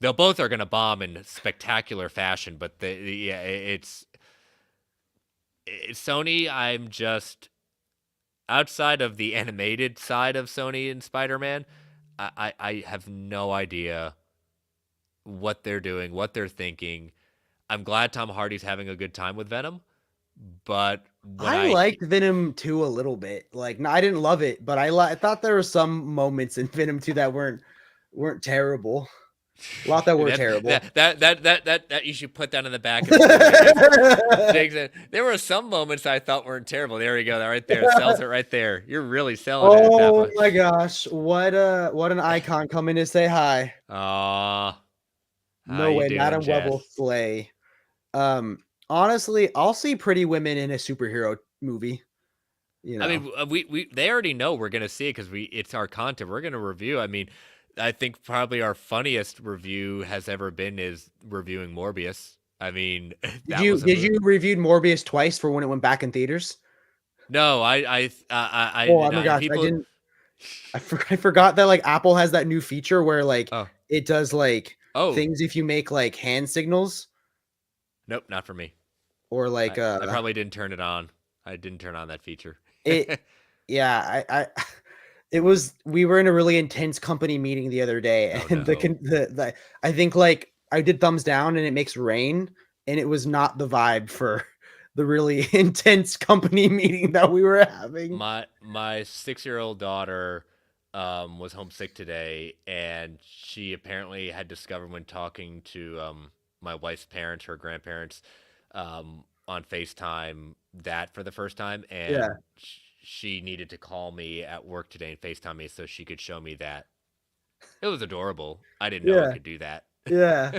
S3: They'll both are gonna bomb in spectacular fashion, but it's Sony. I'm just outside of the animated side of Sony and Spider-Man. I have no idea what they're doing, what they're thinking. I'm glad Tom Hardy's having a good time with Venom, but when
S2: I liked Venom 2 a little bit. Like, no, I didn't love it, but I thought there were some moments in Venom 2 that weren't terrible. A lot that were terrible.
S3: that you should put that in the back of the movie. Jake said, there were some moments I thought weren't terrible. There we go. That right there sells it right there. You're really selling it.
S2: Oh my gosh, what an icon coming to say hi.
S3: Aw.
S2: No way, Madam Web will slay. Honestly, I'll see Pretty Women in a superhero movie. You know.
S3: I mean, they already know we're gonna see it because it's our content. We're gonna review. I mean, I think probably our funniest review has ever been is reviewing Morbius. I mean,
S2: did you reviewed Morbius twice for when it went back in theaters?
S3: No,
S2: oh my gosh, people... I forgot that like Apple has that new feature where like it does like things if you make like hand signals.
S3: Nope, not for me.
S2: Or like
S3: I probably didn't turn it on. I didn't turn on that feature.
S2: Yeah, it was, we were in a really intense company meeting the other day, and I think like I did thumbs down and it makes rain, and it was not the vibe for the really intense company meeting that we were having.
S3: My 6-year-old daughter was homesick today, and she apparently had discovered when talking to my wife's parents, her grandparents, on FaceTime that for the first time, and she needed to call me at work today and FaceTime me so she could show me that. It was adorable. I didn't know it could do that.
S2: Yeah.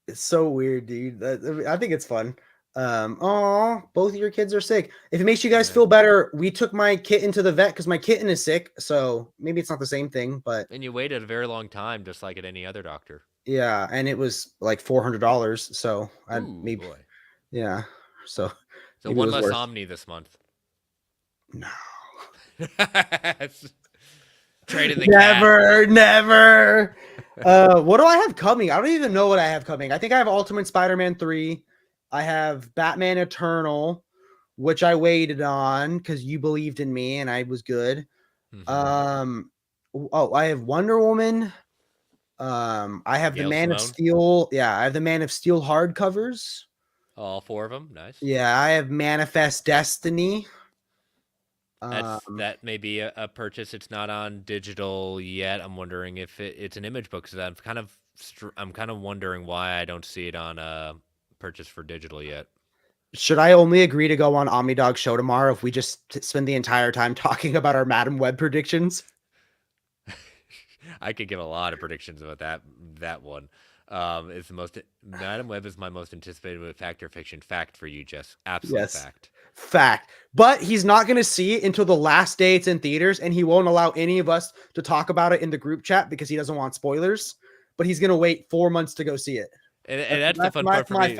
S2: It's so weird, dude. I think it's fun. Both of your kids are sick. If it makes you guys feel better, we took my kitten to the vet because my kitten is sick. So maybe it's not the same thing, but.
S3: And you waited a very long time, just like at any other doctor.
S2: Yeah, and it was like $400. So maybe.
S3: Boy.
S2: Yeah. So
S3: one less Omni this month.
S2: No.
S3: Trade in the
S2: never. What do I have coming? I don't even know what I have coming. I think I have Ultimate Spider-Man 3. I have Batman Eternal, which I waited on because you believed in me and I was good. Mm-hmm. I have Wonder Woman. I have the Man of Steel. Yeah, I have the Man of Steel hardcovers.
S3: All 4 of them, nice.
S2: Yeah, I have Manifest Destiny.
S3: That may be a purchase. It's not on digital yet. I'm wondering if it's an image book, because I'm kind of wondering why I don't see it on purchase for digital yet.
S2: Should I only agree to go on OmniDog show tomorrow if we just spend the entire time talking about our Madam Web predictions?
S3: I could give a lot of predictions about that one. It's the most Madam Web is my most anticipated movie. Fact or fiction? Fact for you, Jess. Absolute
S2: fact. But he's not going to see it until the last day it's in theaters, and he won't allow any of us to talk about it in the group chat because he doesn't want spoilers. But he's going to wait 4 months to go see it.
S3: And that's the fun part for me.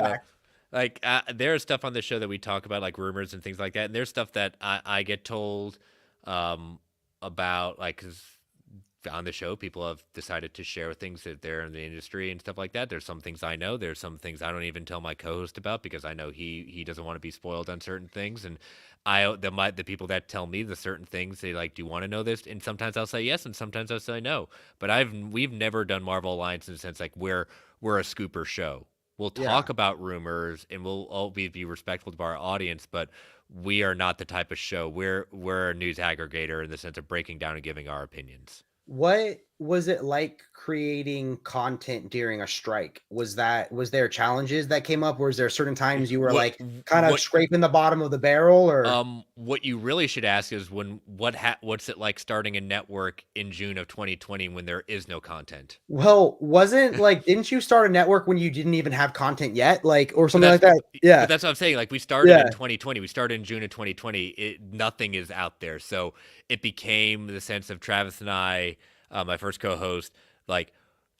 S3: Like there's stuff on the show that we talk about, like rumors and things like that, and there's stuff that I get told about, like, 'cause on the show people have decided to share things that they're in the industry and stuff like that. There's some things I know, there's some things I don't even tell my co-host about because I know he doesn't want to be spoiled on certain things, and the people that tell me the certain things, they like, do you want to know this? And sometimes I'll say yes and sometimes I'll say no. But we've never done Marvel Alliance in the sense like we're a scooper show. We'll talk about rumors and we'll always be respectful to our audience, but we are not the type of show. We're a news aggregator in the sense of breaking down and giving our opinions.
S2: What was it like creating content during a strike? Was there challenges that came up? Was there certain times you were kind of scraping the bottom of the barrel, or
S3: what you really should ask is what's it like starting a network in June of 2020 when there is no content?
S2: Well, didn't you start a network when you didn't even have content yet, or something like that? Yeah,
S3: but that's what I'm saying. Like, we started in 2020. We started in June of 2020. Nothing is out there, so it became the sense of Travis and I, my first co-host, like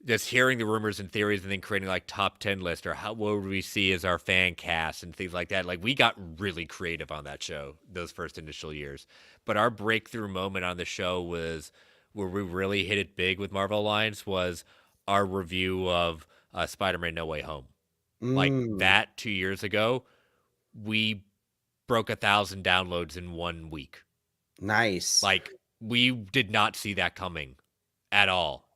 S3: just hearing the rumors and theories and then creating like top 10 list, or what would we see as our fan cast and things like that. Like, we got really creative on that show those first initial years. But our breakthrough moment on the show was where we really hit it big with Marvel Alliance was our review of Spider-Man No Way Home. Like
S2: Mm,
S3: that 2 years ago, we broke 1,000 downloads in 1 week.
S2: nice.
S3: Like we did not see that coming at all.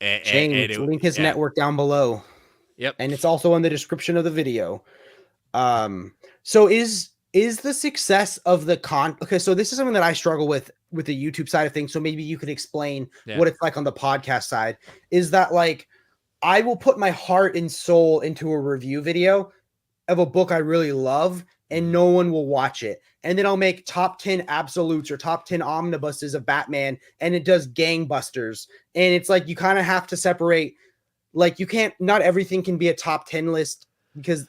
S3: And
S2: James,
S3: it,
S2: link his
S3: yeah,
S2: network down below.
S3: yep,
S2: And it's also in the description of the video. So is the success of the okay, so this is something that I struggle with the YouTube side of things. So maybe you could explain
S3: yeah,
S2: what it's like on the podcast side. Is that like I will put my heart and soul into a review video of a book I really love, and
S3: Mhm.
S2: no one will watch it. And then I'll make top 10 absolutes or top 10 omnibuses of Batman, and it does gangbusters. And it's like you kind of have to separate, like you can't, not everything can be a top 10 list because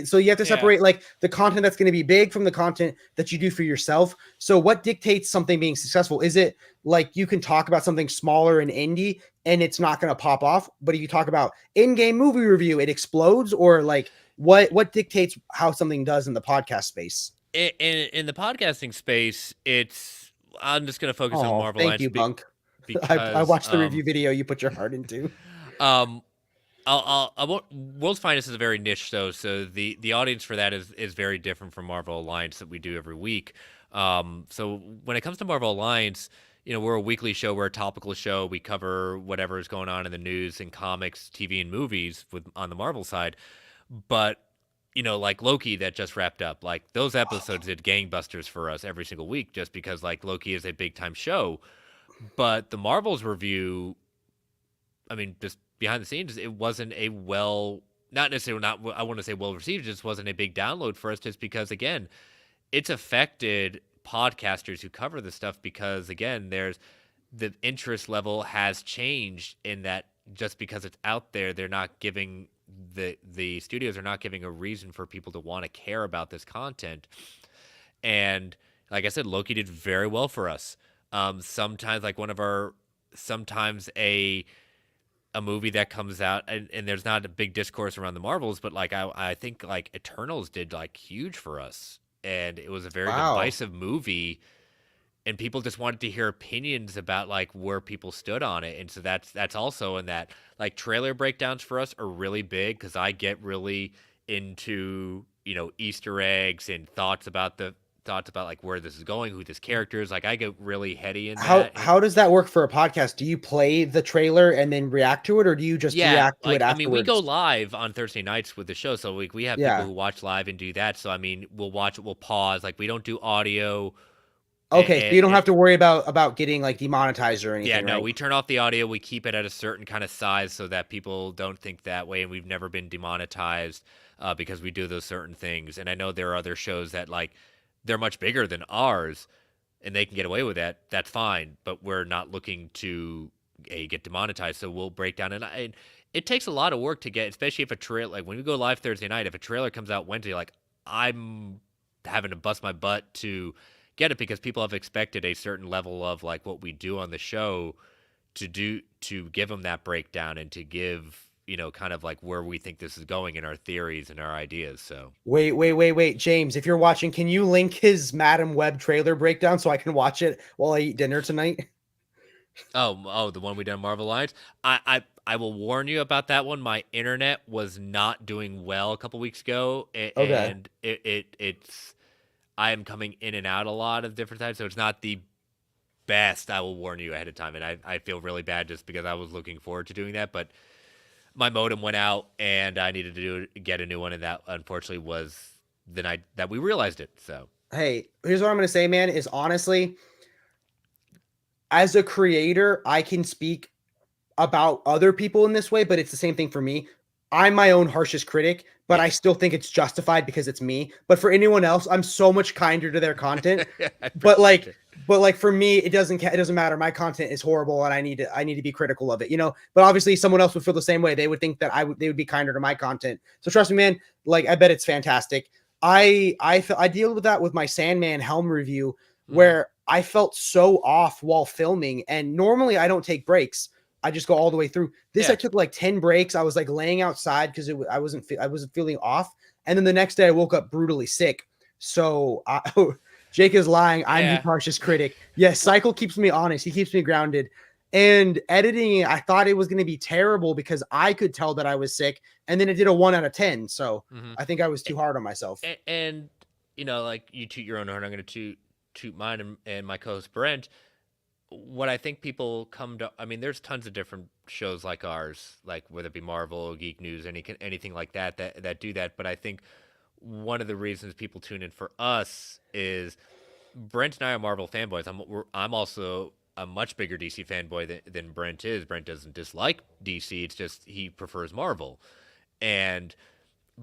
S2: so you have to
S3: Yeah.
S2: separate like the content that's going to be big from the content that you do for yourself. So what dictates something being successful? Is it like you can talk about something smaller and indie and it's not going to pop off, but if you talk about in-game movie review, it explodes? Or like what dictates how something does in the podcast space?
S3: In the podcasting space, I'm just gonna focus on
S2: Oh,
S3: Marvel
S2: thank
S3: Alliance
S2: you, Bunk. I
S3: because
S2: watched the review video you put your heart into.
S3: um I won't. World's Finest is a very niche show, so the audience for that is very different from Marvel Alliance that we do every week. So when it comes to Marvel Alliance, we're a weekly show, we're a topical show. We cover whatever is going on in the news and comics, TV, and movies on the Marvel side. But like Loki that just wrapped up, like those episodes did gangbusters for us every single week, just because like Loki is a big time show. But the Marvels review, I mean, just behind the scenes, it wasn't not necessarily not, I want to say well received, it just wasn't a big download for us, just because, again, it's affected podcasters who cover this stuff because, again, the interest level has changed in that just because it's out there, they're not giving the studios are not giving a reason for people to want to care about this content. And like I said, Loki did very well for us. Sometimes like sometimes a movie that comes out and there's not a big discourse around the Marvels, but like I think like Eternals did like huge for us, and it was a very
S2: Wow.
S3: divisive movie, and people just wanted to hear opinions about like where people stood on it. And so that's also in that, like, trailer breakdowns for us are really big because I get really into Easter eggs and thoughts about like where this is going, who this character is. Like I get really heady in that.
S2: How does that work for a podcast? Do you play the trailer and then react to it, or do you just
S3: Yeah,
S2: react to it
S3: like, I mean, we go
S2: afterwards?
S3: live on Thursday nights with the show, so we have people
S2: Yeah.
S3: who watch live and do that. So I mean, we'll watch it, we'll pause. Like we don't do audio.
S2: Okay, so you don't
S3: And
S2: have to worry about getting like demonetized or
S3: yeah,
S2: anything,
S3: no,
S2: right?
S3: we turn off the audio. We keep it at a certain kind of size so that people don't think that way. And we've never been demonetized because we do those certain things. And I know there are other shows that like they're much bigger than ours, and they can get away with that. That's fine, but we're not looking to get demonetized. So we'll break down, and it takes a lot of work to get, especially if a trailer, like when we go live Thursday night, if a trailer comes out Wednesday, like I'm having to bust my butt to get it because people have expected a certain level of like what we do on the show to give them that breakdown and to give kind of like where we think this is going in our theories and our ideas. So
S2: Wait, James, if you're watching, can you link his Madam Web trailer breakdown so I can watch it while I eat dinner tonight?
S3: the one we done Marvel Alliance. I will warn you about that one. My internet was not doing well a couple weeks ago,
S2: Okay.
S3: and it's I am coming in and out a lot of different times, so it's not the best. I will warn you ahead of time, and I feel really bad just because I was looking forward to doing that, but my modem went out and I needed to get a new one, and that unfortunately was the night that we realized it. So
S2: Hey, here's what I'm gonna say, man, is honestly, as a creator, I can speak about other people in this way, but it's the same thing for me. I'm my own harshest critic, but I
S3: yeah.
S2: still think it's justified because it's me. But for anyone else, I'm so much kinder to their content.
S3: I
S2: but
S3: appreciate it.
S2: like for me, it doesn't matter. My content is horrible and I need to be critical of it, but obviously someone else would feel the same way. They would think that they would be kinder to my content. So trust me, man, like I bet it's fantastic. I deal with that with my Sandman Helm review where I felt so off while filming, and normally I don't take breaks. I just go all the way through. This
S3: Yeah.
S2: I took like 10 breaks. I was like laying outside because I wasn't feeling off, and then the next day I woke up brutally sick. So Jake is lying. I'm his
S3: Yeah.
S2: harshest critic. Yes, Cycle keeps me honest. He keeps me grounded. And editing it, I thought it was going to be terrible because I could tell that I was sick, and then it did a 1 out of 10. So
S3: Mhm.
S2: I think I was too hard on myself.
S3: And you know, like you toot your own horn, I'm going to toot mine and my co-host Brent. What I think people come to, I mean, there's tons of different shows like ours, like whether it be Marvel, Geek News, anything like that do that. But I think one of the reasons people tune in for us is Brent and I are Marvel fanboys. I'm also a much bigger DC fanboy than Brent is. Brent doesn't dislike DC. It's just he prefers Marvel, and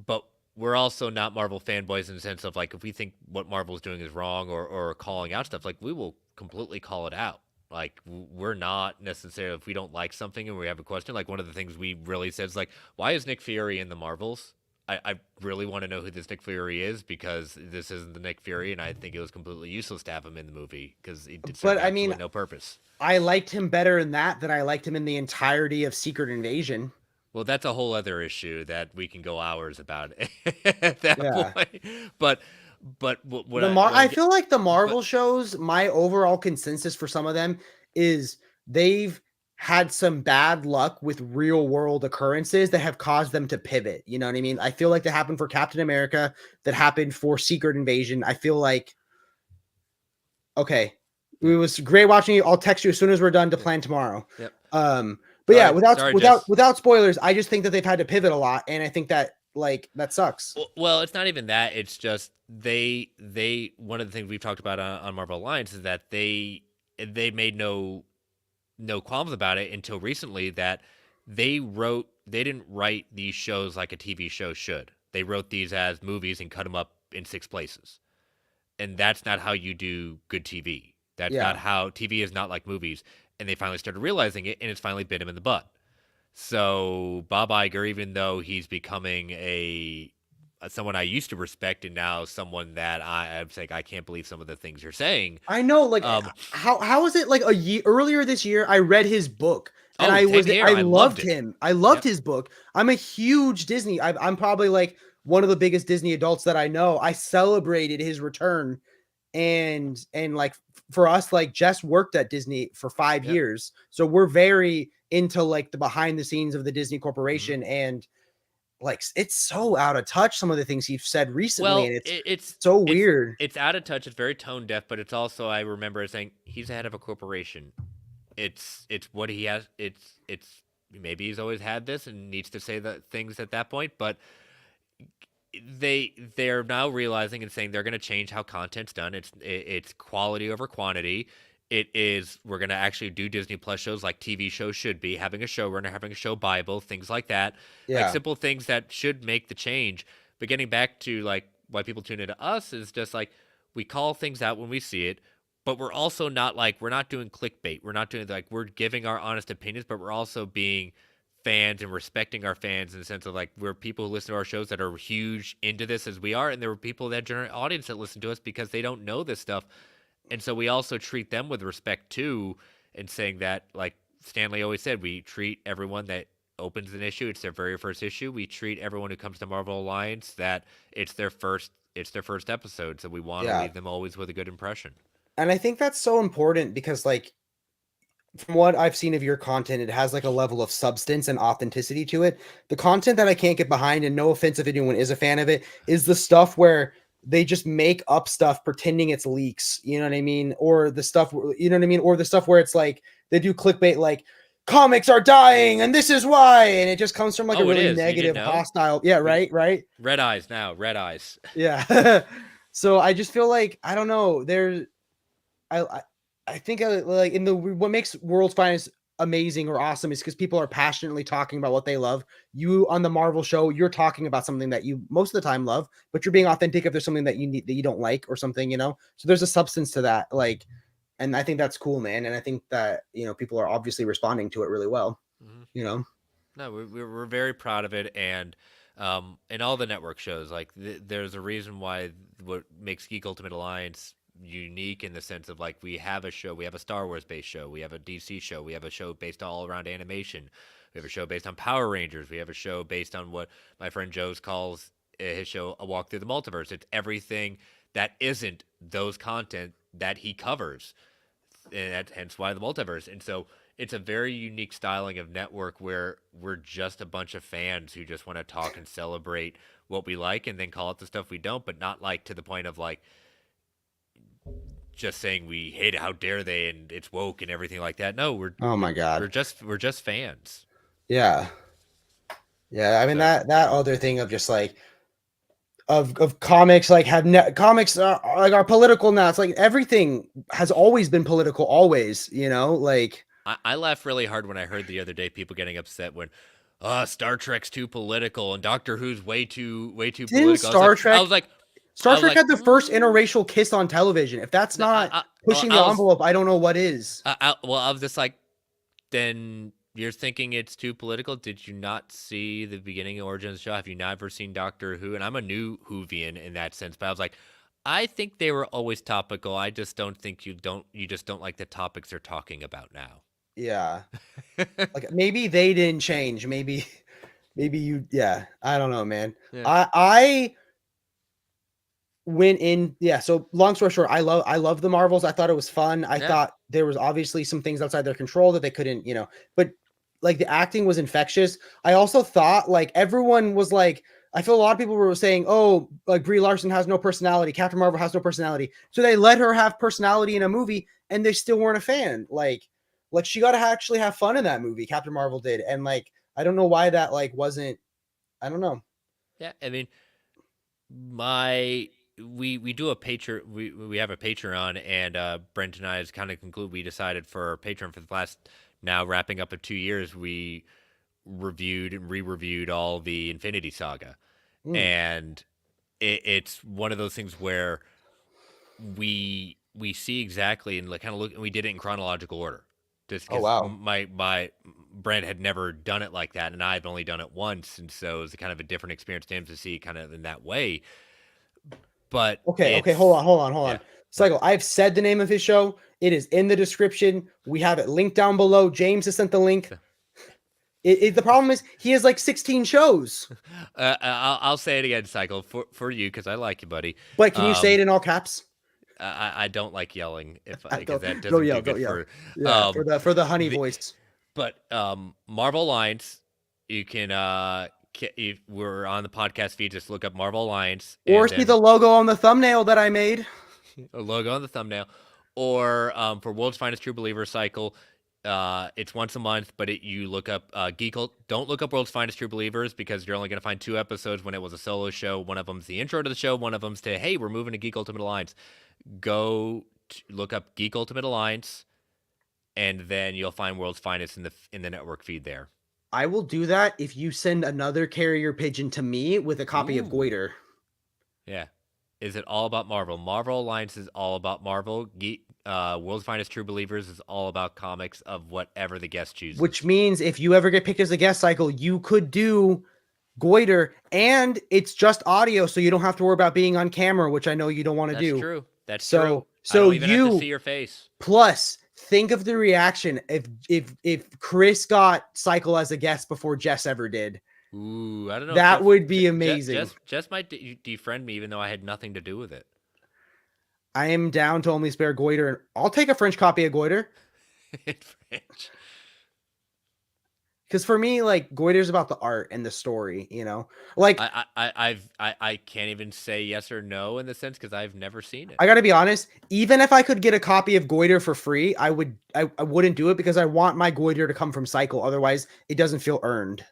S3: but we're also not Marvel fanboys in the sense of like if we think what Marvel's doing is wrong or calling out stuff, like we will completely call it out. Like we're not necessarily if we don't like something and we have a question. Like one of the things we really said is like, why is Nick Fury in the Marvels? I really want to know who this Nick Fury is because this isn't the Nick Fury, and I think it was completely useless to have him in the movie because it did serve
S2: But I
S3: absolutely
S2: mean,
S3: no purpose.
S2: I liked him better in that than I liked him in the entirety of Secret Invasion.
S3: Well, that's a whole other issue that we can go hours about at that
S2: Yeah.
S3: point. But what
S2: I
S3: get,
S2: feel like the
S3: but
S2: Marvel shows, my overall consensus for some of them is they've had some bad luck with real world occurrences that have caused them to pivot. You know what I mean? I feel like that happened for Captain America, that happened for Secret Invasion. I feel like okay, it was great watching you. I'll text you as soon as we're done to plan tomorrow.
S3: yep.
S2: But yeah,
S3: Sorry, Jess.
S2: without spoilers, I just think that they've had to pivot a lot, and I think that like that sucks.
S3: Well, it's not even that. It's just they one of the things we've talked about on Marvel Alliance is that they made no qualms about it until recently that they didn't write these shows like a TV show should. They wrote these as movies and cut them up in 6 places. And that's not how you do good TV. That's
S2: Yeah.
S3: not how TV is not like movies. And they finally started realizing it, and it's finally bit him in the butt. So Bob Iger, even though he's becoming a someone I used to respect, and now someone that I'm saying I can't believe some of the things you're saying.
S2: I know, like
S3: Um,
S2: how is it like a year earlier this year? I read his book and
S3: same here.
S2: I
S3: I
S2: loved
S3: loved it.
S2: him. I loved
S3: Yep.
S2: his book. I'm a huge Disney. I'm probably like one of the biggest Disney adults that I know. I celebrated his return, and like for us, like Jess worked at Disney for 5 years, so we're very into like the behind the scenes of the Disney Corporation, and like it's so out of touch some of the things he's said recently,
S3: Well,
S2: and it's
S3: it's
S2: so weird.
S3: it's out of touch. It's very tone deaf, but it's also I remember saying he's the head of a corporation. It's what he has. It's maybe he's always had this and needs to say the things at that point, but they're now realizing and saying they're going to change how content's done. It's quality over quantity. It is we're going to actually do Disney Plus shows like TV shows should be, having a showrunner, having a show Bible, things like that. Like
S2: Yeah.
S3: simple things that should make the change. But getting back to like why people tune into us is just like we call things out when we see it, but we're also not like we're not doing clickbait. We're not doing like we're giving our honest opinions, but we're also being fans and respecting our fans in the sense of like we're people who listen to our shows that are huge into this as we are, and there were people that general audience that listen to us because they don't know this stuff, and so we also treat them with respect too, and saying that like Stanley always said, we treat everyone that opens an issue, it's their very first issue. We treat everyone who comes to Marvel Alliance that it's their first episode, so we want to
S2: Yeah.
S3: leave them always with a good impression.
S2: And I think that's so important because like from what I've seen of your content, it has like a level of substance and authenticity to it. The content that I can't get behind, and no offense if anyone is a fan of it, is the stuff where they just make up stuff pretending it's leaks. You know what I mean? Or the stuff, you know what I mean? Or the stuff where it's like they do clickbait, like comics are dying and this is why, and it just comes from like a
S3: Oh, it
S2: really
S3: is. You didn't
S2: negative,
S3: know?
S2: hostile. Yeah, right, right.
S3: Red eyes now, red eyes.
S2: Yeah. So I just feel like I don't know. I I think like in the what makes World's Finest amazing or awesome is because people are passionately talking about what they love. You on the Marvel show, you're talking about something that you most of the time love, but you're being authentic if there's something that you need that you don't like or something, you know. So there's a substance to that, like, and I think that's cool, man. And I think that people are obviously responding to it really well,
S3: Mhm.
S2: you know.
S3: No, we're very proud of it, and all the network shows, like there's a reason why what makes Geek Ultimate Alliance unique in the sense of like we have a show, we have a Star Wars based show, we have a DC show, we have a show based all around animation, we have a show based on Power Rangers, we have a show based on what my friend Joe's calls his show A Walk Through the Multiverse. It's everything that isn't those content that he covers, and that's hence why the multiverse. And so it's a very unique styling of network where we're just a bunch of fans who just want to talk and celebrate what we like and then call it the stuff we don't, but not like to the point of like just saying we hate it, how dare they, and it's woke and everything like that. No,
S2: Oh my God.
S3: we're just fans.
S2: Yeah. Yeah. I mean,
S3: So
S2: that other thing of just like, of comics like comics are political now. It's like everything has always been political, always, like
S3: I laughed really hard when I heard the other day people getting upset when Star Trek's too political and Doctor Who's way too
S2: didn't
S3: political.
S2: Star
S3: I
S2: Trek
S3: was like
S2: Star Trek had the first interracial kiss on television. If that's not pushing the envelope, I don't know what is.
S3: Well, I was just like, then you're thinking it's too political? Did you not see the beginning origin of the show? Have you never seen Doctor Who? And I'm a new Whovian in that sense, but I was like, I think they were always topical. I just don't think you just don't like the topics they're talking about now.
S2: Yeah. Like maybe they didn't change. Maybe you, yeah, I don't know, man.
S3: Yeah.
S2: I went in, yeah, so long story short, I love the Marvels. I thought it was fun. I thought there was obviously some things outside their control that they couldn't, but like the acting was infectious. I also thought like everyone was like, I feel a lot of people were saying, oh, like Brie Larson has no personality, Captain Marvel has no personality, so they let her have personality in a movie and they still weren't a fan. Like she got to actually have fun in that movie, Captain Marvel did. And like I don't know why that like wasn't, I don't know.
S3: Yeah, I mean, we do a Patreon, we have a Patreon, and Brent and I has kind of concluded, we decided for our Patreon for the last, now wrapping up of 2 years, we reviewed and re-reviewed all the Infinity Saga. And it's one of those things where we see exactly and like kind of look, and we did it in chronological order. Just because my Brent had never done it like that, and I've only done it once, and so it was kind of a different experience to him to see kind of in that way. But
S2: okay, hold on.
S3: Yeah.
S2: Cycle, I've said the name of his show. It is in the description. We have it linked down below. James has sent the link. The problem is he has like 16 shows.
S3: I'll say it again, Cycle, for you, because I like you, buddy.
S2: But can you say it in all caps?
S3: I don't like yelling because that doesn't
S2: go
S3: do good
S2: for for the honey voice.
S3: But Marvel Alliance, you can we're on the podcast feed. Just look up Marvel Alliance,
S2: or see the logo on the thumbnail that I made.
S3: A logo on the thumbnail, or for World's Finest True Believer Cycle. It's once a month, but you look up don't look up World's Finest True Believers because you're only going to find 2 episodes when it was a solo show. One of them's the intro to the show. One of them's to, hey, we're moving to Geek Ultimate Alliance. Go look up Geek Ultimate Alliance, and then you'll find World's Finest in the network feed there.
S2: I will do that if you send another carrier pigeon to me with a copy of Goiter.
S3: Yeah. Is it all about Marvel? Marvel Alliance is all about Marvel. World's Finest True Believers is all about comics of whatever the guest chooses. Which
S2: means if you ever get picked as a guest, Cycle, you could do Goiter, and it's just audio, so you don't have to worry about being on camera, which I know you don't want to do.
S3: That's true. That's true.
S2: So
S3: I don't even have to see your face.
S2: Plus, think of the reaction if Chris got Cycle as a guest before Jess ever did.
S3: Ooh, I don't know.
S2: That would be amazing.
S3: Jess might defriend me, even though I had nothing to do with it.
S2: I am down to only spare Goiter, and I'll take a French copy of Goiter.
S3: In French.
S2: Because for me, like, Goiter's about the art and the story, Like,
S3: I can't even say yes or no in the sense because I've never seen it.
S2: I gotta be honest. Even if I could get a copy of Goiter for free, I wouldn't do it because I want my Goiter to come from Cycle. Otherwise, it doesn't feel earned.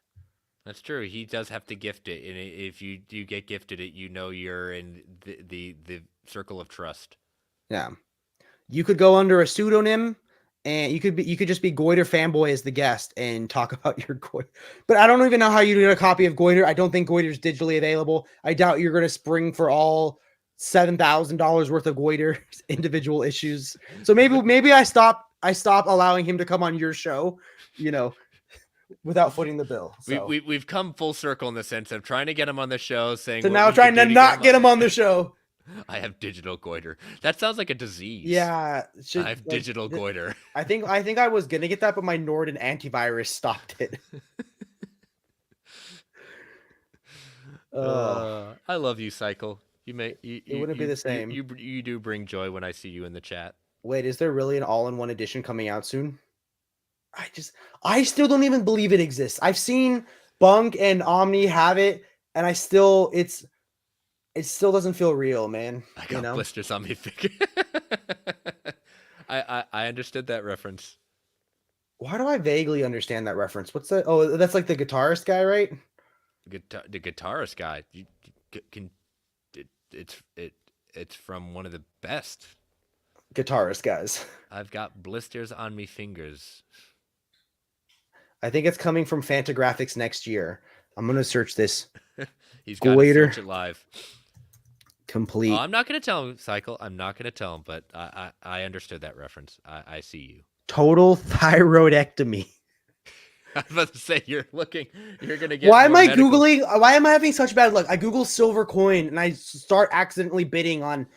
S3: That's true. He does have to gift it, and if you do get gifted it, you're in the circle of trust.
S2: Yeah, you could go under a pseudonym, and you could just be Goiter fanboy as the guest and talk about your Goiter. But I don't even know how you get a copy of Goiter. I don't think Goiter's digitally available. I doubt you're going to spring for all $7,000 worth of Goiter individual issues. So maybe I stop allowing him to come on your show, without footing the bill. So.
S3: We've come full circle in the sense of trying to get him on the show, saying
S2: so now trying to not get him on the show.
S3: I have digital goiter. That sounds like a disease.
S2: Yeah,
S3: I have digital goiter.
S2: I think I was gonna get that, but my Norton antivirus stopped it.
S3: I love you, Cycle.
S2: It wouldn't be the same.
S3: You do bring joy when I see you in the chat.
S2: Wait, is there really an all-in-one edition coming out soon? I still don't even believe it exists. I've seen Bunk and Omni have it, and it still doesn't feel real, man.
S3: I
S2: You
S3: got
S2: know?
S3: blisters on me finger. I understood that reference.
S2: Why do I vaguely understand that reference? What's that? Oh, that's like the guitarist guy, right?
S3: The guitarist guy. It's from one of the best.
S2: Guitarist guys.
S3: I've got blisters on me fingers.
S2: I think it's coming from Fantagraphics next year. I'm gonna search this.
S3: He's got to
S2: Goiter
S3: search it live.
S2: complete.
S3: Oh, I'm not going to tell him, Cycle. I'm not going to tell him, but I understood that reference. I see you.
S2: Total thyroidectomy.
S3: I was about to say, you're going to get
S2: Why am
S3: more
S2: I
S3: medical.
S2: Googling? Why am I having such bad luck? I Google silver coin and I start accidentally bidding on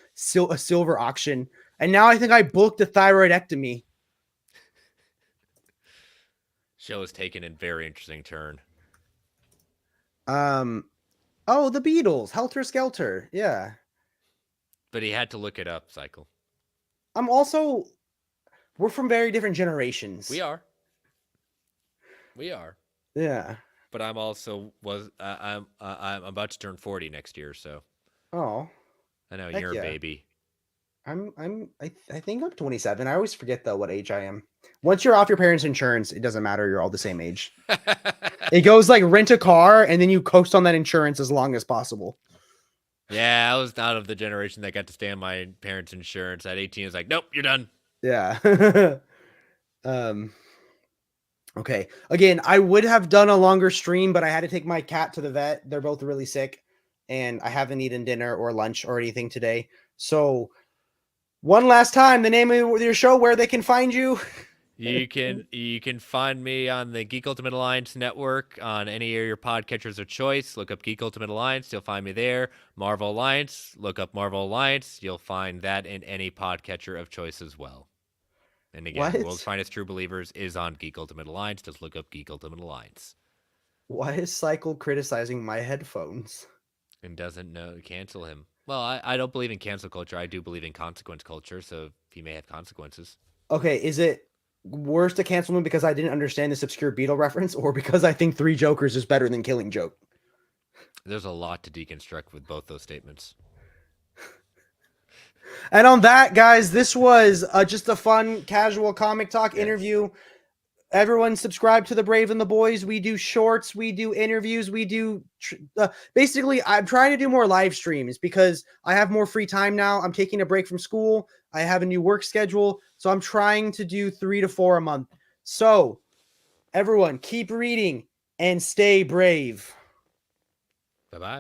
S2: a silver auction. And now I think I booked a thyroidectomy.
S3: Show has taken a very interesting turn.
S2: Oh, the Beatles. Helter Skelter. Yeah.
S3: But he had to look it up, Cycle.
S2: We're from very different generations.
S3: We are.
S2: Yeah.
S3: But I'm also I'm about to turn 40 next year, so.
S2: Oh.
S3: I know
S2: Heck
S3: you're
S2: yeah.
S3: a baby.
S2: I think I'm 27. I always forget though what age I am. Once you're off your parents' insurance, it doesn't matter. You're all the same age. It goes like rent a car and then you coast on that insurance as long as possible.
S3: Yeah, I was not of the generation that got to stay on my parents' insurance. At 18, it's like, nope, you're done.
S2: Yeah. Okay. Again, I would have done a longer stream, but I had to take my cat to the vet. They're both really sick, and I haven't eaten dinner or lunch or anything today. So, one last time, the name of your show, where they can find you.
S3: You can find me on the Geek Ultimate Alliance network on any of your podcatchers of choice. Look up Geek Ultimate Alliance, you'll find me there. Marvel Alliance, look up Marvel Alliance, you'll find that in any podcatcher of choice as well. And again,
S2: What?
S3: World's Finest True Believers is on Geek Ultimate Alliance. Just look up Geek Ultimate Alliance.
S2: Why is Cycle criticizing my headphones?
S3: And doesn't know, cancel him. Well, I don't believe in cancel culture. I do believe in consequence culture, so he may have consequences.
S2: Okay, is it worse to cancel me because I didn't understand this obscure Beatle reference, or because I think Three Jokers is better than Killing Joke?
S3: There's a lot to deconstruct with both those statements.
S2: And on that, guys, this was just a fun, casual comic talk interview. Everyone subscribe to the Brave and the Boys. We do shorts, we do interviews, we do basically I'm trying to do more live streams because I have more free time now. I'm taking a break from school. I have a new work schedule, so I'm trying to do 3 to 4 a month. So everyone keep reading and stay brave.
S3: Bye-bye.